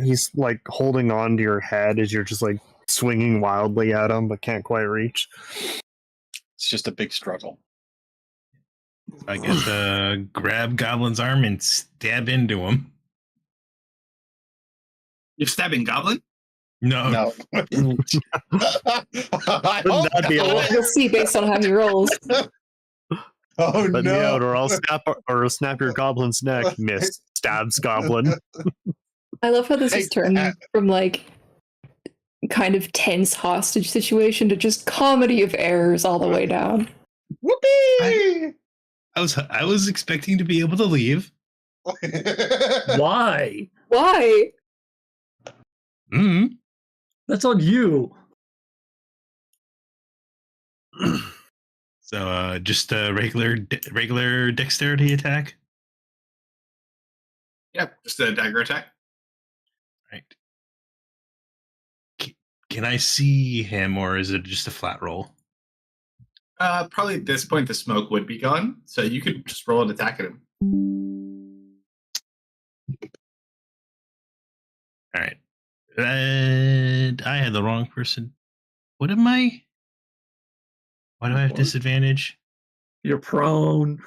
He's like holding on to your head as you're just like swinging wildly at him, but can't quite reach. It's just a big struggle. I guess grab Goblin's arm and stab into him. You're stabbing goblin? No. No. I Wouldn't hope that be not. awful? We'll see based on how he rolls. Oh Let me out, no! or I'll snap your goblin's neck. Miss stabs goblin. I love how this Hey, has turned from like kind of tense hostage situation to just comedy of errors all the way down. Whoopee! I was expecting to be able to leave. Why? Why? Mm. That's on you. So just a regular dexterity attack. Yep, just a dagger attack. Right. Can I see him, or is it just a flat roll? Probably at this point the smoke would be gone, so you could just roll an attack at him. All right. And I had the wrong person. What am I? Why do I have What? disadvantage? You're prone.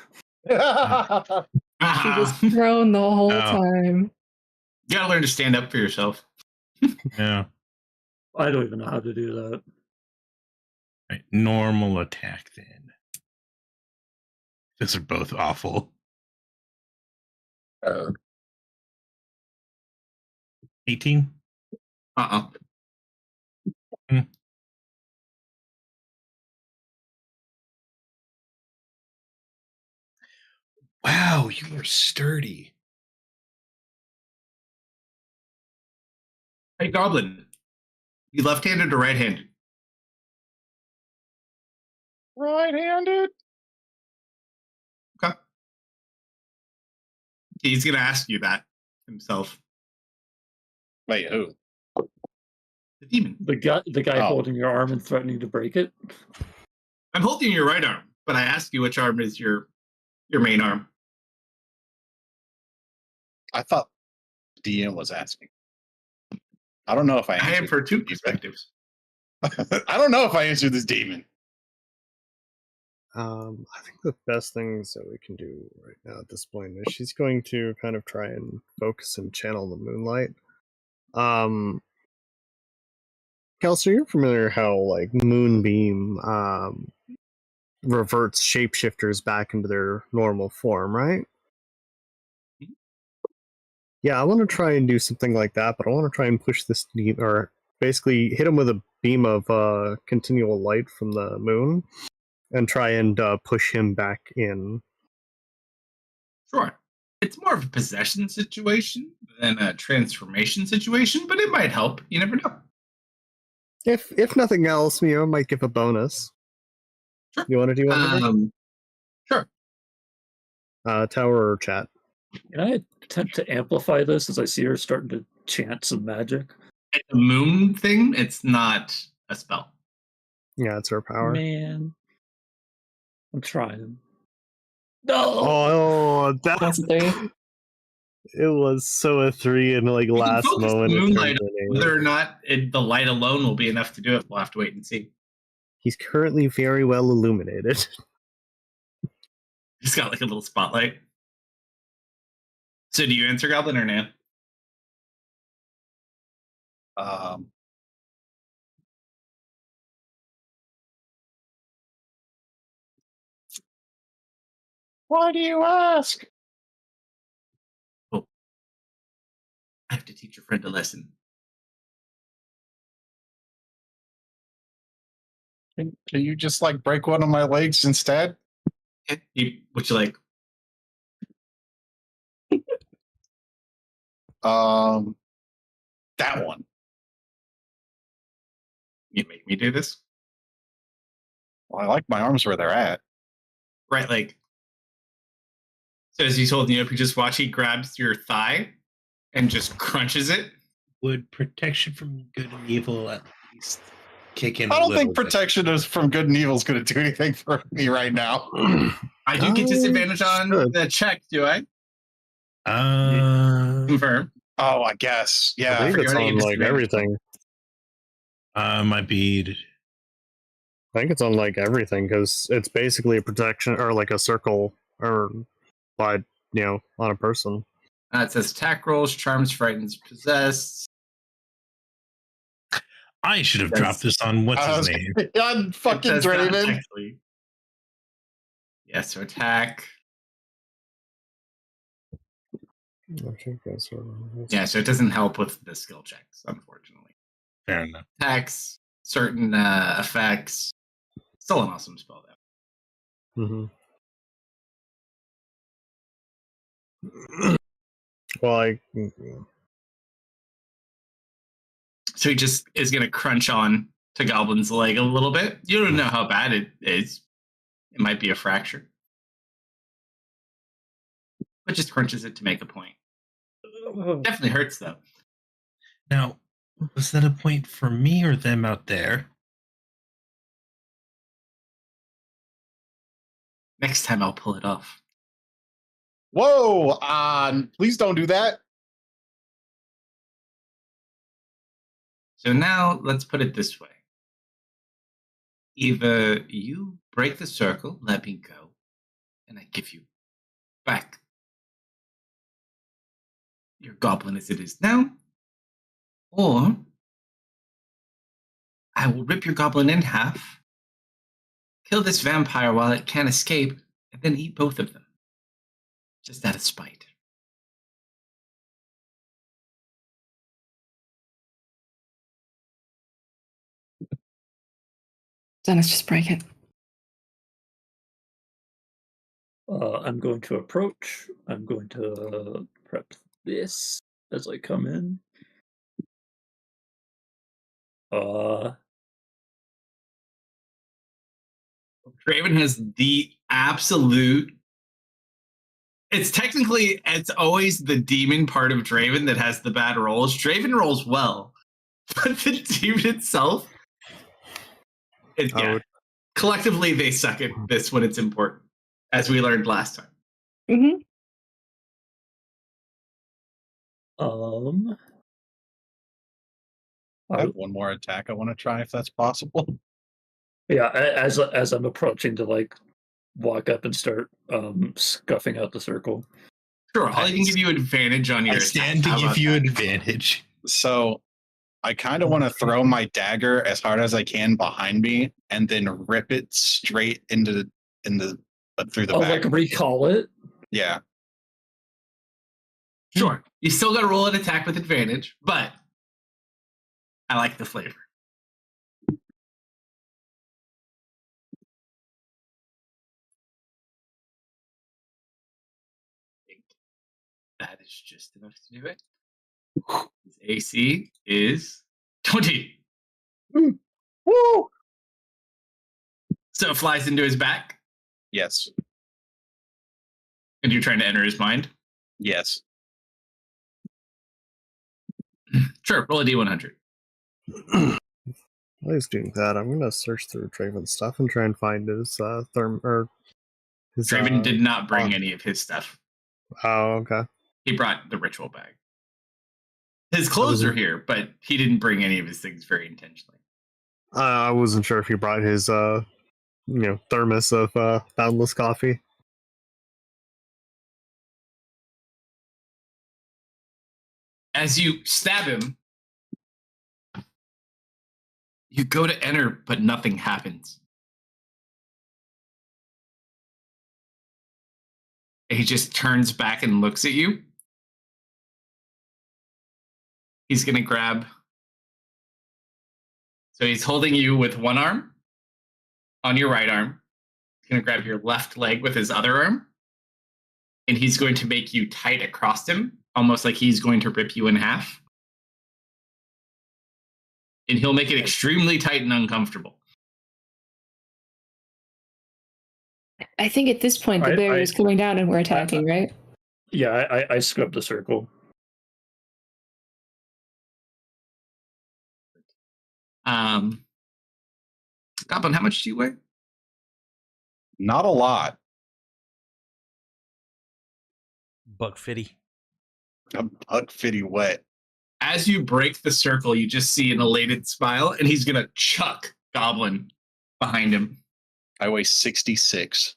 She was prone the whole time. You gotta learn to stand up for yourself. Yeah. I don't even know how to do that. Right. Normal attack then. Those are both awful. 18. Wow, you are sturdy. Hey, Goblin. You left-handed or right-handed? Right-handed. Okay. He's gonna ask you that himself. Wait, who? The demon. The guy Oh. holding your arm and threatening to break it. I'm holding your right arm, but I asked you which arm is your main arm. I thought DM was asking. I don't know if I I answered. am for two perspectives. I don't know if I answered this demon. I think the best things that we can do right now at this point is she's going to kind of try and focus and channel the moonlight. Kalsto, you're familiar how like moonbeam reverts shapeshifters back into their normal form, right? Yeah, I want to try and do something like that, but I want to try and push this or basically hit him with a beam of continual light from the moon and try and push him back in. Sure. It's more of a possession situation than a transformation situation, but it might help. You never know. If nothing else, I might give a bonus. Sure. You want to do one? Sure. Tower or chat? Can I attempt to amplify this as I see her starting to chant some magic? It's a moon thing. It's not a spell. Yeah, it's her power. Man. I'm trying. No! Oh, That's a 3. It was so a 3 in like You can last focus moment. the It moonlight. turned in Whether or not the light alone will be enough to do it, we'll have to wait and see. He's currently very well illuminated. He's got like a little spotlight. So do you answer Goblin or Nan? Why do you ask? Oh. I have to teach your friend a lesson. Can you just like break one of my legs instead? Would you like? That one. You make me do this? Well, I like my arms where they're at. Right leg. So as he's holding you up, you just watch he grabs your thigh and just crunches it. Would protection from good and evil at least kick in? I a don't little think bit? protection is from good and evil is going to do anything for me right now. I do get disadvantage on the check, do I? Confirm. Oh, I guess. Yeah. I believe it's on like everything. My bead. I think it's on like everything because it's basically a protection or like a circle or by on a person. It says attack rolls, charms, frightens, possessed. I should have dropped this on what's his name. On fucking It does not Draven. technically. Yes, so attack. Yeah, so it doesn't help with the skill checks, unfortunately. Fair enough. Attacks, certain effects. Still an awesome spell, though. Mm-hmm. Well, So he just is going to crunch on to Goblin's leg a little bit. You don't know how bad it is. It might be a fracture. But just crunches it to make a point. Definitely hurts, though. Now, was that a point for me or them out there? Next time I'll pull it off. Whoa! Please don't do that. So now let's put it this way. Either you break the circle, let me go, and I give you back your goblin as it is now, or I will rip your goblin in half, kill this vampire while it can't escape, and then eat both of them. Just out of spite. Dennis, just break it. I'm going to approach. I'm going to prep this as I come in. Draven has the absolute. It's always the demon part of Draven that has the bad rolls. Draven rolls well, but the demon itself, collectively they suck at this when it's important, as we learned last time. Mm-hmm. I have one more attack I want to try if that's possible. Yeah, as I'm approaching to like walk up and start scuffing out the circle. Sure, I'll even give you advantage on your I stand to give you advantage. So I kind of want to throw my dagger as hard as I can behind me and then rip it straight through the back. Like recall it? Yeah. Sure. You still got to roll an attack with advantage, but I like the flavor. That is just enough to do it. His AC is 20. Woo! So it flies into his back. Yes. And you're trying to enter his mind? Yes. Sure, roll a D100. While he's doing that, I'm gonna search through Draven's stuff and try and find his Draven did not bring any of his stuff. Oh, okay. He brought the ritual bag. His clothes are here, but he didn't bring any of his things very intentionally. I wasn't sure if he brought his thermos of boundless coffee. As you stab him, you go to enter, but nothing happens. And he just turns back and looks at you. He's going to grab. So he's holding you with one arm on your right arm. He's going to grab your left leg with his other arm. And he's going to make you tight across him, almost like he's going to rip you in half. And he'll make it extremely tight and uncomfortable. I think at this point the barrier is coming down and we're attacking, right? Yeah, I scrubbed the circle. Goblin, how much do you weigh? Not a lot. $150. A $150 wet. As you break the circle, you just see an elated smile, and he's going to chuck Goblin behind him. I weigh 66.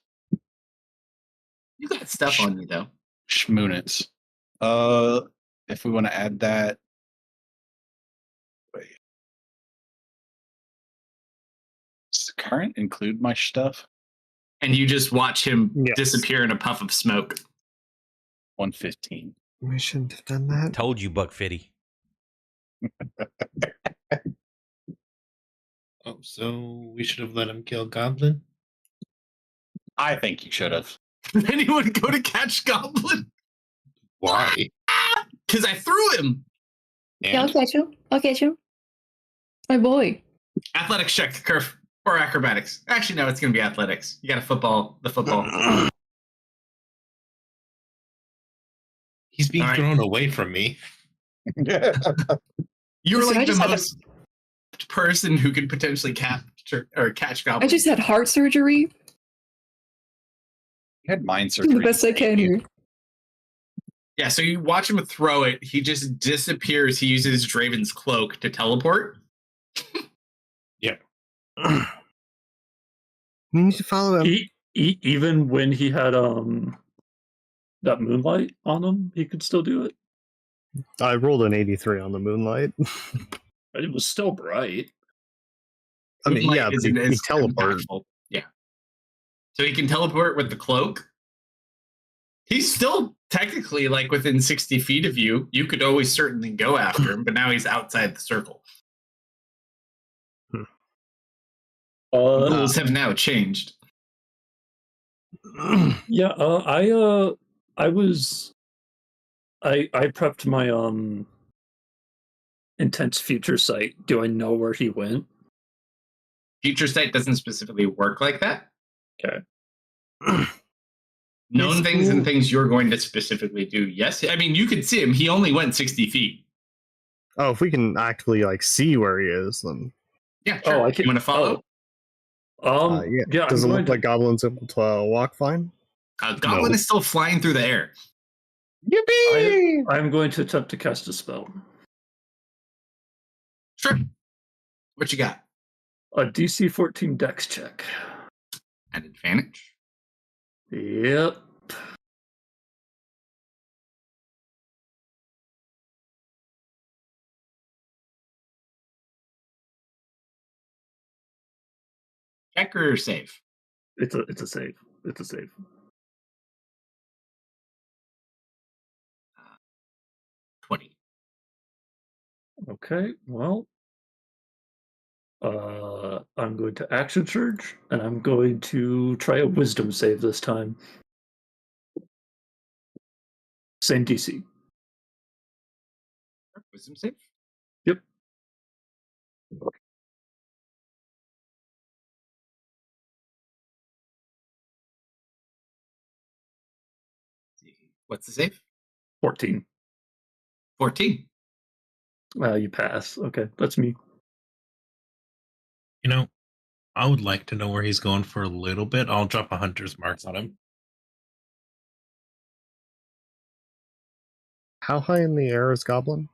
You got stuff on you, though. Schmoonits. If we want to add that. Wait. Does the current include my stuff? And you just watch him Yes. disappear in a puff of smoke. 115. We shouldn't have done that. Told you, Buck Fitty. Oh, so we should have let him kill Goblin? I think you should have. Did anyone go to catch Goblin? Why? Because I threw him. Yeah, I'll catch you. I'll catch you. It's my boy. Athletics check, Curve, or acrobatics. Actually, no, it's going to be athletics. You got the football. He's being All right. thrown away from me. You were Listen, I like the just had most person who could potentially capture or catch Goblin. I just had heart surgery. You had mind Doing surgery. the best I can here. Yeah, so you watch him throw it. He just disappears. He uses Draven's cloak to teleport. We need to follow him. Even when he had that moonlight on him, he could still do it. I rolled an 83 on the moonlight. It was still bright. I mean, Moonlight yeah, but isn't he as teleported. impactful. Yeah. So he can teleport with the cloak. He's still technically like within 60 feet of you. You could always certainly go after him, but now he's outside the circle. Rules have now changed. Yeah, I prepped my intense future sight. Do I know where he went? Future sight doesn't specifically work like that. Okay. Known things and things you're going to specifically do. Yes. I mean, you can see him. He only went 60 feet. Oh, if we can actively like see where he is, then Yeah. Sure. I can. You want to follow? Yeah. Does it I'm look going to- like Goblin's able to walk fine? Goblin No. is still flying through the air. Yippee! I'm going to attempt to cast a spell. Sure. What you got? A DC 14 Dex check. At advantage. Yep. Check or save? It's a save. It's a save. 20. Okay. Well, I'm going to action surge, and I'm going to try a wisdom save this time. Same DC. Wisdom save? Yep. What's the save? 14. 14. You pass. Okay, that's me. You know, I would like to know where he's going for a little bit. I'll drop a hunter's marks on him. How high in the air is Goblin?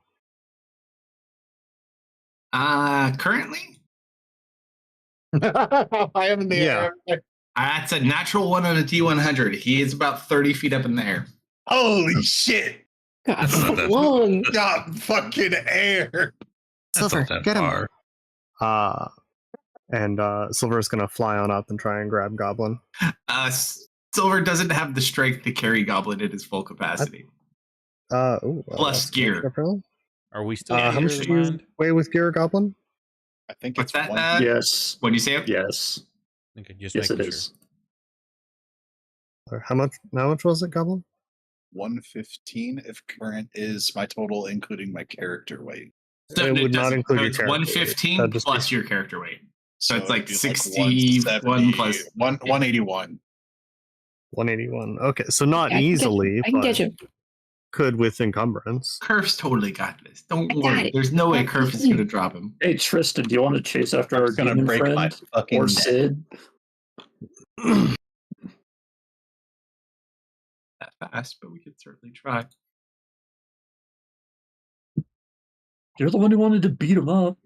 Currently, I am in the Yeah. air. that's a natural one on a D100. He is about 30 feet up in the air. Holy shit! God, That's not so that- long. Got fucking air. That's Silver, not that get him. far. And Silver's gonna fly on up and try and grab Goblin. Silver doesn't have the strength to carry Goblin at his full capacity. Plus gear. Are we still Yeah, How here much in do you mind? weigh with gear, Goblin? I think What's it's that? one. Yes. What do you say? Yes. Okay, just Yes, it making is. sure. Or how much was it, Goblin? 115 if current is my total, including my character weight. So It would not doesn't- include your it's character weight. 115 That'd just plus be- your character weight. So it's it'd like be 61 plus 181. 181. Okay, so not Yeah, I can get you. easily, I can but get you. could with encumbrance. Curve's totally got this. Don't I got worry. it. There's no way I'm Curve is easy. going to drop him. Hey, Tristan, do you want to chase after our It's gonna demon break my friend? fucking Or neck. Sid? That fast, but we could certainly try. You're the one who wanted to beat him up.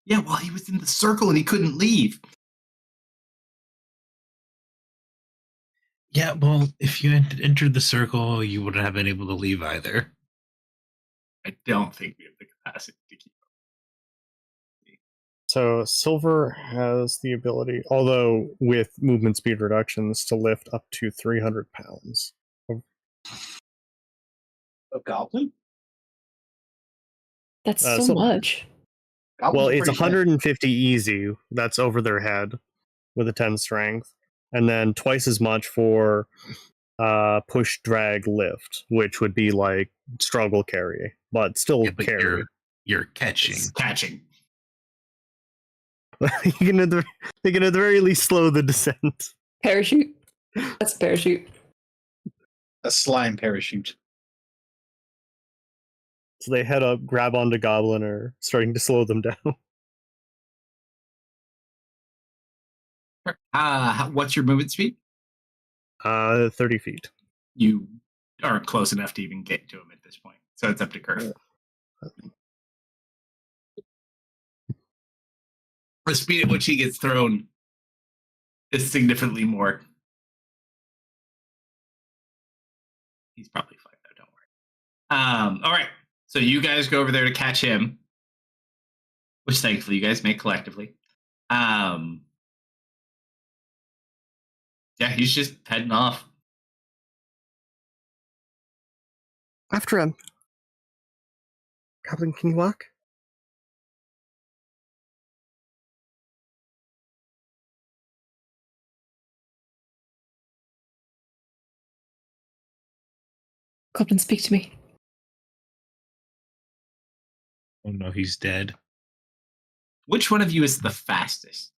Yeah, well, he was in the circle and he couldn't leave. Yeah, well, if you had entered the circle, you wouldn't have been able to leave either. I don't think we have the capacity to keep So Silver has the ability, although with movement speed reductions, to lift up to 300 pounds. A goblin? That's Uh, so so- much. Goblins Well, are it's pretty heavy. 150 easy. That's over their head with a 10 strength, and then twice as much for push, drag, lift, which would be like struggle carry, but still Yeah, but carry. you're catching. It's catching. You can they can at the very least slow the descent. Parachute. That's a parachute. A slime parachute. So they head up, grab onto Goblin, or starting to slow them down. What's your movement speed? 30 feet. You aren't close enough to even get to him at this point, so it's up to Kerf. The speed at which he gets thrown is significantly more. He's probably fine though, don't worry. All right. So you guys go over there to catch him, which thankfully you guys make collectively. Yeah, he's just heading off. After him. Goblin, can you walk? Goblin, speak to me. Oh no, he's dead. Which one of you is the fastest?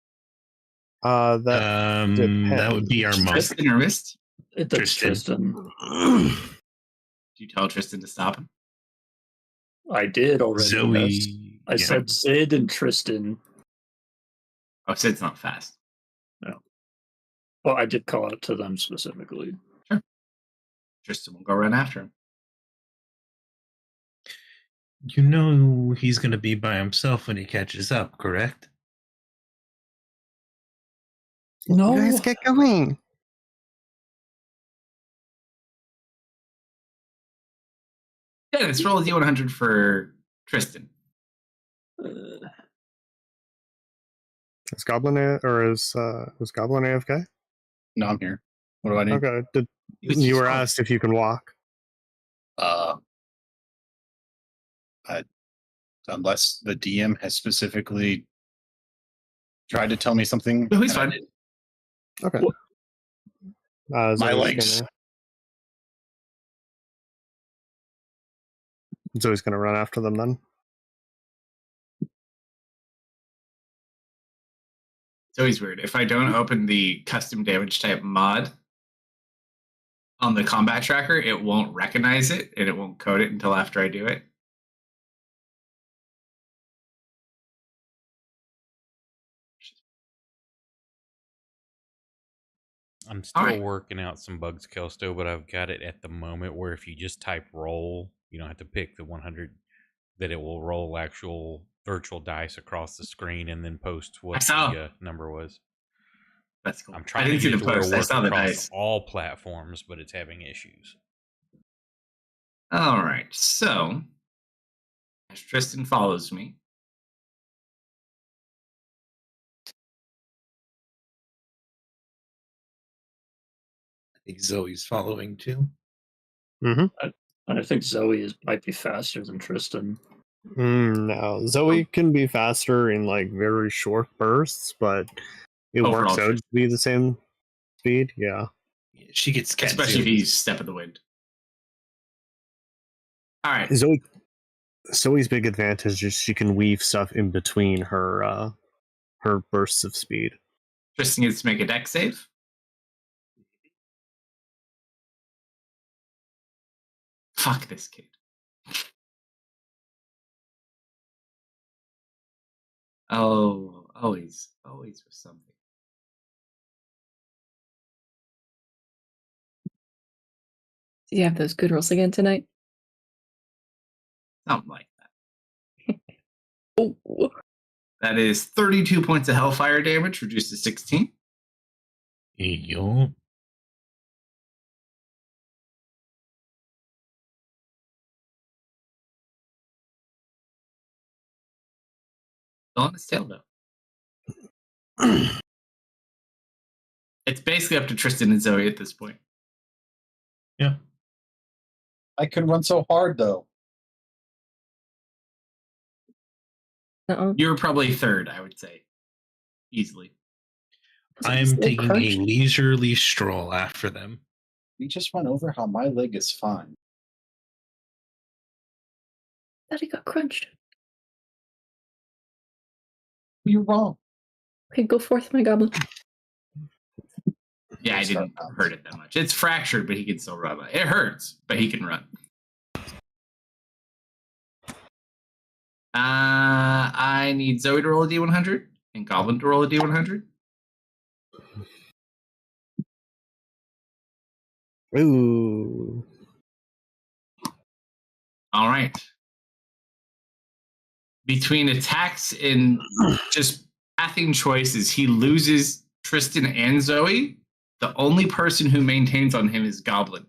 That That would be our monk. Tristan or Mist? That's Tristan. Tristan. Do you tell Tristan to stop him? I did already. Zoe. Yes. I yeah. said Sid and Tristan. Oh, Sid's not fast. Well, I did call out to them specifically. Tristan will go run after him. You know he's going to be by himself when he catches up, correct? No. You guys get going. Dennis, roll a D100 for Tristan. is Goblin or was Goblin AFK? No, I'm here. What do I need? Okay. was You just were close. asked if you can walk. Unless the DM has specifically tried to tell me something. No, he's and I fine. didn't. Okay. My Zoe's legs. Zoe's gonna run after them then. It's always weird. If I don't open the custom damage type mod on the combat tracker, it won't recognize it and it won't code it until after I do it. I'm still Alright. working out some bugs, Kelsto, but I've got it at the moment where if you just type roll, you don't have to pick the 100, that it will roll actual virtual dice across the screen and then post what saw. the number was. That's cool. I'm I trying to didn't get see it the to where it post. I works saw the across dice. all platforms, but it's having issues. All right. So, as Tristan follows me, I think Zoe's following too. And I think Zoe might be faster than Tristan. No, Zoe can be faster in like very short bursts, but it Overall, works out to be the same speed. Yeah. She gets cat especially if zero. he's step of the wind. All right. Zoe's big advantage is she can weave stuff in between her bursts of speed. Tristan gets to make a deck save. Fuck this kid. Oh, always with something. Do you have those good rolls again tonight? Something like that. Oh. That is 32 points of hellfire damage, reduced to 16. Yo. Still on his tail, though. It's basically up to Tristan and Zoe at this point. Yeah. I can run so hard though. You're probably third, I would say. Easily. I'm taking a leisurely stroll after them. We just went over how my leg is fine. That he got crunched. You're wrong. Okay, go forth, my goblin. Yeah, I didn't hurt it that much. It's fractured, but he can still run. It hurts, but he can run. I need Zoe to roll a D100 and Goblin to roll a D100. Ooh. All right. Between attacks and just pathing choices, he loses Tristan and Zoe. The only person who maintains on him is Goblin.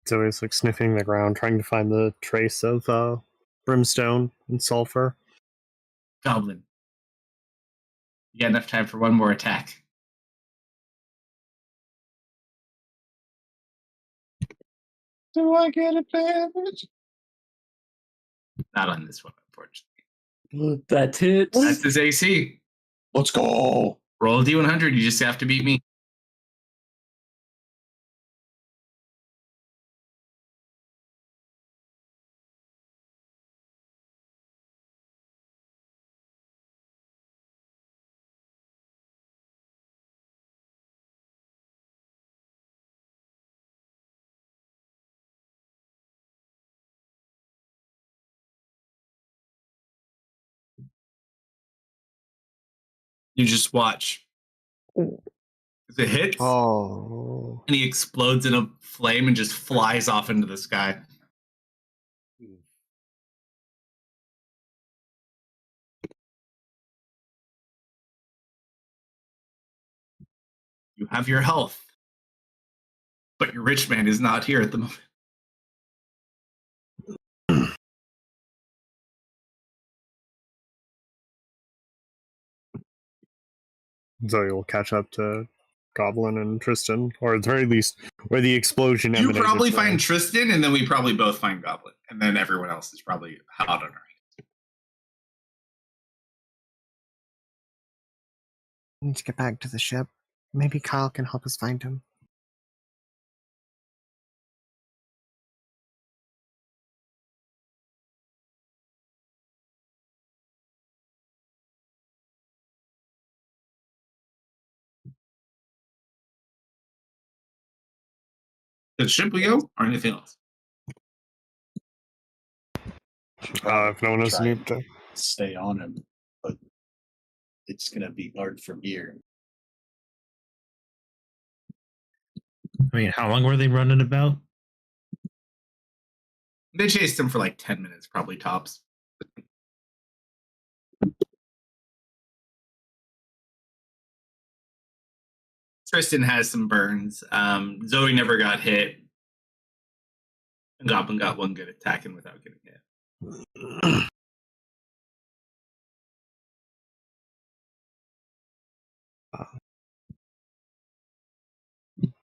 Zoe's like sniffing the ground, trying to find the trace of brimstone and sulfur. Goblin. You got enough time for one more attack. Do I get advantage? Not on this one, unfortunately. That's it. That's his AC. Let's go. Roll a D100. You just have to beat me. You just watch. If it hits, Oh. and he explodes in a flame and just flies off into the sky. You have your health, but your rich man is not here at the moment. Zoe will catch up to Goblin and Tristan, or at the very least, where the explosion You emanated probably from. find Tristan, and then we probably both find Goblin, and then everyone else is probably out on our hands. Need to get back to the ship. Maybe Kyle can help us find him. To the ship we go, or anything else? If no one has Try any and stay on him, but it's gonna be hard from here. I mean, how long were they running about? They chased him for like 10 minutes, probably tops. Tristan has some burns. Zoe never got hit. And Goblin got one good attacking without getting hit.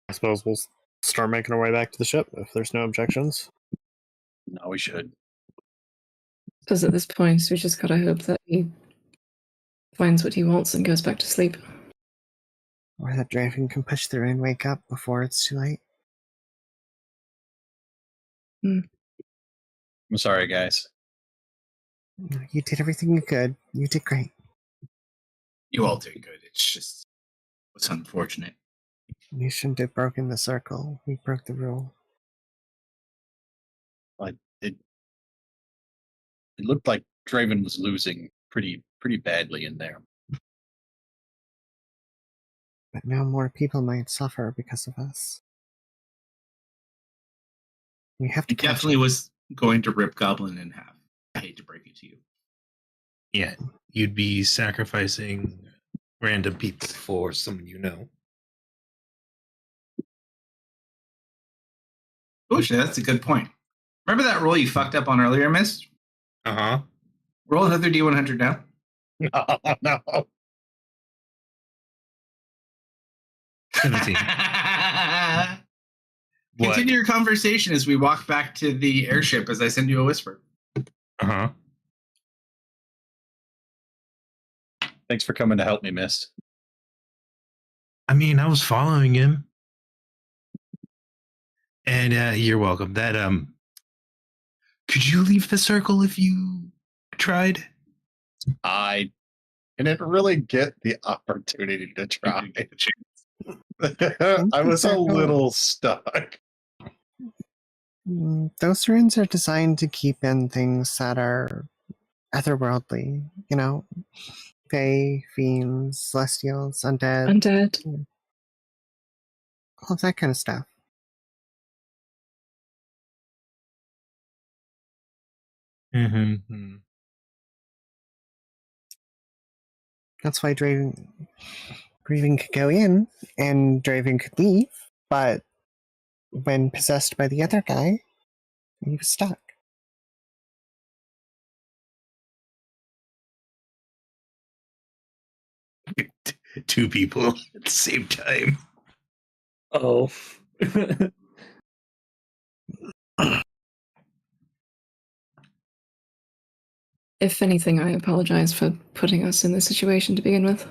I suppose we'll start making our way back to the ship if there's no objections. No, we should. Because at this point, we just gotta hope that he finds what he wants and goes back to sleep. Or that Draven can push through and wake up before it's too late. I'm sorry, guys. You did everything you could. You did great. You all did good. It's just, it's unfortunate. You shouldn't have broken the circle. We broke the rule. It looked like Draven was losing pretty badly in there. But now more people might suffer because of us. We have to He definitely was going to rip Goblin in half. I hate to break it to you. Yeah, you'd be sacrificing random people for someone you know. Oh, shit, that's a good point. Remember that roll you fucked up on earlier, Miss? Uh-huh. Roll another D100 now. Oh, no. 17. What? Continue your conversation as we walk back to the airship as I send you a whisper. Uh-huh. Thanks for coming to help me, miss. I mean, I was following him. And you're welcome. That could you leave the circle if you tried? I didn't really get the opportunity to try. I was a little stuck. Those runes are designed to keep in things that are otherworldly, you know, fae, fiends, celestials, undead, Undead. all of that kind of stuff. Mm-hmm. That's why Draven could go in and Draven could leave, but when possessed by the other guy, he was stuck. Two people at the same time. Oh. If anything, I apologize for putting us in this situation to begin with.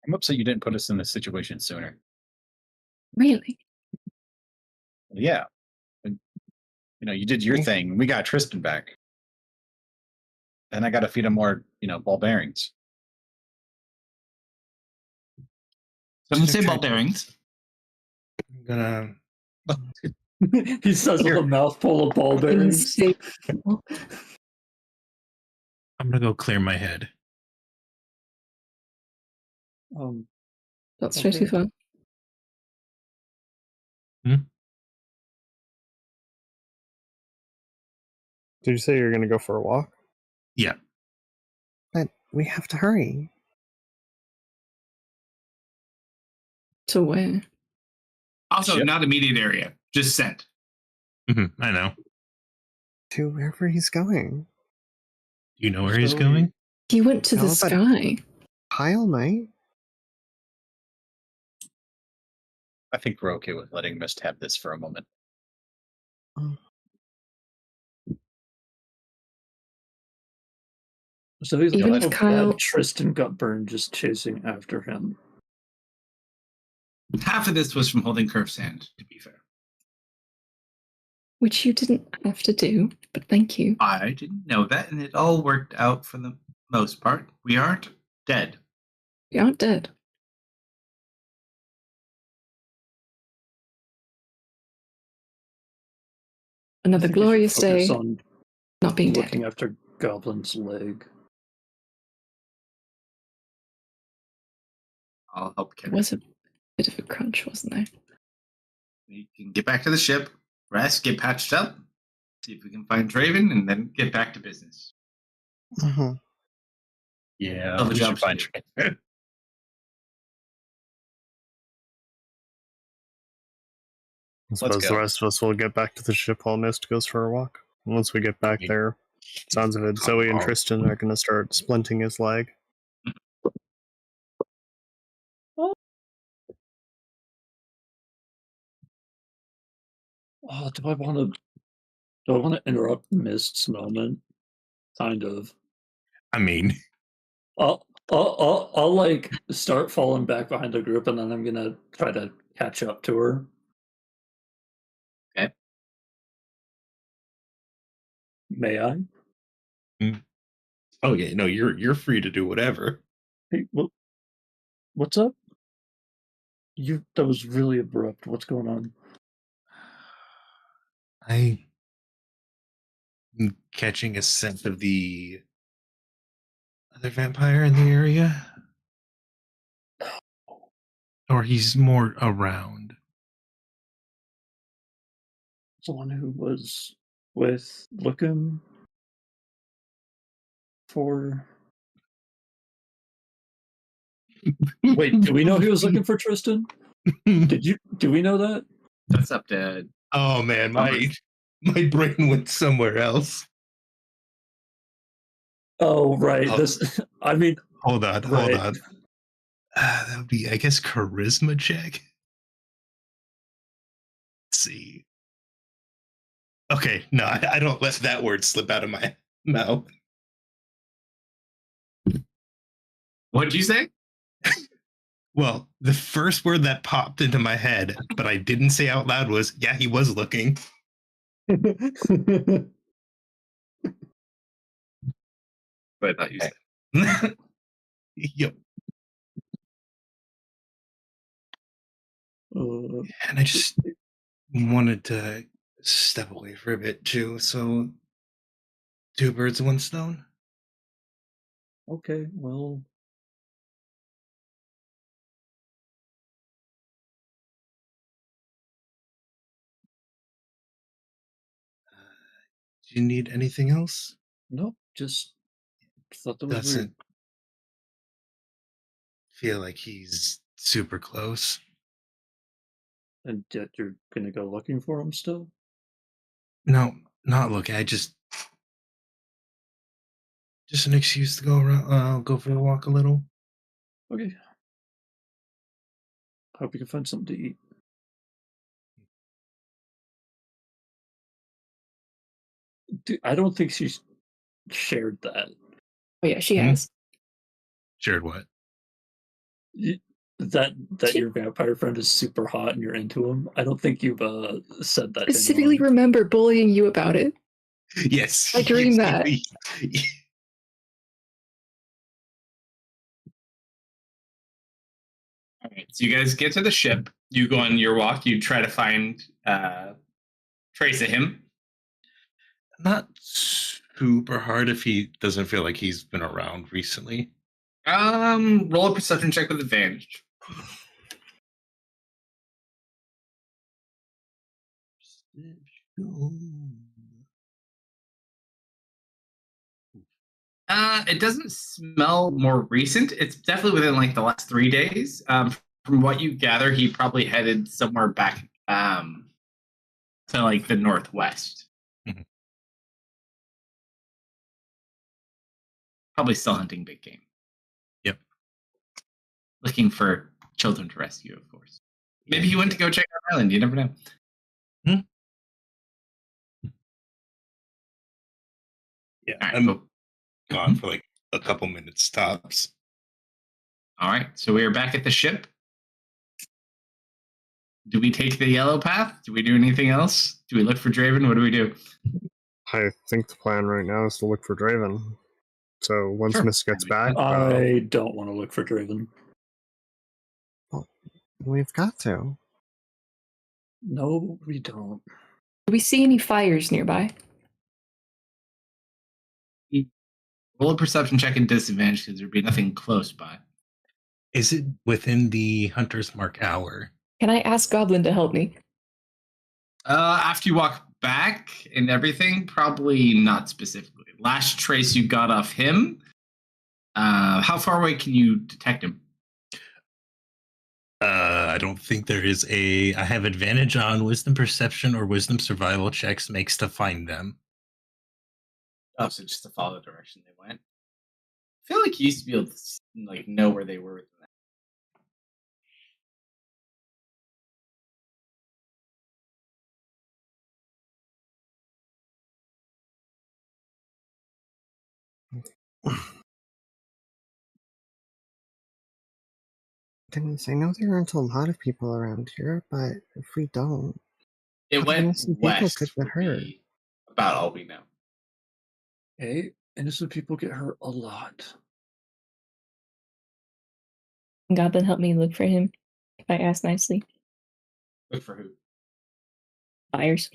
I'm upset you didn't put us in this situation sooner. Really? Yeah. And, you did your thing. We got Tristan back. And I got to feed him more, ball bearings. Doesn't say ball bearings. I'm gonna. He says with a mouthful of ball bearings. I'm gonna go clear my head. That's Okay. totally fun. Did you say you're going to go for a walk? Yeah. But we have to hurry. To where? Also, Ship. not immediate area. Just sent. I know. To wherever he's going. You know where he's So- going? He went to the No, but- sky. Kyle might. I think we're okay with letting Mist have this for a moment. So he's Even not if so Kyle- bad Tristan got burned just chasing after him. Half of this was from holding Curve's hand, to be fair. Which you didn't have to do, but thank you. I didn't know that, and it all worked out for the most part. We aren't dead. We aren't dead. Another I think you should glorious focus day, on not being dead. looking after Goblin's leg. I'll help It carry. was a bit of a crunch, wasn't there? We can get back to the ship, rest, get patched up, see if we can find Draven, and then get back to business. Mm-hmm. Yeah, Other we should jobs find to Tristan. I suppose go. the rest of us will get back to the ship while Mist goes for a walk. Once we get back there, sounds of it, Zoe and Tristan are going to start splinting his leg. Oh, do I want to interrupt Mist's moment? Kind of. I mean, I'll like start falling back behind the group, and then I'm gonna try to catch up to her. Okay. May I? oh yeah, no, you're free to do whatever. Hey, what's up? That was really abrupt. What's going on? I'm catching a scent of the other vampire in the area. Or he's more around. Someone who was looking for. Wait, do we know he was looking for Tristan? Do we know that? That's up to. Oh man, my brain went somewhere else. Oh, right. Oh. This. I mean, Hold on. right. That would be, I guess, charisma check. Let's see. Okay, no, I don't let that word slip out of my mouth. What'd you say? Well, the first word that popped into my head, but I didn't say out loud, was, yeah, he was looking. What I thought you said. Yep. Uh, And I just wanted to step away for a bit too. So, two birds, one stone. okay, well, Do you need anything else? nope. Just thought that was weird. Doesn't feel like he's super close. And yet you're gonna go looking for him still? No, not looking. I just an excuse to go around, go for a walk a little. Okay. Hope you can find something to eat. Dude, I don't think she's shared that. Oh yeah, she Hmm? has. Shared what? Y- That She- your vampire friend is super hot and you're into him. I don't think you've said that. To Specifically anyone. remember bullying you about it. Yes. I dream that. All right, so you guys get to the ship. You go on your walk. You try to find trace of him. Not super hard if he doesn't feel like he's been around recently. Roll a perception check with advantage. It doesn't smell more recent. It's definitely within like the last 3 days. From what you gather, he probably headed somewhere back to like the northwest. Mhm. Probably still hunting big game. Yep. Looking for children to rescue, of course. Maybe he went to go check out Island. You never know. Yeah, All right, I'm cool. gone for like a couple minutes tops. All right, so we are back at the ship. Do we take the yellow path? Do we do anything else? Do we look for Draven? What do we do? I think the plan right now is to look for Draven. So once Sure. Miss gets back, I don't want to look for Draven. We've got to. No, we don't. Do we see any fires nearby? Roll a perception check and disadvantage because there'd be nothing close by. Is it within the Hunter's Mark hour? Can I ask Goblin to help me? After you walk back and everything, probably not specifically. Last trace you got off him. How far away can you detect him? I don't think there is a. I have advantage on wisdom perception or wisdom survival checks makes to find them. Oh, so just to follow the direction they went. I feel like you used to be able to like know where they were within that. Goodness, I know there aren't a lot of people around here, but if we don't, It other went innocent people west. could get Would hurt. be about all we know. Hey, innocent people get hurt a lot. Can Goblin help me look for him? If I ask nicely. Look for who? Fires.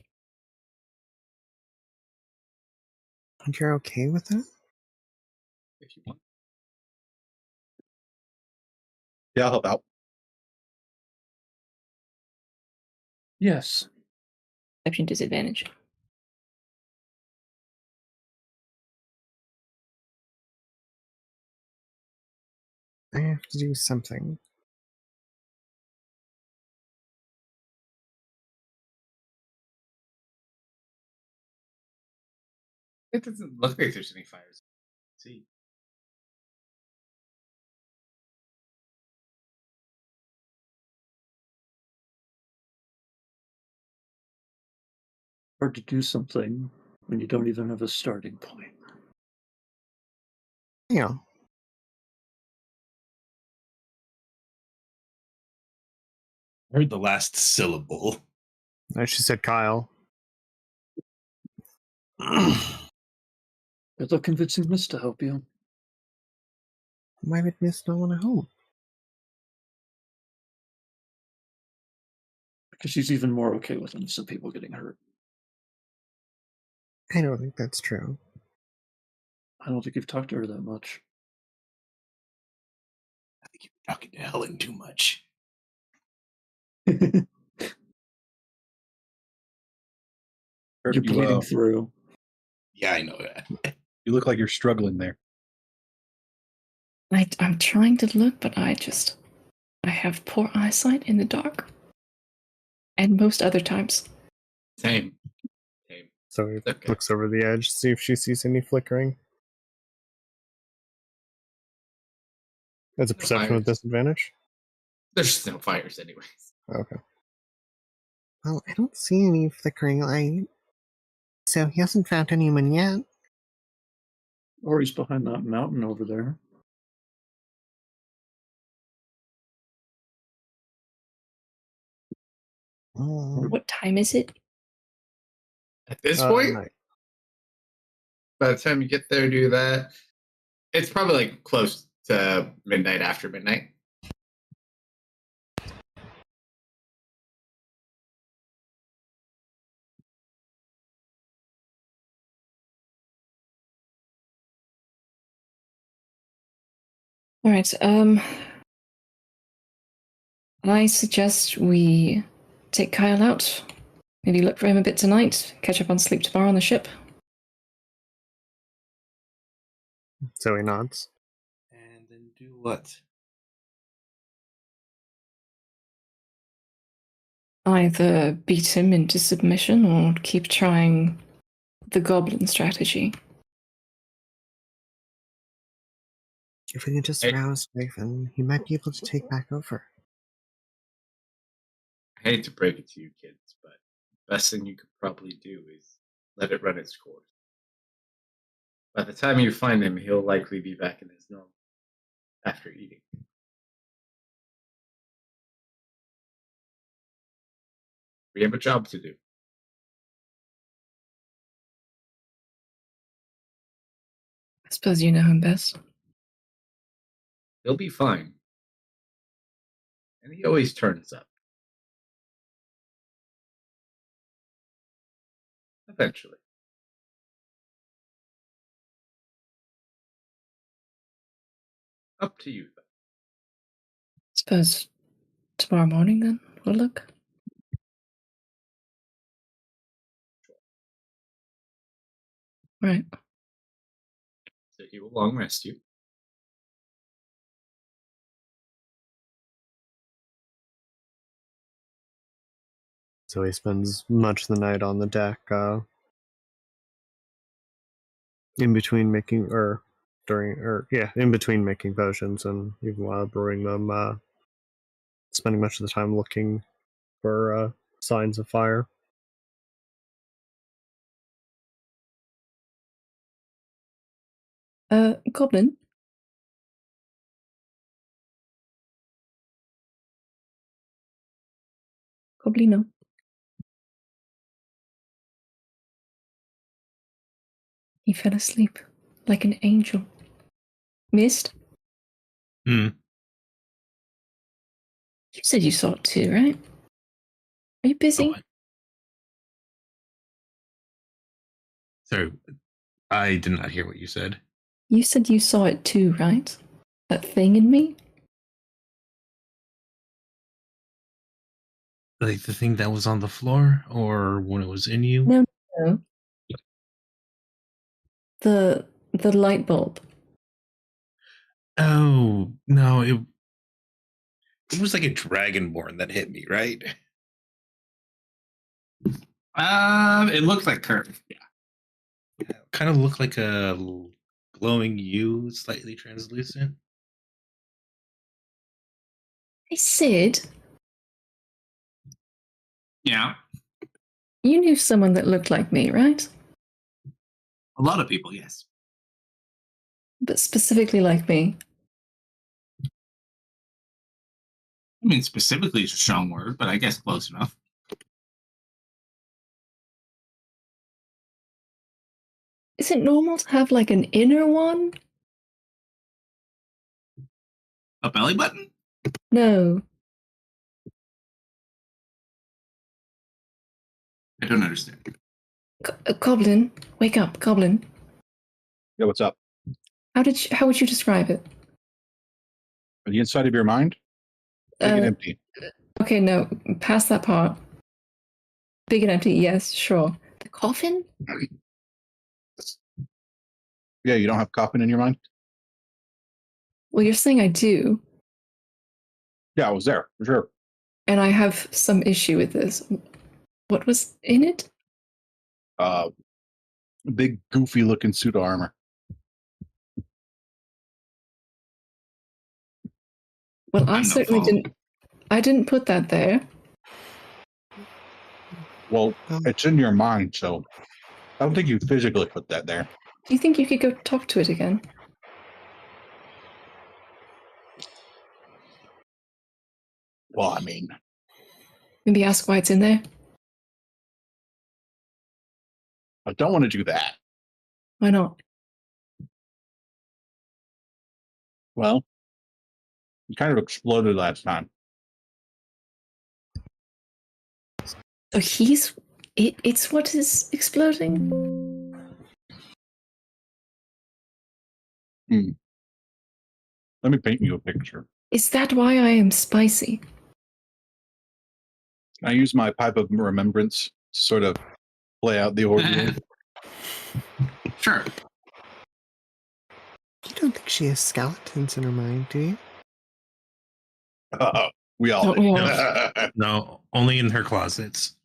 And you're okay with that? If you want. Yeah, I'll help out. Yes. Perception disadvantage. I have to do something. It doesn't look like there's any fires. See. Hard to do something when you don't even have a starting point. Yeah. I heard the last syllable. She said Kyle. Good luck convincing Miss to help you. Why would Miss not want to help? Because she's even more okay with innocent people getting hurt. I don't think that's true. I don't think you've talked to her that much. I think you're talking to Helen too much. You're You, bleeding through. Yeah, I know that. you look like you're struggling there. I'm trying to look, but I have poor eyesight in the dark. And most other times. Same. Same. So he Okay. looks over the edge, see if she sees any flickering. That's a perception with Fires. disadvantage? There's no fires, anyways. Okay. Well, I don't see any flickering light. So he hasn't found anyone yet. Or he's behind that mountain over there. What time is it? At this point, Night. by the time you get there, do that. It's probably like close to midnight, after midnight. All right. I suggest we take Kyle out. Maybe look for him a bit tonight. Catch up on sleep tomorrow on the ship. So he nods. And then do what? Either beat him into submission or keep trying the goblin strategy. If we can just Hey. rouse Raven, he might be able to take back over. I hate to break it to you kids, but the best thing you could probably do is let it run its course. By the time you find him, he'll likely be back in his normal after eating. We have a job to do. I suppose you know him best. He'll be fine. And he always turns up. Eventually. Up to you, though. Suppose tomorrow morning then we'll look. Right. So he will long rest you. So he spends much of the night on the deck, in between making potions, and even while brewing them, spending much of the time looking for signs of fire. Goblin? Goblino. He fell asleep like an angel. Missed? Hmm. You said you saw it too, right? Are you busy? Oh, sorry, I did not hear what you said. You said you saw it too, right? That thing in me? Like the thing that was on the floor, or when it was in you? No. The light bulb. Oh no, it was like a dragonborn that hit me, right? It looks like curve. Yeah. Kind of looked like a glowing you slightly translucent? Hey, Sid, Yeah, you knew someone that looked like me, right? a lot of people, yes. But specifically like me. I mean, specifically is a strong word, but I guess close enough. Is it normal to have like an inner one? A belly button? No. I don't understand. Goblin, wake up, Goblin. Yeah, what's up? How would you describe it? The inside of your mind? Big and empty. Okay, no, past that part. Big and empty, yes, sure. The coffin? Yeah, you don't have coffin in your mind? Well, you're saying I do, Yeah, I was there, for sure. and I have some issue with this. What was in it? Big, goofy looking suit of armor. Well, I I'm no certainly fool. didn't. I didn't put that there. Well, it's in your mind, so I don't think you physically put that there. Do you think you could go talk to it again? Well, I mean, Maybe ask why it's in there? I don't want to do that. Why not? Well, you kind of exploded last time. So it's what is exploding? Let me paint you a picture. Is that why I am spicy? I use my pipe of remembrance to sort of play out the ordeal. Sure. You don't think she has skeletons in her mind, do you? We all Don't do. we all? No, only in her closets.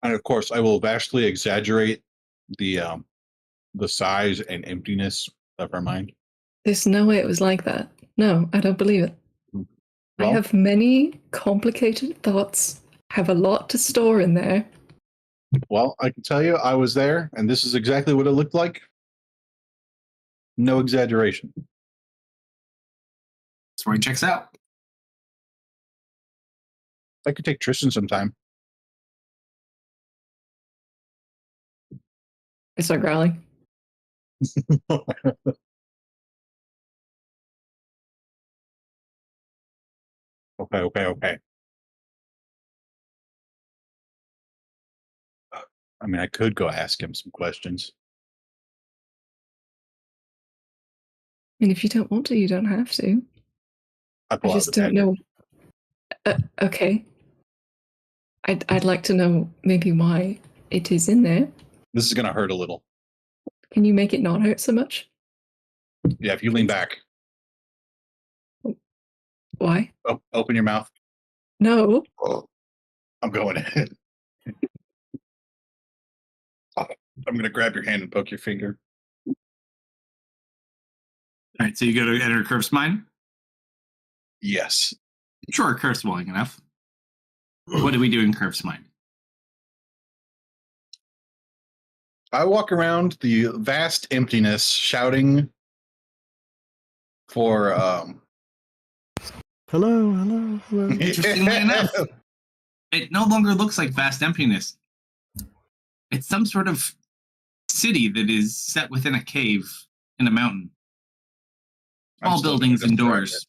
And of course, I will vastly exaggerate the size and emptiness of her mind. There's no way it was like that. No, I don't believe it. I Well, have many complicated thoughts, have a lot to store in there. well, I can tell you, I was there, and this is exactly what it looked like. No exaggeration. Story checks out. I could take Tristan sometime. I start growling. Okay. I mean, I could go ask him some questions. And if you don't want to, you don't have to. I I just don't know. Okay. I'd like to know maybe why it is in there. This is going to hurt a little. Can you make it not hurt so much? Yeah, if you lean back. Why? Oh, open your mouth. No. I'm going in. I'm going to grab your hand and poke your finger. All right, so you go to enter Curve's mind? Yes. Sure, Curve's willing enough. What do we do in Curve's mind? I walk around the vast emptiness shouting for Hello. Interestingly enough, it no longer looks like vast emptiness. It's some sort of city that is set within a cave in a mountain. Small buildings and doors.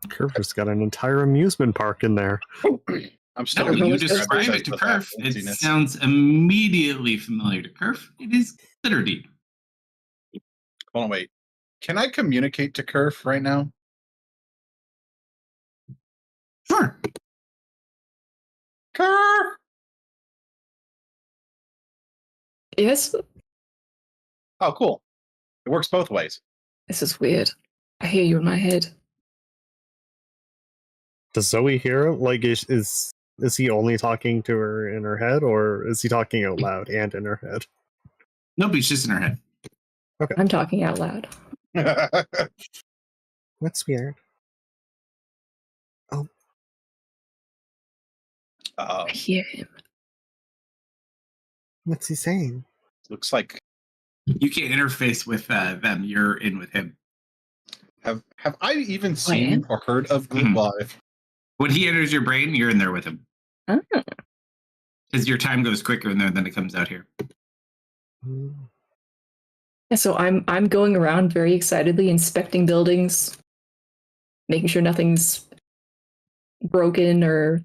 Curve's got an entire amusement park in there. I'm still No, gonna you use describe that it to as Curve. the It emptiness. sounds immediately familiar to Curve. It is Glitterdeep. Hold on, wait. Can I communicate to Curve right now? Sure. Curve! Yes? Oh, cool. It works both ways. This is weird. I hear you in my head. Does Zoe hear him? Like, is he only talking to her in her head, or is he talking out loud and in her head? Nope, he's just in her head. I'm talking out loud. That's weird. I hear him. What's he saying? Looks like You can't interface with them. You're in with him. have I even am? seen or heard of Group Mhm. Live? When he enters your brain, you're in there with him. Ah. Because your time goes quicker in there than it comes out here. Yeah, so I'm going around very excitedly inspecting buildings, making sure nothing's broken or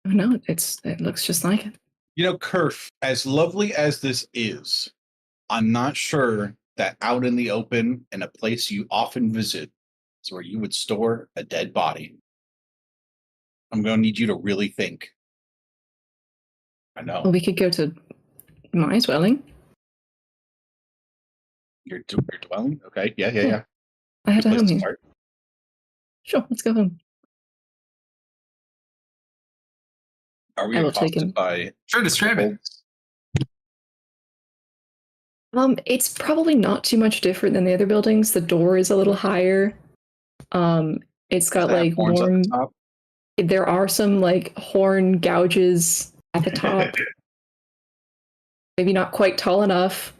oh, no, it looks just like it. You know, Kerf, as lovely as this is, I'm not sure that out in the open in a place you often visit is where you would store a dead body. I'm going to need you to really think. I know. Well, we could go to my dwelling. Your dwelling? Okay. Yeah. I had a Good place home to here. start. Sure, let's go home. Are we I will take accosted him. by Sure, describe it. It's probably not too much different than the other buildings. The door is a little higher. It's got like horns up warm. the top? There are some like horn gouges at the top. Maybe not quite tall enough.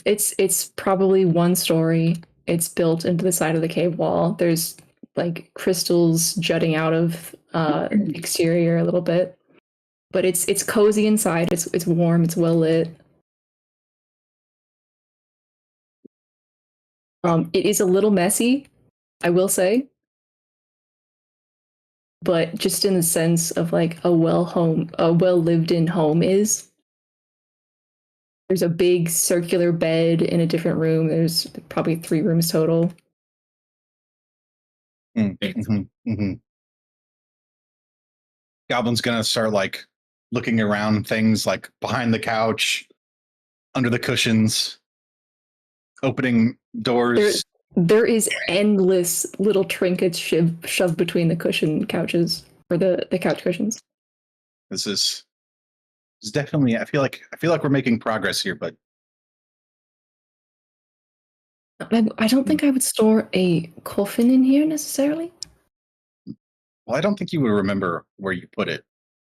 It's probably one story. It's built into the side of the cave wall. There's like crystals jutting out of the exterior a little bit, but it's cozy inside. It's warm. It's well lit. It is a little messy, I will say, but just in the sense of like a well lived in home is. There's a big circular bed in a different room. There's probably 3 rooms total. Goblin's gonna start like looking around things like behind the couch, under the cushions, opening doors. There is endless little trinkets shoved between the cushion couches or the couch cushions. This is definitely. I feel like we're making progress here, but I don't think I would store a coffin in here necessarily. well, I don't think you would remember where you put it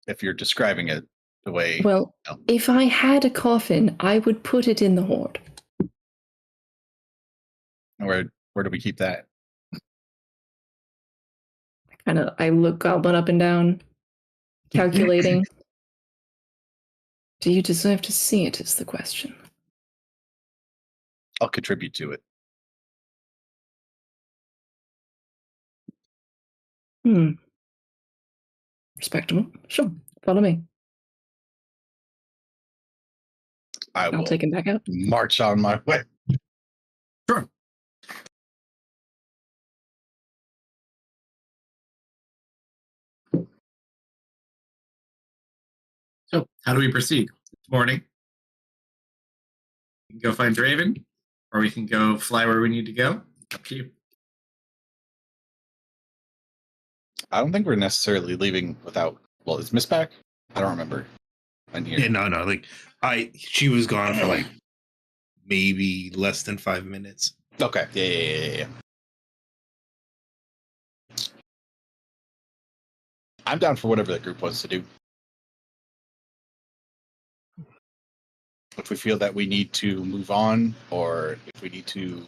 if you're describing it the way. Well, if I had a coffin, I would put it in the hoard. Where do we keep that? I look Goblin up and down, calculating. Do you deserve to see it is the question. I'll contribute to it. Respectable. Sure. Follow me. I'll take him back out. March on my way. Sure. So, how do we proceed? This morning, we can go find Draven, or we can go fly where we need to go. Up to you. I don't think we're necessarily leaving without. Well, is Miss back? I don't remember. In here. Yeah, no. Like she was gone for like maybe less than 5 minutes. Okay. Yeah. I'm down for whatever that group wants to do. If we feel that we need to move on, or if we need to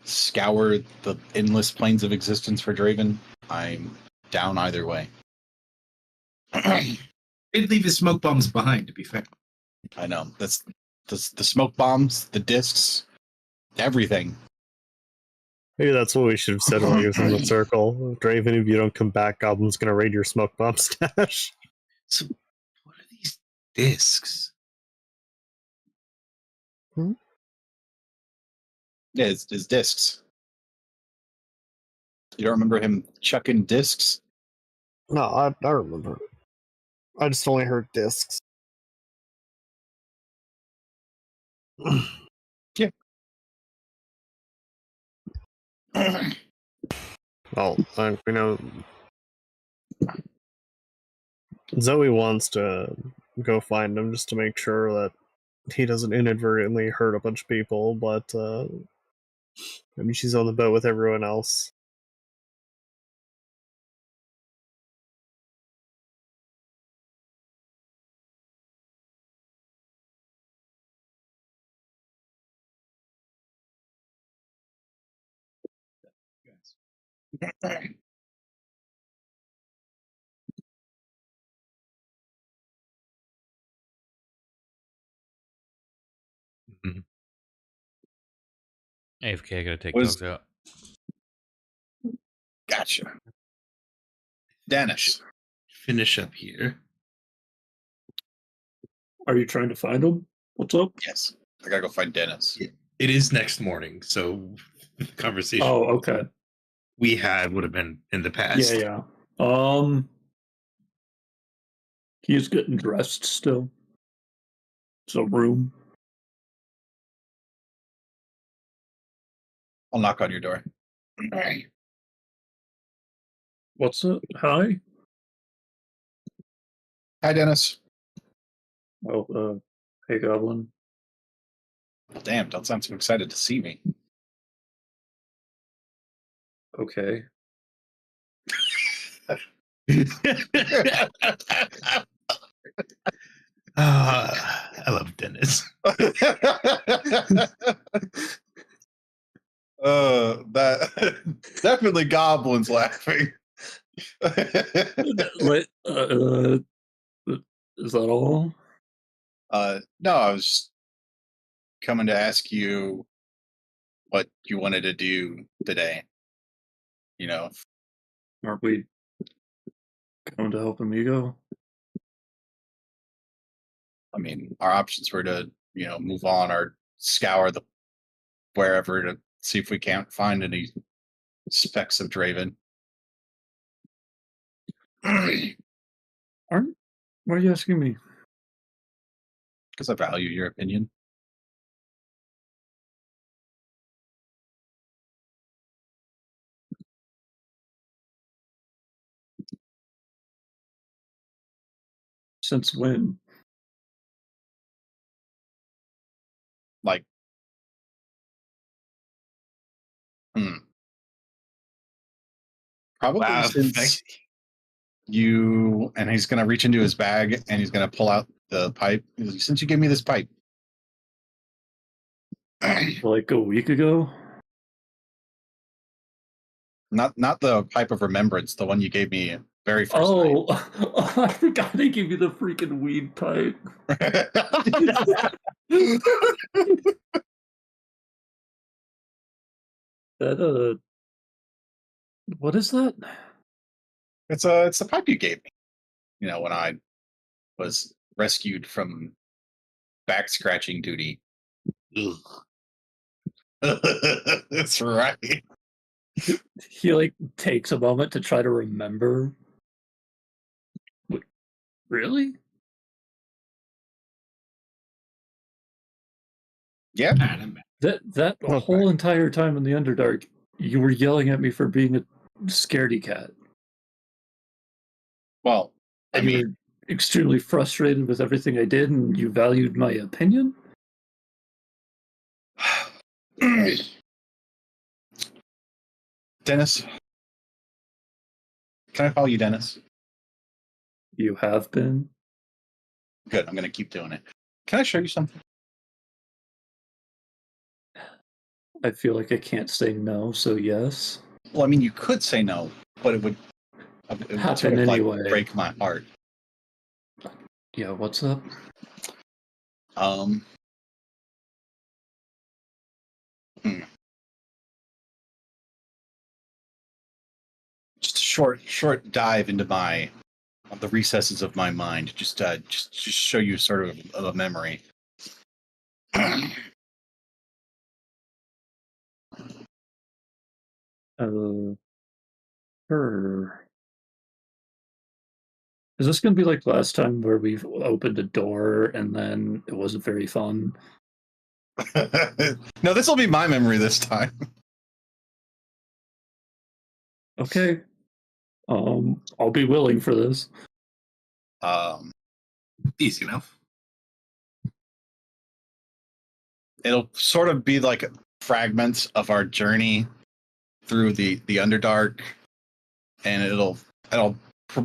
scour the endless plains of existence for Draven, I'm down either way. They'd leave his smoke bombs behind, to be fair. I know. That's the smoke bombs, the discs, everything. Maybe that's what we should have said while he was in the circle. Draven, if you don't come back, Goblin's gonna raid your smoke bomb stash. So, what are these discs? Yeah, it's discs. You don't remember him chucking discs? No, I remember. I just only heard discs. Yeah. Well, Zoe wants to go find him just to make sure that he doesn't inadvertently hurt a bunch of people, but she's on the boat with everyone else. AFK gotta take What is- dogs out. Gotcha. Dennis. Finish up here. Are you trying to find him? What's up? Yes. I gotta go find Dennis. It is next morning, so the conversation Oh, okay. we had would have been in the past. Yeah. He's getting dressed still. So room. I'll knock on your door. What's it? Hi. Hi, Dennis. Oh, hey, Goblin. Damn, don't sound so excited to see me. Okay. I love Dennis. That definitely goblins laughing. Is that all? No, I was coming to ask you what you wanted to do today. You know, Aren't we going to help Amigo? I mean, our options were to, move on or scour the wherever to see if we can't find any specks of Draven. Why are you asking me? Because I value your opinion. Since when? Like, probably Wow, since you, and he's going to reach into his bag and he's going to pull out the pipe. He's like, since you gave me this pipe. Like a week ago? Not the pipe of remembrance, the one you gave me very first night. I forgot they gave you the freaking weed pipe. That what is that? It's the pipe you gave me. When I was rescued from back scratching duty. That's right. He takes a moment to try to remember. Wait, really? Yeah. That whole entire time in the Underdark, you were yelling at me for being a scaredy cat. Well, And you were extremely frustrated with everything I did, and you valued my opinion? Dennis. Can I call you Dennis? You have been? Good. I'm going to keep doing it. Can I show you something? I feel like I can't say no, so yes. Well, I mean, you could say no, but it would Happen sort of anyway. break my heart. Yeah, what's up? Just a short dive into the recesses of my mind. Just show you sort of a memory. Sure. Is this going to be like last time where we've opened a door and then it wasn't very fun? No, this will be my memory this time. Okay. I'll be willing for this. Easy enough. It'll sort of be like fragments of our journey through the Underdark, and it'll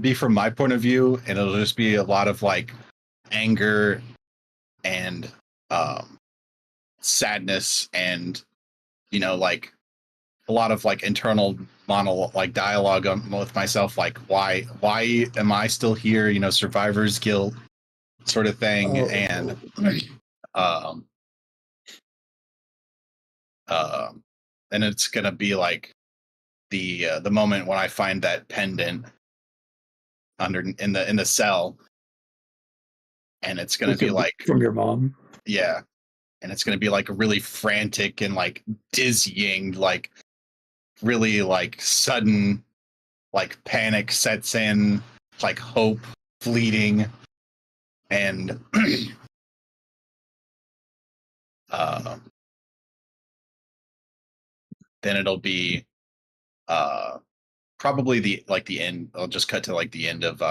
be from my point of view, and it'll just be a lot of like anger and sadness, and like a lot of like internal monologue, like dialogue with myself, like why am I still here? Survivor's guilt sort of thing. And and it's gonna be like the moment when I find that pendant in the cell, and it's gonna be like from your mom. Yeah, and it's gonna be like really frantic and like dizzying, like really like sudden, like panic sets in, like hope fleeting, and then it'll be probably the end. I'll just cut to like the end of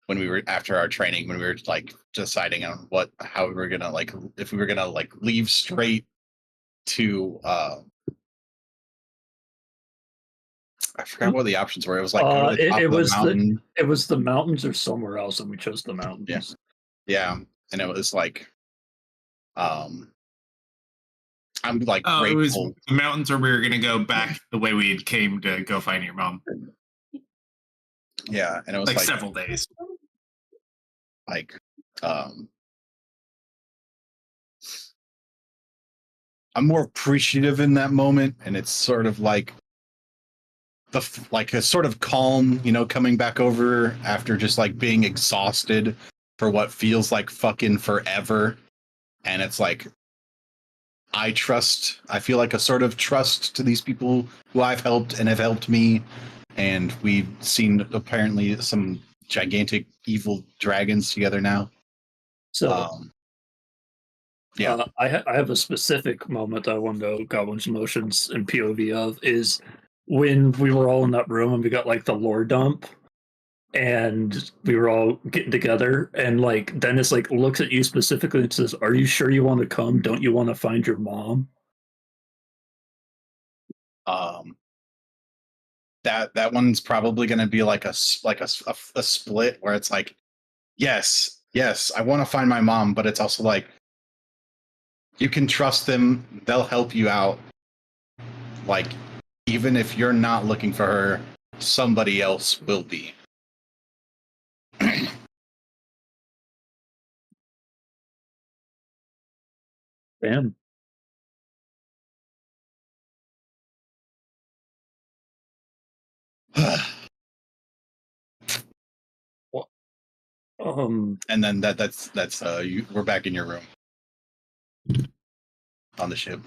when we were after our training, when we were like deciding on how we were gonna like, if we were gonna like leave straight to I forgot what the options were. It was like go to the top of the mountain. It was the mountains or somewhere else, and we chose the mountains. Yeah, and it was like I'm like grateful. It was the mountains, or we were gonna go back the way we came to go find your mom. Yeah, and it was like several days. Like I'm more appreciative in that moment, and it's sort of like like a sort of calm, coming back over after just like being exhausted for what feels like fucking forever. And it's like I feel like a sort of trust to these people who I've helped and have helped me, and we've seen apparently some gigantic evil dragons together now. So yeah, I have a specific moment I want to Goblin's emotions and POV of is when we were all in that room and we got like the lore dump, and we were all getting together, and like Dennis like looks at you specifically and says, "Are you sure you want to come? Don't you want to find your mom?" That one's probably going to be like a split where it's like, yes, I want to find my mom, but it's also like you can trust them; they'll help you out. Like even if you're not looking for her, somebody else will be. Damn. Well, and then that's we're back in your room on the ship.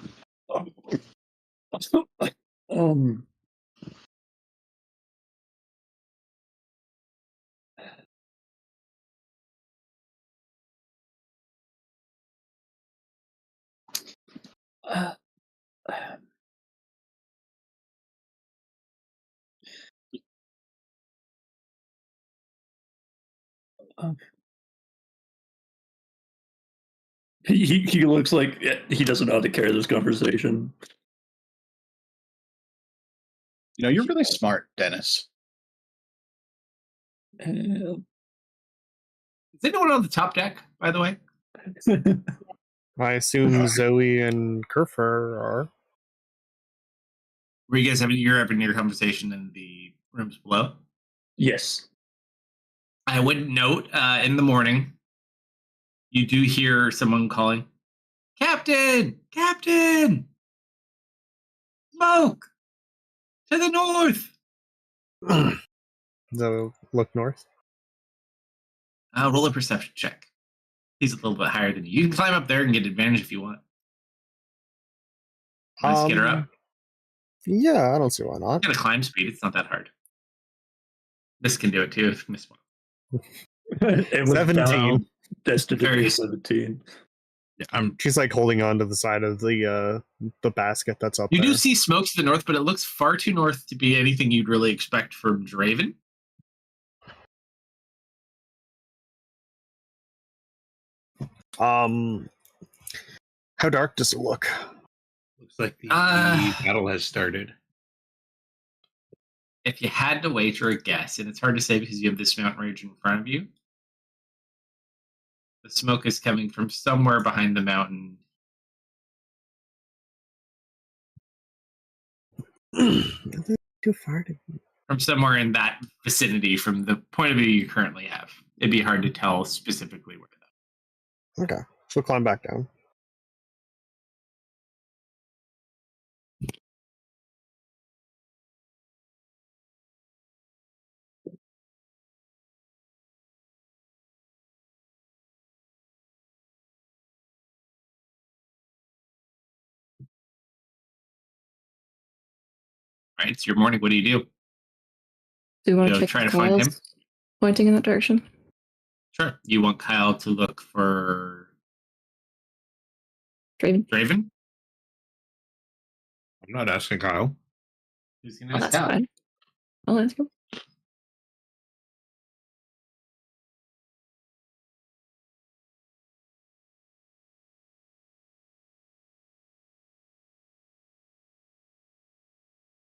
He looks like he doesn't know how to carry this conversation. You're really smart, Dennis. Is anyone on the top deck, by the way? I assume Zoe and Kerfer are. Were you guys having your conversation in the rooms below? Yes. I would note in the morning, you do hear someone calling, "Captain! Captain! Smoke! To the north!" So look north. Roll a perception check. He's a little bit higher than you. You can climb up there and get advantage if you want. Let's get her up. Yeah, I don't see why not. Got a climb speed. It's not that hard. Miss can do it too if Miss wants. It was 17. Destined to be 17. Yeah, She's like holding on to the side of the basket that's up You there. do see smoke to the north, but it looks far too north to be anything you'd really expect from Draven. How dark does it look? Looks like the Uh, battle has started. If you had to wager a guess, and it's hard to say because you have this mountain range in front of you, the smoke is coming from somewhere behind the mountain. Too far to. From somewhere in that vicinity from the point of view you currently have. It'd be hard to tell specifically where that. Okay, so climb back down. Right, it's your morning. What do? Do you want to Go check try if to find him? Kyle's pointing in that direction? Sure. You want Kyle to look for Draven? Draven? I'm not asking Kyle. Who's Oh, gonna that's scout? fine. I'll ask him.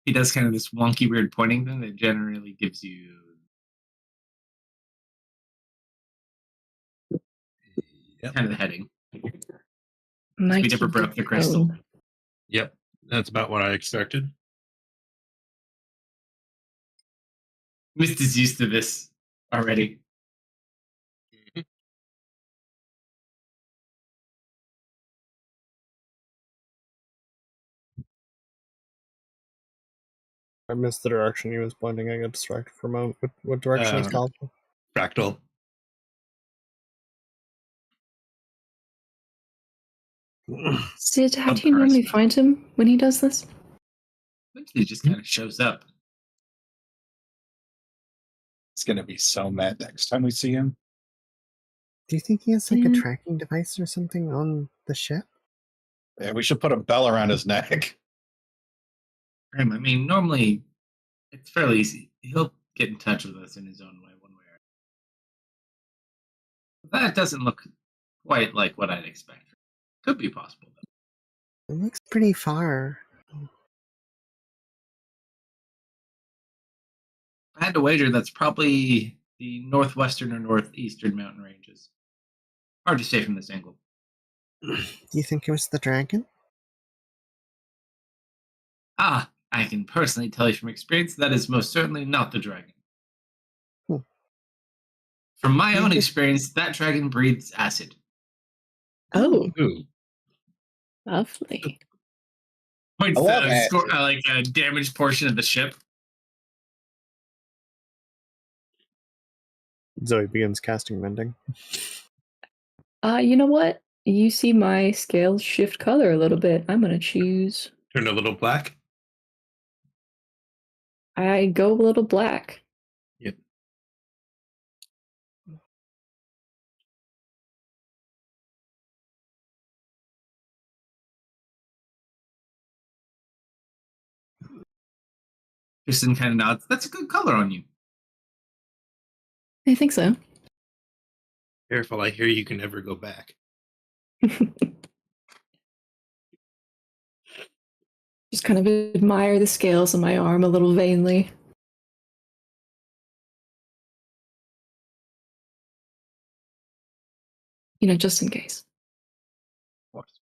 He does kind of this wonky, weird pointing thing that generally gives you Yep. kind of the heading. Mighty We never broke the crystal. Bone. Yep. That's about what I expected. Mist is used to this already. I missed the direction he was pointing. I got distracted for a moment. What direction is Kalsto? Fractal. Sid, how do you normally find him when he does this? He just kind of shows up. He's gonna be so mad next time we see him. Do you think he has like a Mm. tracking device or something on the ship? Yeah, we should put a bell around his neck. I mean, normally it's fairly easy. He'll get in touch with us in his own way, one way or another. That doesn't look quite like what I'd expect. Could be possible, though. It looks pretty far. If I had to wager, that's probably the northwestern or northeastern mountain ranges. Hard to say from this angle. Do you think it was the dragon? Ah, I can personally tell you from experience that is most certainly not the dragon. Hmm. From my own experience, that dragon breathes acid. Oh, Ooh. lovely. Points I love to acid. like a damaged portion of the ship. Zoe begins casting mending. You know what? You see my scales shift color a little bit. I'm gonna choose. Turn a little black. I go a little black. Yep. Kristen kind of nods. That's a good color on you. I think so. Careful, I hear you can never go back. Just kind of admire the scales on my arm a little vainly. You know, just in case. Of course.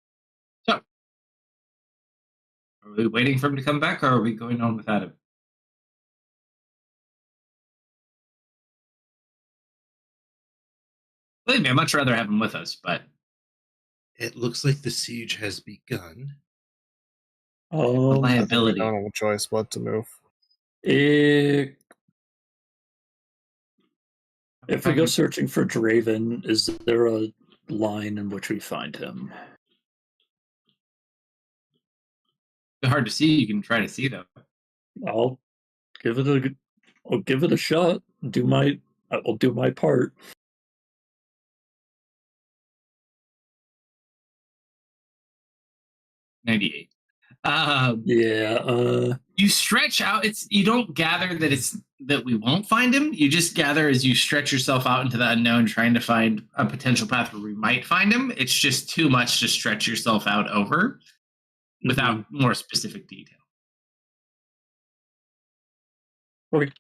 So, are we waiting for him to come back, or are we going on without him? Believe me, I'd much rather have him with us, but It looks like the siege has begun. liability. Final choice what to move. If we go searching for Draven, is there a line in which we find him? It's hard to see. You can try to see though. I'll give it a shot. I'll do my part. 98. Yeah. You stretch out. You don't gather that we won't find him. You just gather as you stretch yourself out into the unknown, trying to find a potential path where we might find him. It's just too much to stretch yourself out over without more specific detail. Okay.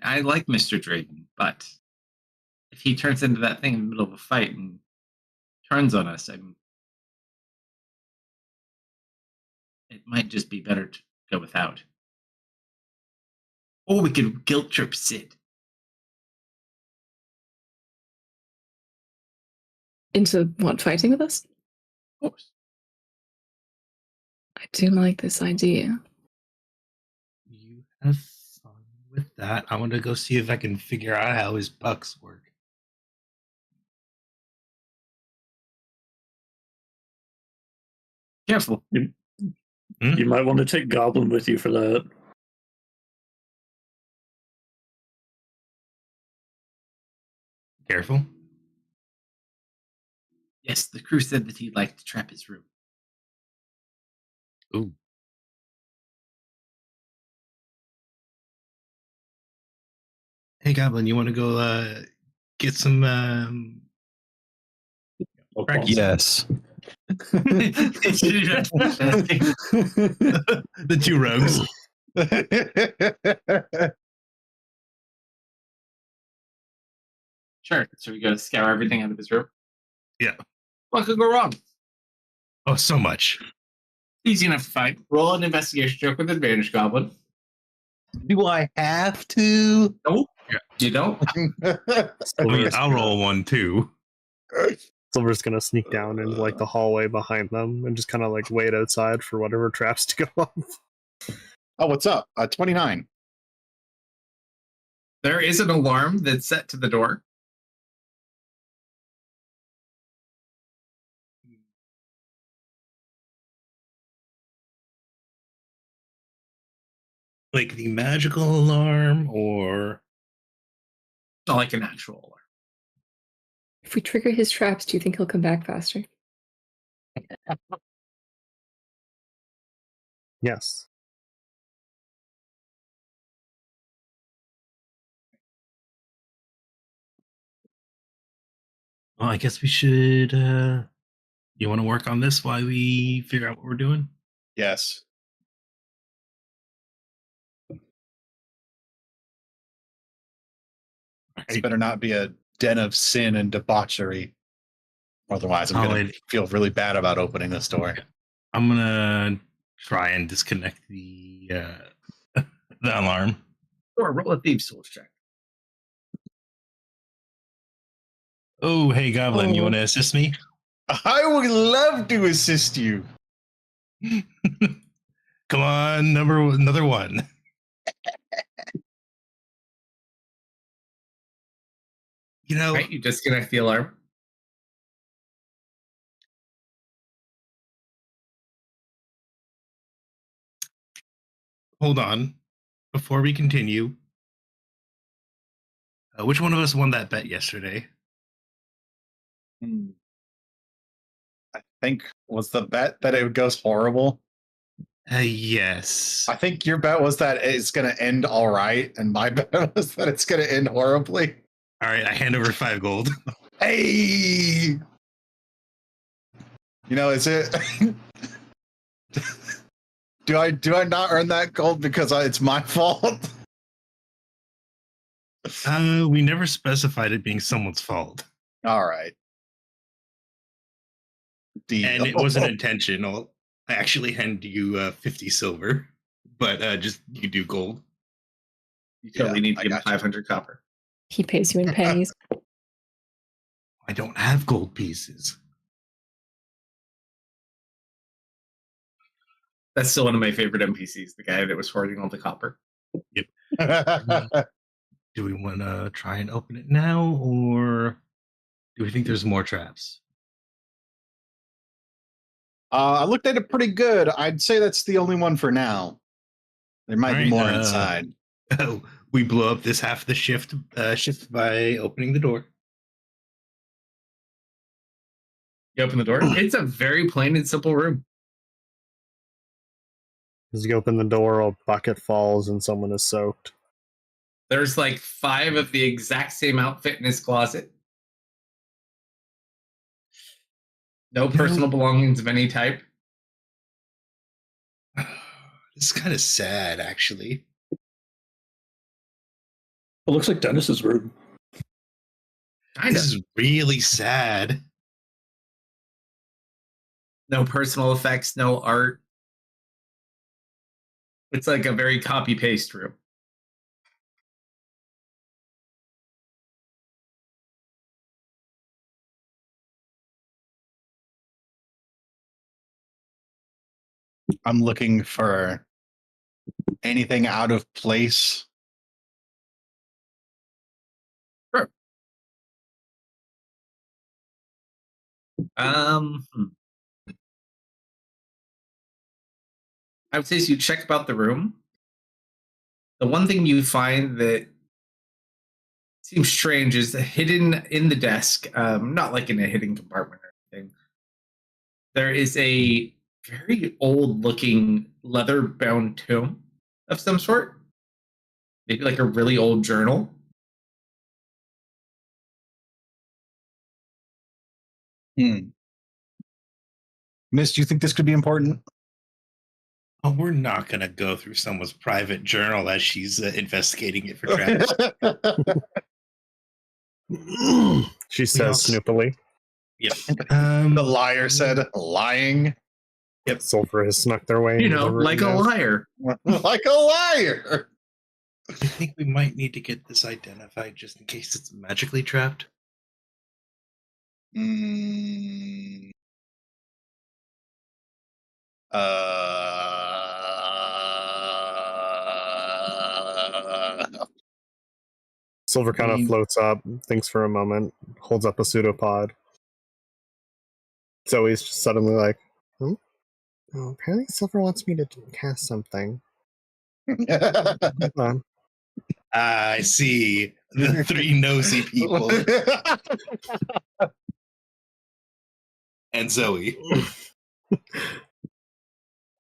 I like Mr. Drayden, but if he turns into that thing in the middle of a fight and turns on us, it might just be better to go without. Or we could guilt trip Sid. Into what, fighting with us? Of course. I do like this idea. You have fun with that. I want to go see if I can figure out how his pucks work. Careful. You might want to take Goblin with you for that. Careful. Yes, the crew said that he'd like to trap his room. Ooh. Hey, Goblin, you want to go get some practice? Yes. The two rogues. Sure. So we go to scour everything out of his room? Yeah. What could go wrong? Oh, so much. Easy enough to find. Roll an investigation check with advantage, Goblin. Do I have to? Nope. You don't? I'll roll one too. Silver's gonna sneak down into like the hallway behind them and just kind of like wait outside for whatever traps to go off. Oh, what's up? 29. There is an alarm that's set to the door. Like the magical alarm, or Not like an actual alarm. If we trigger his traps, do you think he'll come back faster? Yes. well, I guess we should. You want to work on this while we figure out what we're doing? Yes. This better not be a den of sin and debauchery. Otherwise, I'm going to feel really bad about opening this door. I'm gonna try and disconnect the the alarm. Or roll a thieves' tools check. Oh, hey, Goblin, you want to assist me? I would love to assist you. Come on, another one. You know, Right, you disconnect the alarm. hold on. Before we continue, which one of us won that bet yesterday? I think was the bet that it goes horrible. Yes. I think your bet was that it's going to end all right, and my bet was that it's going to end horribly. All right, I hand over 5 gold. Hey, you know, is it? do I not earn that gold because it's my fault? We never specified it being someone's fault, All right. and it wasn't intentional. I actually hand you 50 silver, but just you do gold. You totally need to I give him got you. 500 copper. He pays you in pennies. I don't have gold pieces. That's still one of my favorite NPCs, the guy that was hoarding all the copper. Do we want to try and open it now, or do we think there's more traps? I looked at it pretty good. I'd say that's the only one for now. There might be All right, more inside. We blow up this half of the shift by opening the door. You open the door. It's a very plain and simple room. As you open the door, a bucket falls and someone is soaked. There's like 5 of the exact same outfit in his closet. No personal belongings of any type. It's kind of sad, actually. It looks like Dennis's room. Kind of. This is really sad. No personal effects, no art. It's like a very copy paste room. I'm looking for anything out of place. Sure. I would say as you check about the room, the one thing you find that seems strange is hidden in the desk, not like in a hidden compartment or anything. There is a very old looking leather bound tome of some sort. Maybe like a really old journal. Miss, do you think this could be important? Oh, we're not going to go through someone's private journal as she's investigating it for traps. She says snoopily. Yep. The liar said, lying. Yep. Sulfur has snuck their way You into the know, room like a now. liar. Like a liar. I think we might need to get this identified just in case it's magically trapped. Mm. Silver kind of floats up, thinks for a moment, holds up a pseudopod. Zoe's just suddenly like, oh, apparently Silver wants me to cast something. Hold on. I see the 3 nosy people. And Zoe.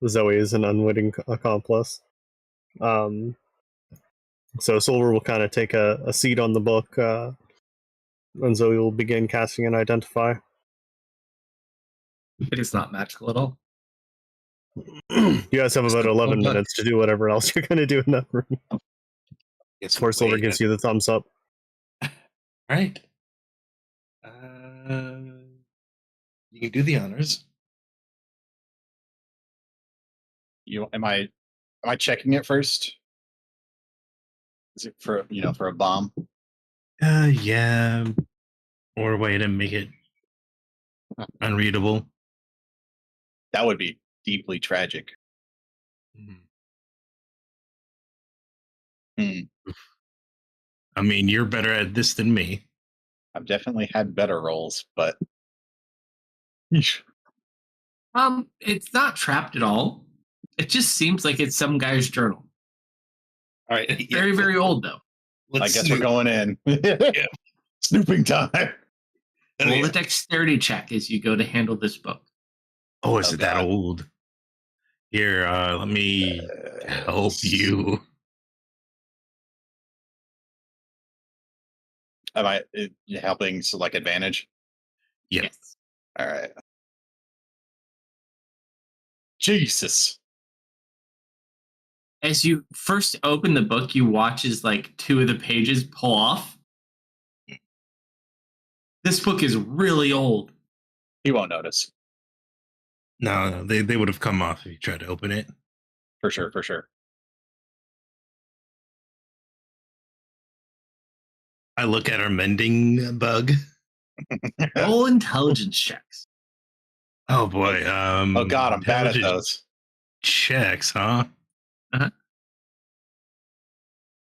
Zoe is an unwitting accomplice. So Silver will kind of take a seat on the book, and Zoe will begin casting an identify. It is not magical at all. You guys have about 11 Well done. minutes to do whatever else you're going to do in that room Yes, before Silver gives you the thumbs up. Right. You can do the honors. Am I checking it first? Is it for a bomb? Yeah. Or a way to make it unreadable. That would be deeply tragic. I mean, you're better at this than me. I've definitely had better rolls, but it's not trapped at all. It just seems like it's some guy's journal. All right. It's very, very old though. I guess we're going in. Snooping time. Roll a dexterity check as you go to handle this book. Oh, is it that old? Here, let me help you. Am I helping? So like advantage? Yep. Yes. All right. Jesus. As you first open the book, you watch as like 2 of the pages pull off. This book is really old. He won't notice. No, they would have come off if you tried to open it. For sure. I look at our mending bug. Roll intelligence checks. Oh boy. Oh God, I'm bad at those. Checks, huh?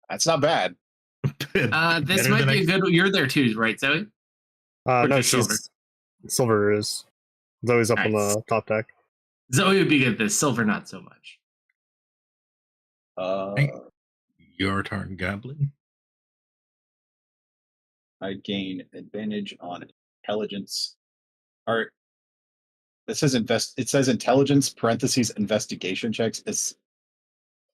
That's not bad. This might be a good. You're there too, right, Zoe? No, Silver? Silver is. Zoe's up on the top deck. Zoe would be good at this. Silver, not so much. Your turn, Goblin. I gain advantage on intelligence. Or It says It says intelligence parentheses investigation checks. Is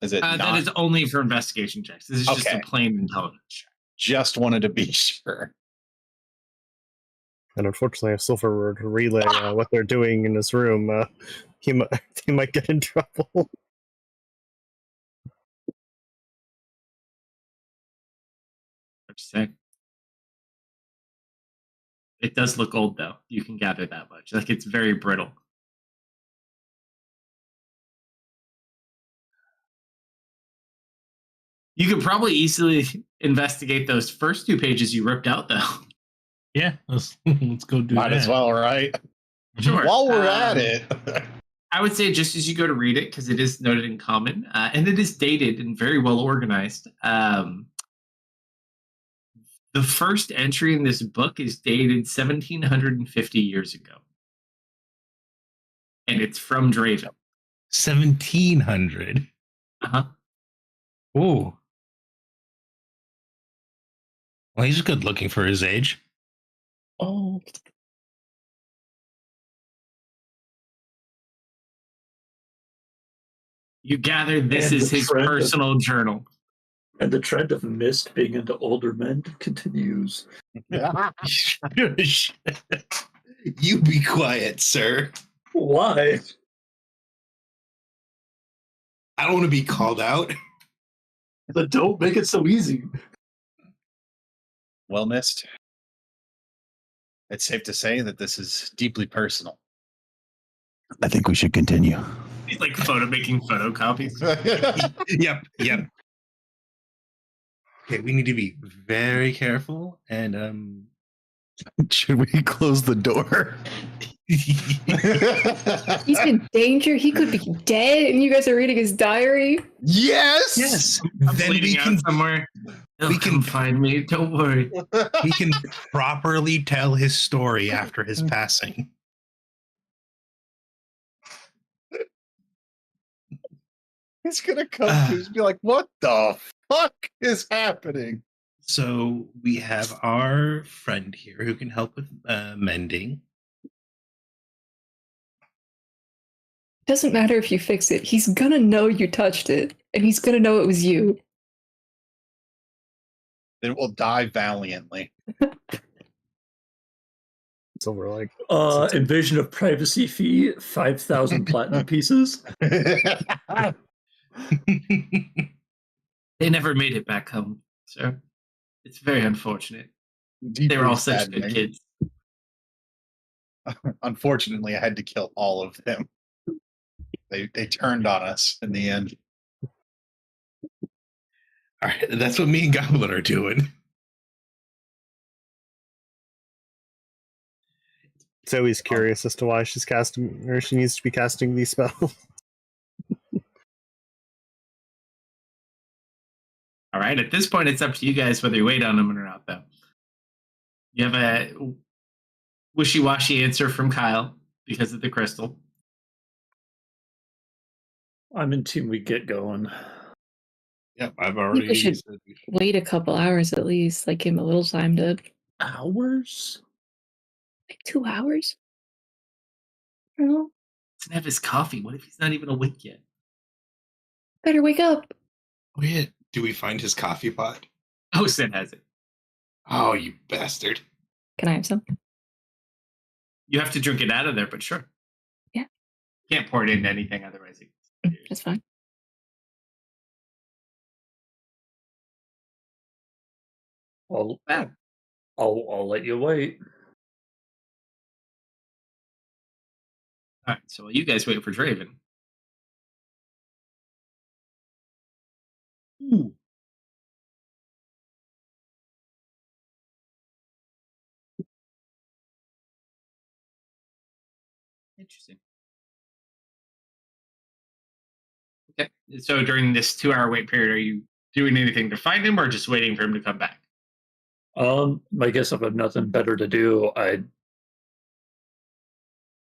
it That not? is only for investigation checks. This is just a Okay. plain intelligence check. Just wanted to be sure. And unfortunately, if Silver were to relay what they're doing in his room, he might get in trouble. It does look old, though. You can gather that much. Like, it's very brittle. You could probably easily investigate those first 2 pages you ripped out, though. Yeah, let's go do Might that. as well, right? Sure. While we're at it. I would say just as you go to read it, because it is noted in common, and it is dated and very well organized. The first entry in this book is dated 1750 years ago. And it's from Draven. 1700. Uh-huh. Ooh. Well, he's good looking for his age. Oh, You gather this And is the his trend of- personal journal. And the trend of Mist being into older men continues. You be quiet, sir. Why? I don't want to be called out. But don't make it so easy. Well, Mist, it's safe to say that this is deeply personal. I think we should continue. He's like making photocopies. Yep. Okay, we need to be very careful and Should we close the door? he's in danger. He could be dead, and you guys are reading his diary. Yes. yes. I'm Then we bleeding can out somewhere. They'll we can- come find me. Don't worry. we can properly tell his story after his passing. He's gonna come to us and be like, "What the fuck is happening?" So we have our friend here who can help with mending. Doesn't matter if you fix it. He's gonna know you touched it, and he's gonna know it was you. Then we'll die valiantly. Silver, like, Invasion of privacy fee, 5,000 platinum pieces. They never made it back home, sir. It's very unfortunate. They were all such good kids. Unfortunately, I had to kill all of them. They turned on us in the end. All right, that's what me and Goblin are doing. Zoe's curious as to why she's casting, or she needs to be casting these spells. All right. At this point, it's up to you guys whether you wait on them or not, though. You have a wishy-washy answer from Kyle because of the crystal. I'm in team we get going. Yep, I've I already think we should said we should. wait a couple hours at least. Like, give him a little time to. Hours? Like 2 hours? I don't know. Doesn't have his coffee. What if he's not even awake yet? Better wake up. Oh, yeah. Do we find his coffee pot? Oh, Sid has it. Oh, you bastard. Can I have some? You have to drink it out of there, but sure. Yeah. Can't pour it into anything, otherwise. That's fine. I'll let you wait. All right. So while you guys wait for Draven. Ooh. Interesting. Okay. So during this 2-hour wait period, are you doing anything to find him or just waiting for him to come back? I guess if I have nothing better to do, I'd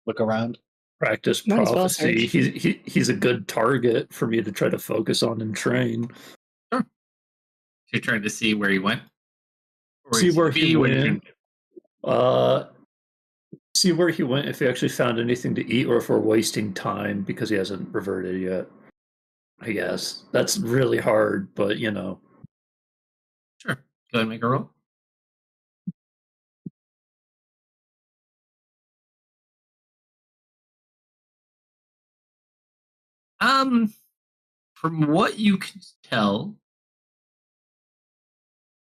Look around. practice Might as well prophecy. search. He's a good target for me to try to focus on and train. Sure. So you're trying to see where he went? Or See is where B, he what are you went. trying to do? see where he went, if he actually found anything to eat, or if we're wasting time because he hasn't reverted yet. I guess that's really hard, but you know. Sure. Go ahead and make a roll. From what you can tell,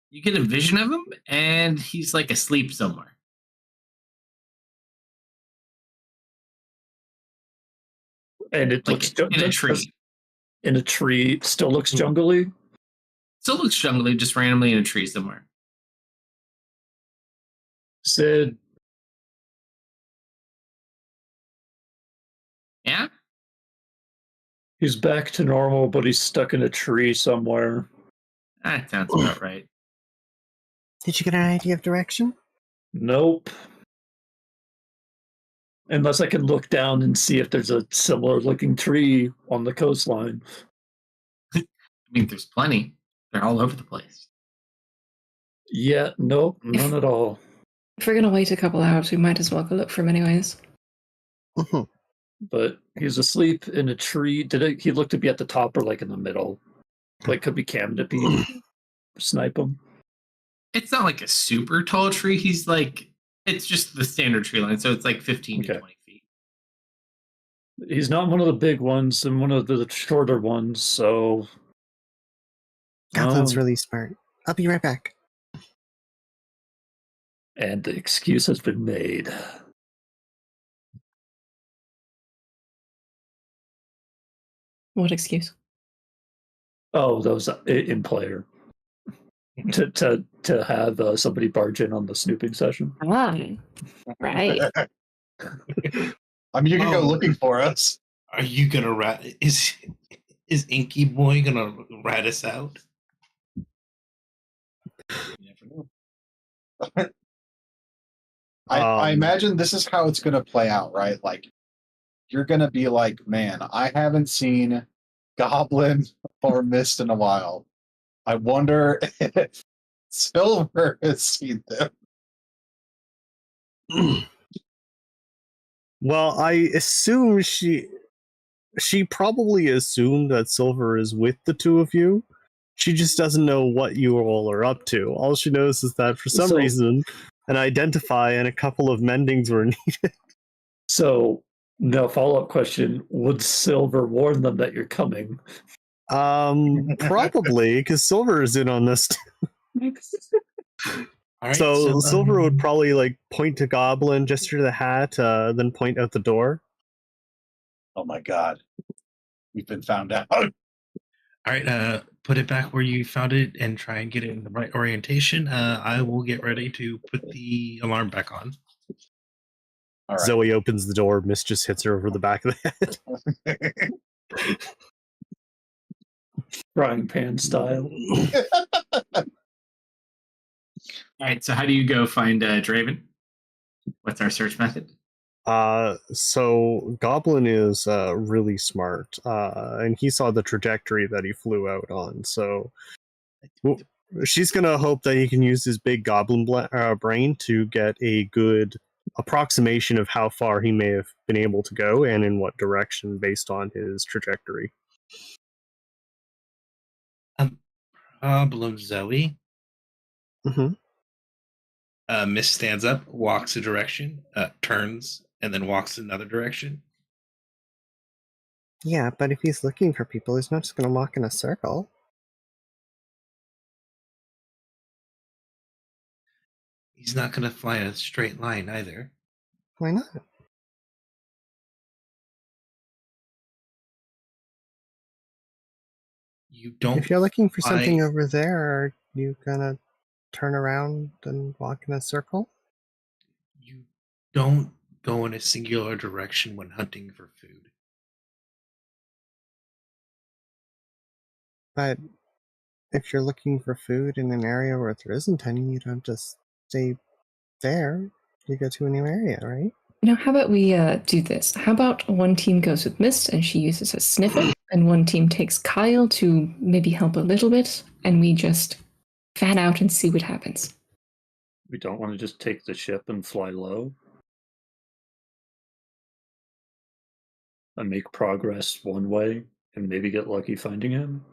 you get a vision of him, and he's like asleep somewhere. And it Like looks in a tree. In a tree, still looks jungly. Still looks jungly, just randomly in a tree somewhere. Sid, Yeah? he's back to normal, but he's stuck in a tree somewhere. That sounds about right. Did you get an idea of direction? Nope. Unless I can look down and see if there's a similar looking tree on the coastline. I mean, there's plenty. They're all over the place. Yeah, nope, none at all. If we're gonna wait a couple hours, we might as well go look for him anyways. Mhm. But he's asleep in a tree. He look to be at the top or like in the middle? Like could be canopy. Snipe him. It's not like a super tall tree. He's like, it's just the standard tree line, so it's like 15 to 20 feet. He's not one of the big ones and one of the shorter ones, so. Goblin's really smart. I'll be right back. And the excuse has been made. What excuse? Oh, those in player. To have somebody barge in on the snooping session. Ah, right. I mean, you can go looking for us. Are you gonna rat? Is Inky Boy gonna rat us out? You never know. I imagine this is how it's going to play out, right? Like, you're going to be like, man, I haven't seen Goblin or Mist in a while. I wonder if Silver has seen them. Well, I assume she probably assumed that Silver is with the two of you. She just doesn't know what you all are up to. All she knows is that for some reason, an identify and a couple of mendings were needed. So, no follow-up question: would Silver warn them that you're coming? Probably, because Silver is in on this. All right, so Silver would probably like point to Goblin, gesture the hat, then point out the door. Oh my god, we've been found out. All right, put it back where you found it and try and get it in the right orientation. I will get ready to put the alarm back on. All right. Zoe opens the door. Mist just hits her over the back of the head. Frying pan style. All right, so how do you go find Draven? What's our search method? So Goblin is really smart, and he saw the trajectory that he flew out on. So she's gonna hope that he can use his big Goblin brain to get a good approximation of how far he may have been able to go and in what direction based on his trajectory. Problem, Zoe. Mm-hmm. Miss stands up, walks a direction, turns, and then walks another direction. Yeah, but if he's looking for people, he's not just going to walk in a circle. He's not going to fly in a straight line either. Why not? You don't. If you're looking for something over there, are you going to turn around and walk in a circle? You don't go in a singular direction when hunting for food. But if you're looking for food in an area where there isn't any, you don't just stay there. You go to a new area, right? Now, how about we do this? How about one team goes with Mist and she uses a sniffer, and one team takes Kyle to maybe help a little bit, and we just fan out and see what happens. We don't want to just take the ship and fly low. and make progress one way and maybe get lucky finding him?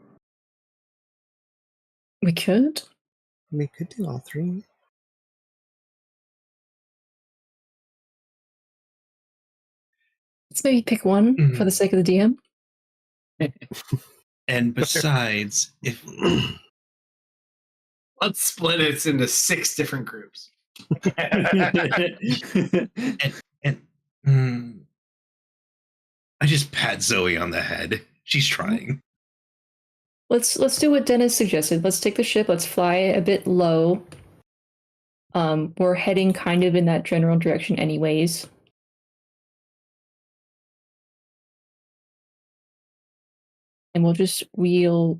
We could. We could do all three. Let's maybe pick one for the sake of the DM. And besides, if Let's split it into 6 different groups. I just pat Zoe on the head. She's trying. Let's do what Dennis suggested. Let's take the ship. Let's fly a bit low. We're heading kind of in that general direction, anyways. And we'll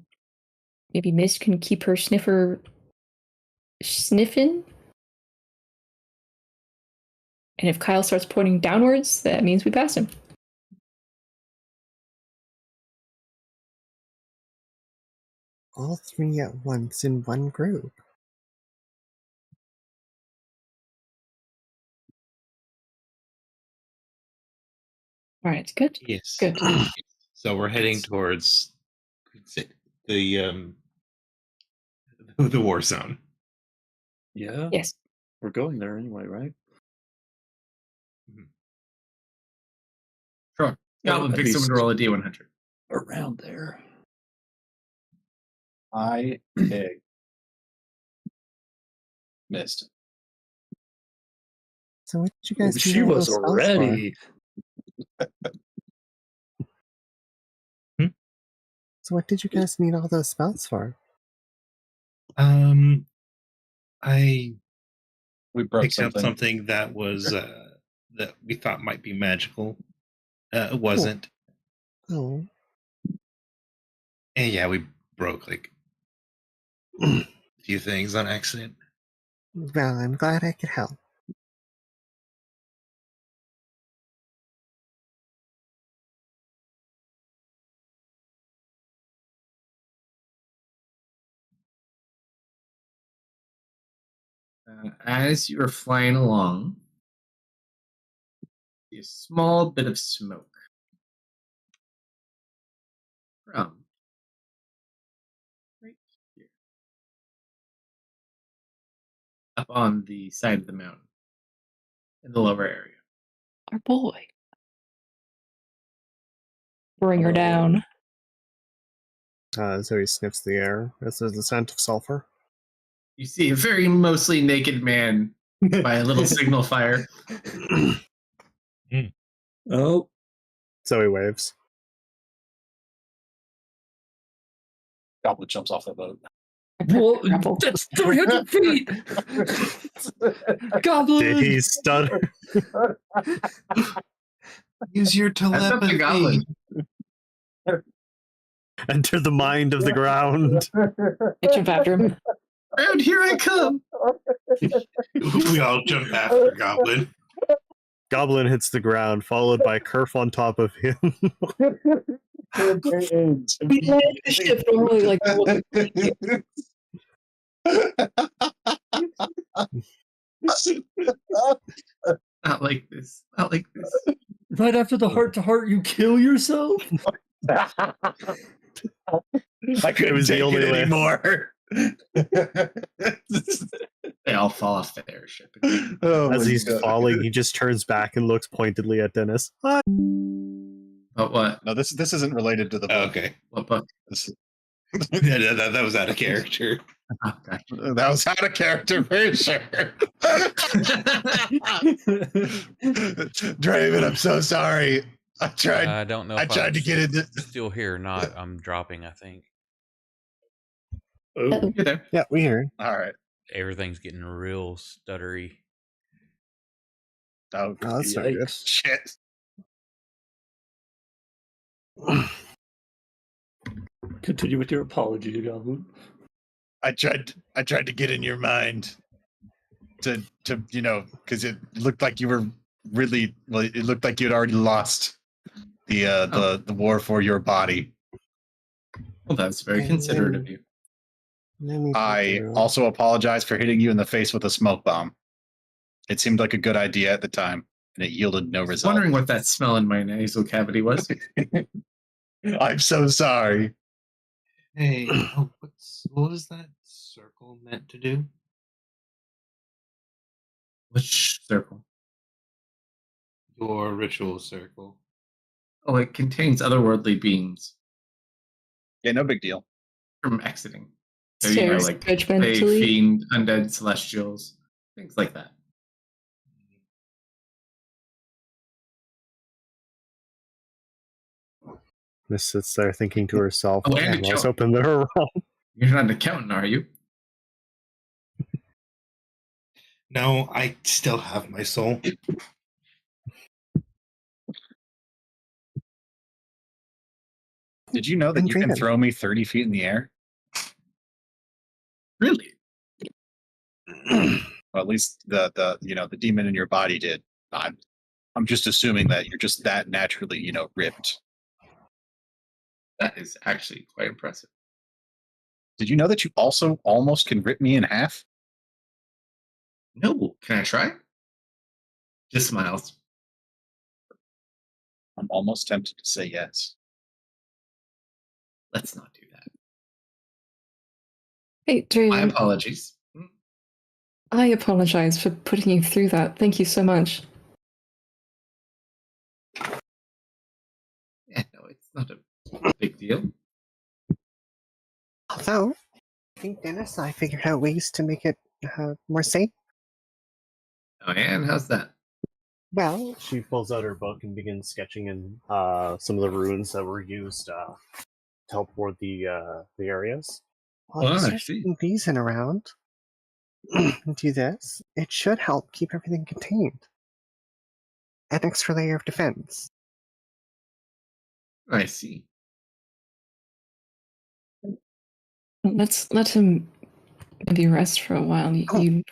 maybe Mist can keep her sniffer sniffing. And if Kyle starts pointing downwards, that means we pass him. All three at once in one group. All right, good. Yes. Good. So we're heading towards the war zone. Yeah. Yes. We're going there anyway, right? Sure. Goblin At pick someone to least roll a D100. around there. I pick Mist. So what did you guys do? She all was those spells for? already. So what did you guys need all those spells for? We broke Picked up something that was that we thought might be magical. It wasn't. Oh. And yeah, we broke like a few things on accident. Well, I'm glad I could help. As you are flying along, you see a small bit of smoke from right here, up on the side of the mountain, in the lower area. Our boy. Bring her down. Zoe sniffs the air. This is the scent of sulfur. You see a very mostly naked man by a little signal fire. Oh, Zoe waves. Goblin jumps off the boat. well, Grapple. that's 300 feet! Goblin! Did he stutter? Use your That's up to telepathy. Goblin. Enter the mind of the ground. I jump after him. And here I come. We all jump after Goblin. Goblin hits the ground, followed by Kerf on top of him. We land the ship normally like Not like this. Not like this. Right after the heart-to-heart, you kill yourself? I couldn't was the take only it way. anymore. They all fall off the airship. Oh As my he's God. falling, he just turns back and looks pointedly at Dennis. But what? No, this isn't related to the book. Okay. What book? This- Yeah, that was out of character. Okay. that was out of character for sure. Draven, I'm so sorry. I tried. I don't know. I if tried to get into. Still here or not? I'm dropping. I think Oh, You're there. Yeah, we hear. All right. everything's getting real stuttery. Oh, Oh, that's not good. yikes. shit. Continue with your apology, Goblin. I tried to get in your mind to because it looked like you were really it looked like you'd already lost the war for your body. Well, that's very considerate of you. Let me I through. also apologize for hitting you in the face with a smoke bomb. It seemed like a good idea at the time. and it yielded no I was result. wondering what that smell in my nasal cavity was. I'm so sorry. Hey, what was that circle meant to do? Which circle? Your ritual circle. Oh, it contains otherworldly beings Yeah, no big deal. from exiting. So, Stares like judgmentally. Fae, fiend, undead, celestials, things like that. Miss sits there thinking to herself, Oh, and "Man, a I was joke. hoping they were wrong." You're not an accountant, are you? No, I still have my soul. Did you know that I'm you can dreaming. throw me 30 feet in the air? Really? Well, at least the demon in your body did. I'm just assuming that you're just that naturally, ripped. That is actually quite impressive. Did you know that you also almost can rip me in half? No, can I try? Just smiles. I'm almost tempted to say yes. Let's not do that. Hey, My Draven, apologies. I apologize for putting you through that. Thank you so much. Yeah, no, it's not a big deal. Although, I think Dennis and I figured out ways to make it more safe. Oh, and how's that? Well, She pulls out her book and begins sketching in some of the runes that were used to teleport the areas. well, Oh, if I there's see. some reason around, do this. It should help keep everything contained. An extra layer of defense. I see. Let's let him maybe rest for a while. Oh. You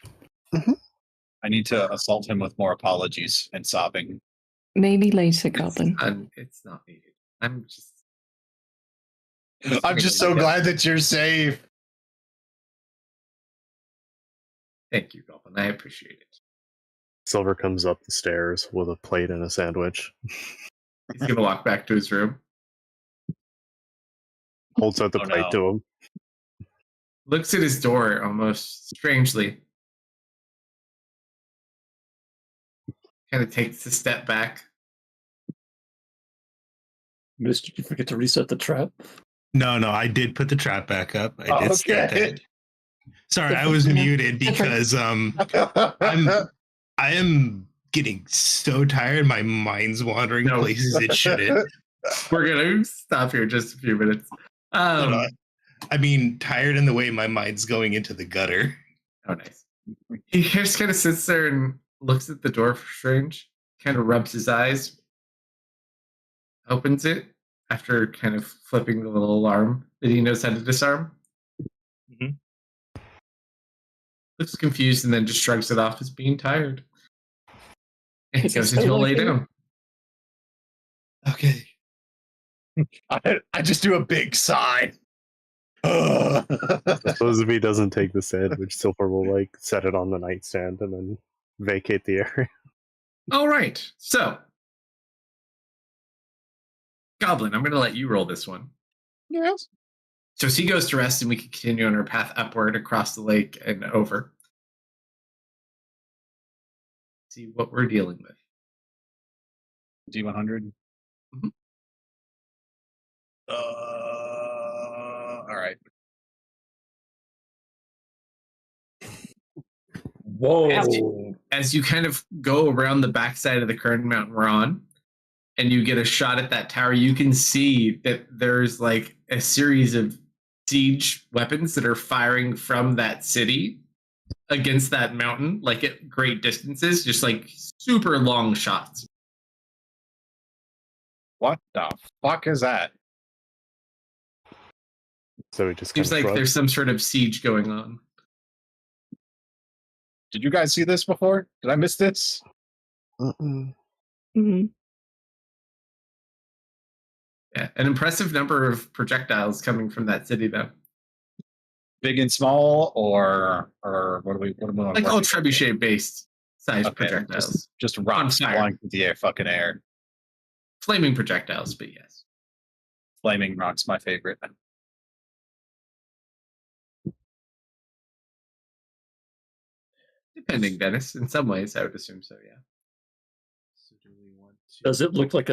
I need to assault him with more apologies and sobbing. maybe later, Goblin. It's not needed. I'm just. I'm just so glad that you're safe. Thank you, Goblin. I appreciate it. Silver comes up the stairs with a plate and a sandwich, He's gonna walk back to his room. holds out the Oh, plate no. to him. Looks at his door almost strangely. Kind of takes a step back. Did you forget to reset the trap? No, I did put the trap back up. I did start Okay. that. Sorry, I was muted because I am getting so tired. My mind's wandering No. places it shouldn't. We're gonna stop here just a few minutes. I mean, tired in the way my mind's going into the gutter. Oh, nice. He just kind of sits there and looks at the door for strange. Kind of rubs his eyes. Opens it after kind of flipping the little alarm that he knows how to disarm. Mhm. Looks confused and then just shrugs it off as being tired. And he Is it goes still and he'll lay working? down. Okay. I just do a big sigh. I suppose if he doesn't take the sandwich, Silver will set it on the nightstand and then vacate the area. All right. So, Goblin, I'm going to let you roll this one. Yes. So as he goes to rest and we can continue on our path upward across the lake and over. See what we're dealing with. D100. Mhm. All right. Whoa. As you kind of go around the backside of the current mountain we're on, and you get a shot at that tower, you can see that there's like a series of siege weapons that are firing from that city against that mountain, like at great distances, just like super long shots. What the fuck is that? So he just kind Seems of like shrugs. there's some sort of siege going on. Did you guys see this before? Did I miss this? Mm-mm. Mhm. Yeah, an impressive number of projectiles coming from that city, though. Big and small, or what do we? Like all trebuchet based size Okay, projectiles. just rocks fire. flying through the fucking air. Flaming projectiles, but yes. Flaming rocks, my favorite. Depending, Dennis. In some ways, I would assume so, yeah. So do we want to? Does it look like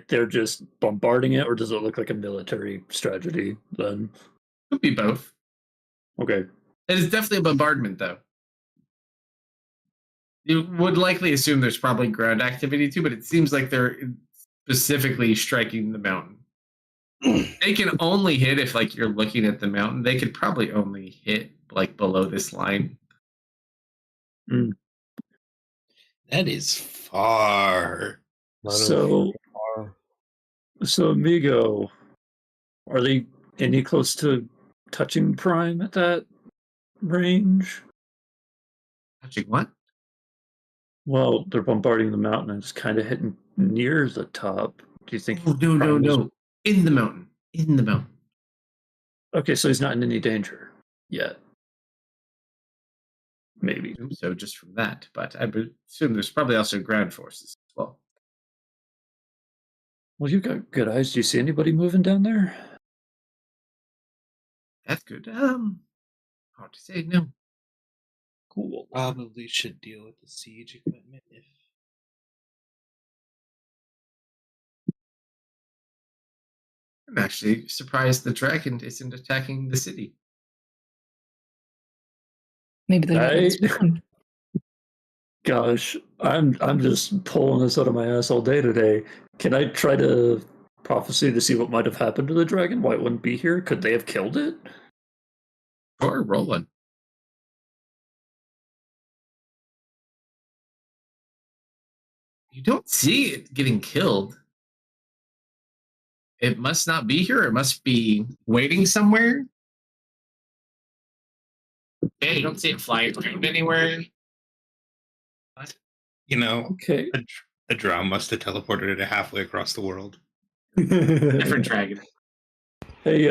they're just bombarding it, or does it look like a military strategy then? Could be both. Okay. It is definitely a bombardment, though. You would likely assume there's probably ground activity too, but it seems like they're specifically striking the mountain. They can only hit if, like, you're looking at the mountain. They could probably only hit, like, below this line. That is far. So, Amigo, are they any close to touching Prime at that range? Touching what? Well, they're bombarding the mountain and it's kind of hitting near the top. Do you think? Oh, no, Prime is- no. In the mountain. In the mountain. Okay, so he's not in any danger yet. Maybe. So just from that, but I would assume there's probably also ground forces as well. Well, you've got good eyes. Do you see anybody moving down there? That's good. Hard to say. No. Cool. Probably should deal with the siege equipment if. I'm actually surprised the dragon isn't attacking the city. Maybe they're not as fun. Gosh, I'm just pulling this out of my ass all day today. Can I try to prophecy to see what might have happened to the dragon? Why it wouldn't be here? Could they have killed it? Sure, roll one. You don't see it getting killed. It must not be here. It must be waiting somewhere. Yeah, you don't see it flying around anywhere. You know, Okay. a drow must have teleported it halfway across the world. Different dragon. Hey,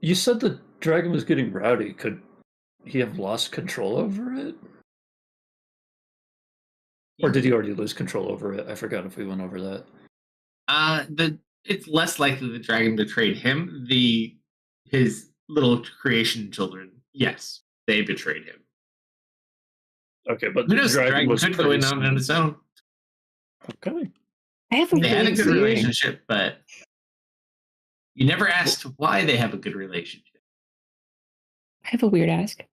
you said the dragon was getting rowdy. Could he have lost control over it? Or did he already lose control over it? I forgot if we went over that. It's less likely the dragon betrayed him. His little creation children, yes, they betrayed him. Okay, but Who knows? The dragon was could go in on its own. Okay. I have a They had a weird good feeling. relationship, but you never asked why they have a good relationship. I have a weird ask.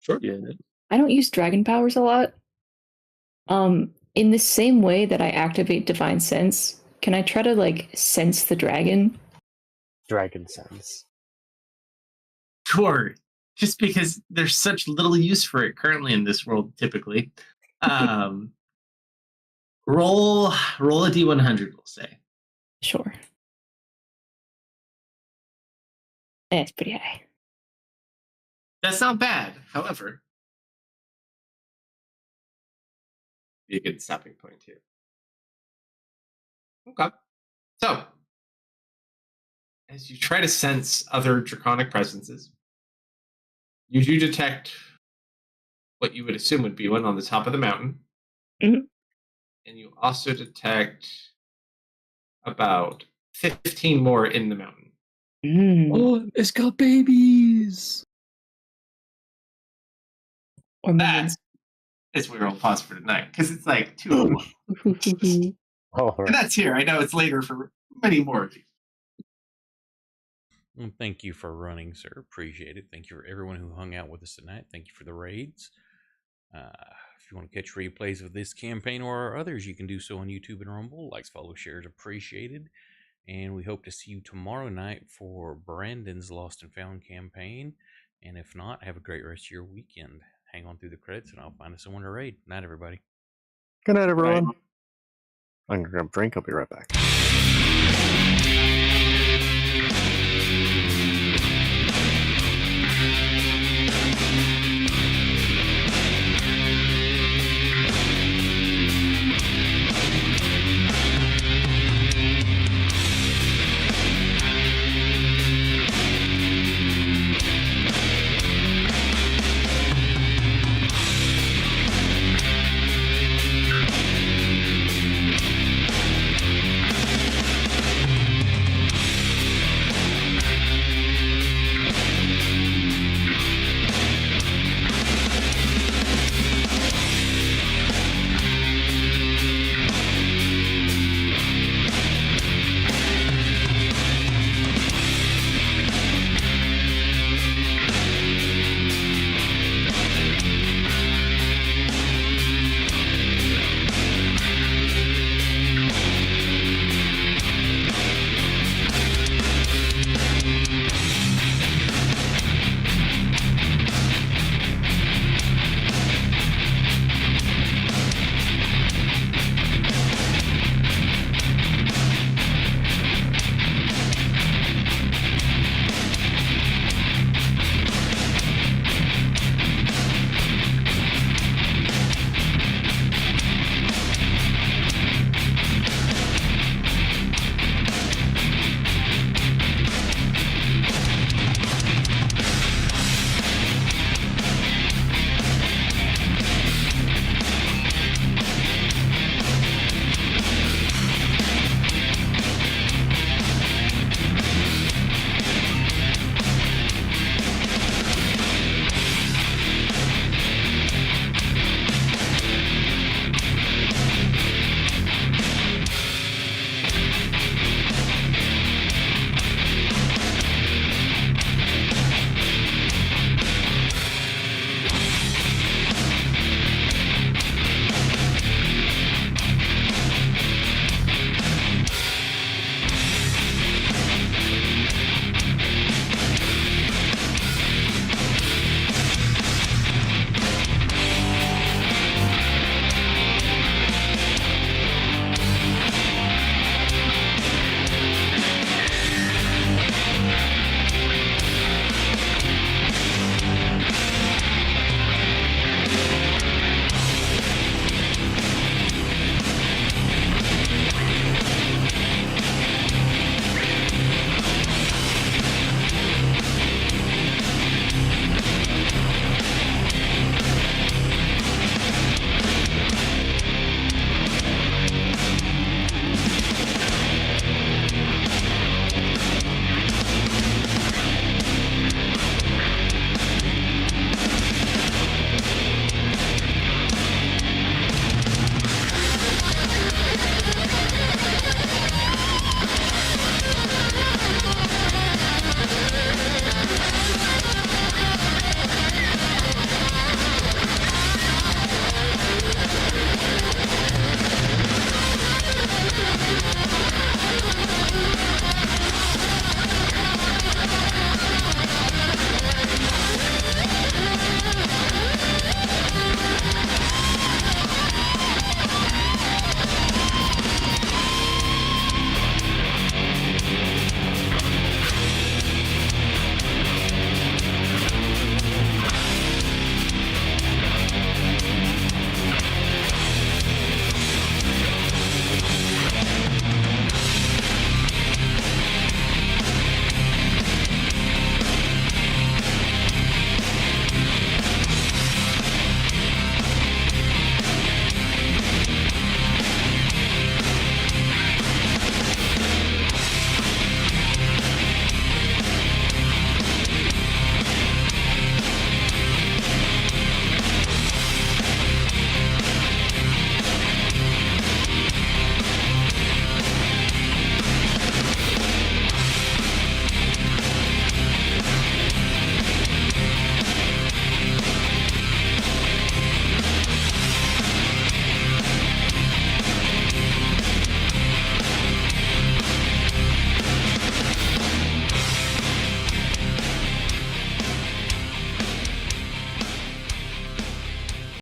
Sure. Yeah. I don't use dragon powers a lot. In the same way that I activate divine sense, can I try to like sense the dragon? Dragon sense. Sure, just because there's such little use for it currently in this world, typically. Roll a d100, we'll say. Sure. That's pretty high. That's not bad, however. Be a good stopping point here. Okay. So, as you try to sense other draconic presences, you do detect what you would assume would be one on the top of the mountain. Mhm. And you also detect about 15 more in the mountain. Oh, it's got babies. Or That minions. is where we'll pause for tonight, because it's like 2:01. Oh, And that's here. I know it's later for many more of you. Well, thank you for running, sir. Appreciate it. Thank you for everyone who hung out with us tonight. Thank you for the raids. If you want to catch replays of this campaign or others, you can do so on YouTube and Rumble. Likes, follows, shares, appreciated. And we hope to see you tomorrow night for Brandon's Lost and Found campaign. And if not, have a great rest of your weekend. Hang on through the credits and I'll find us someone to raid. Night, everybody. good night, everyone. I'm gonna grab a drink. I'll be right back.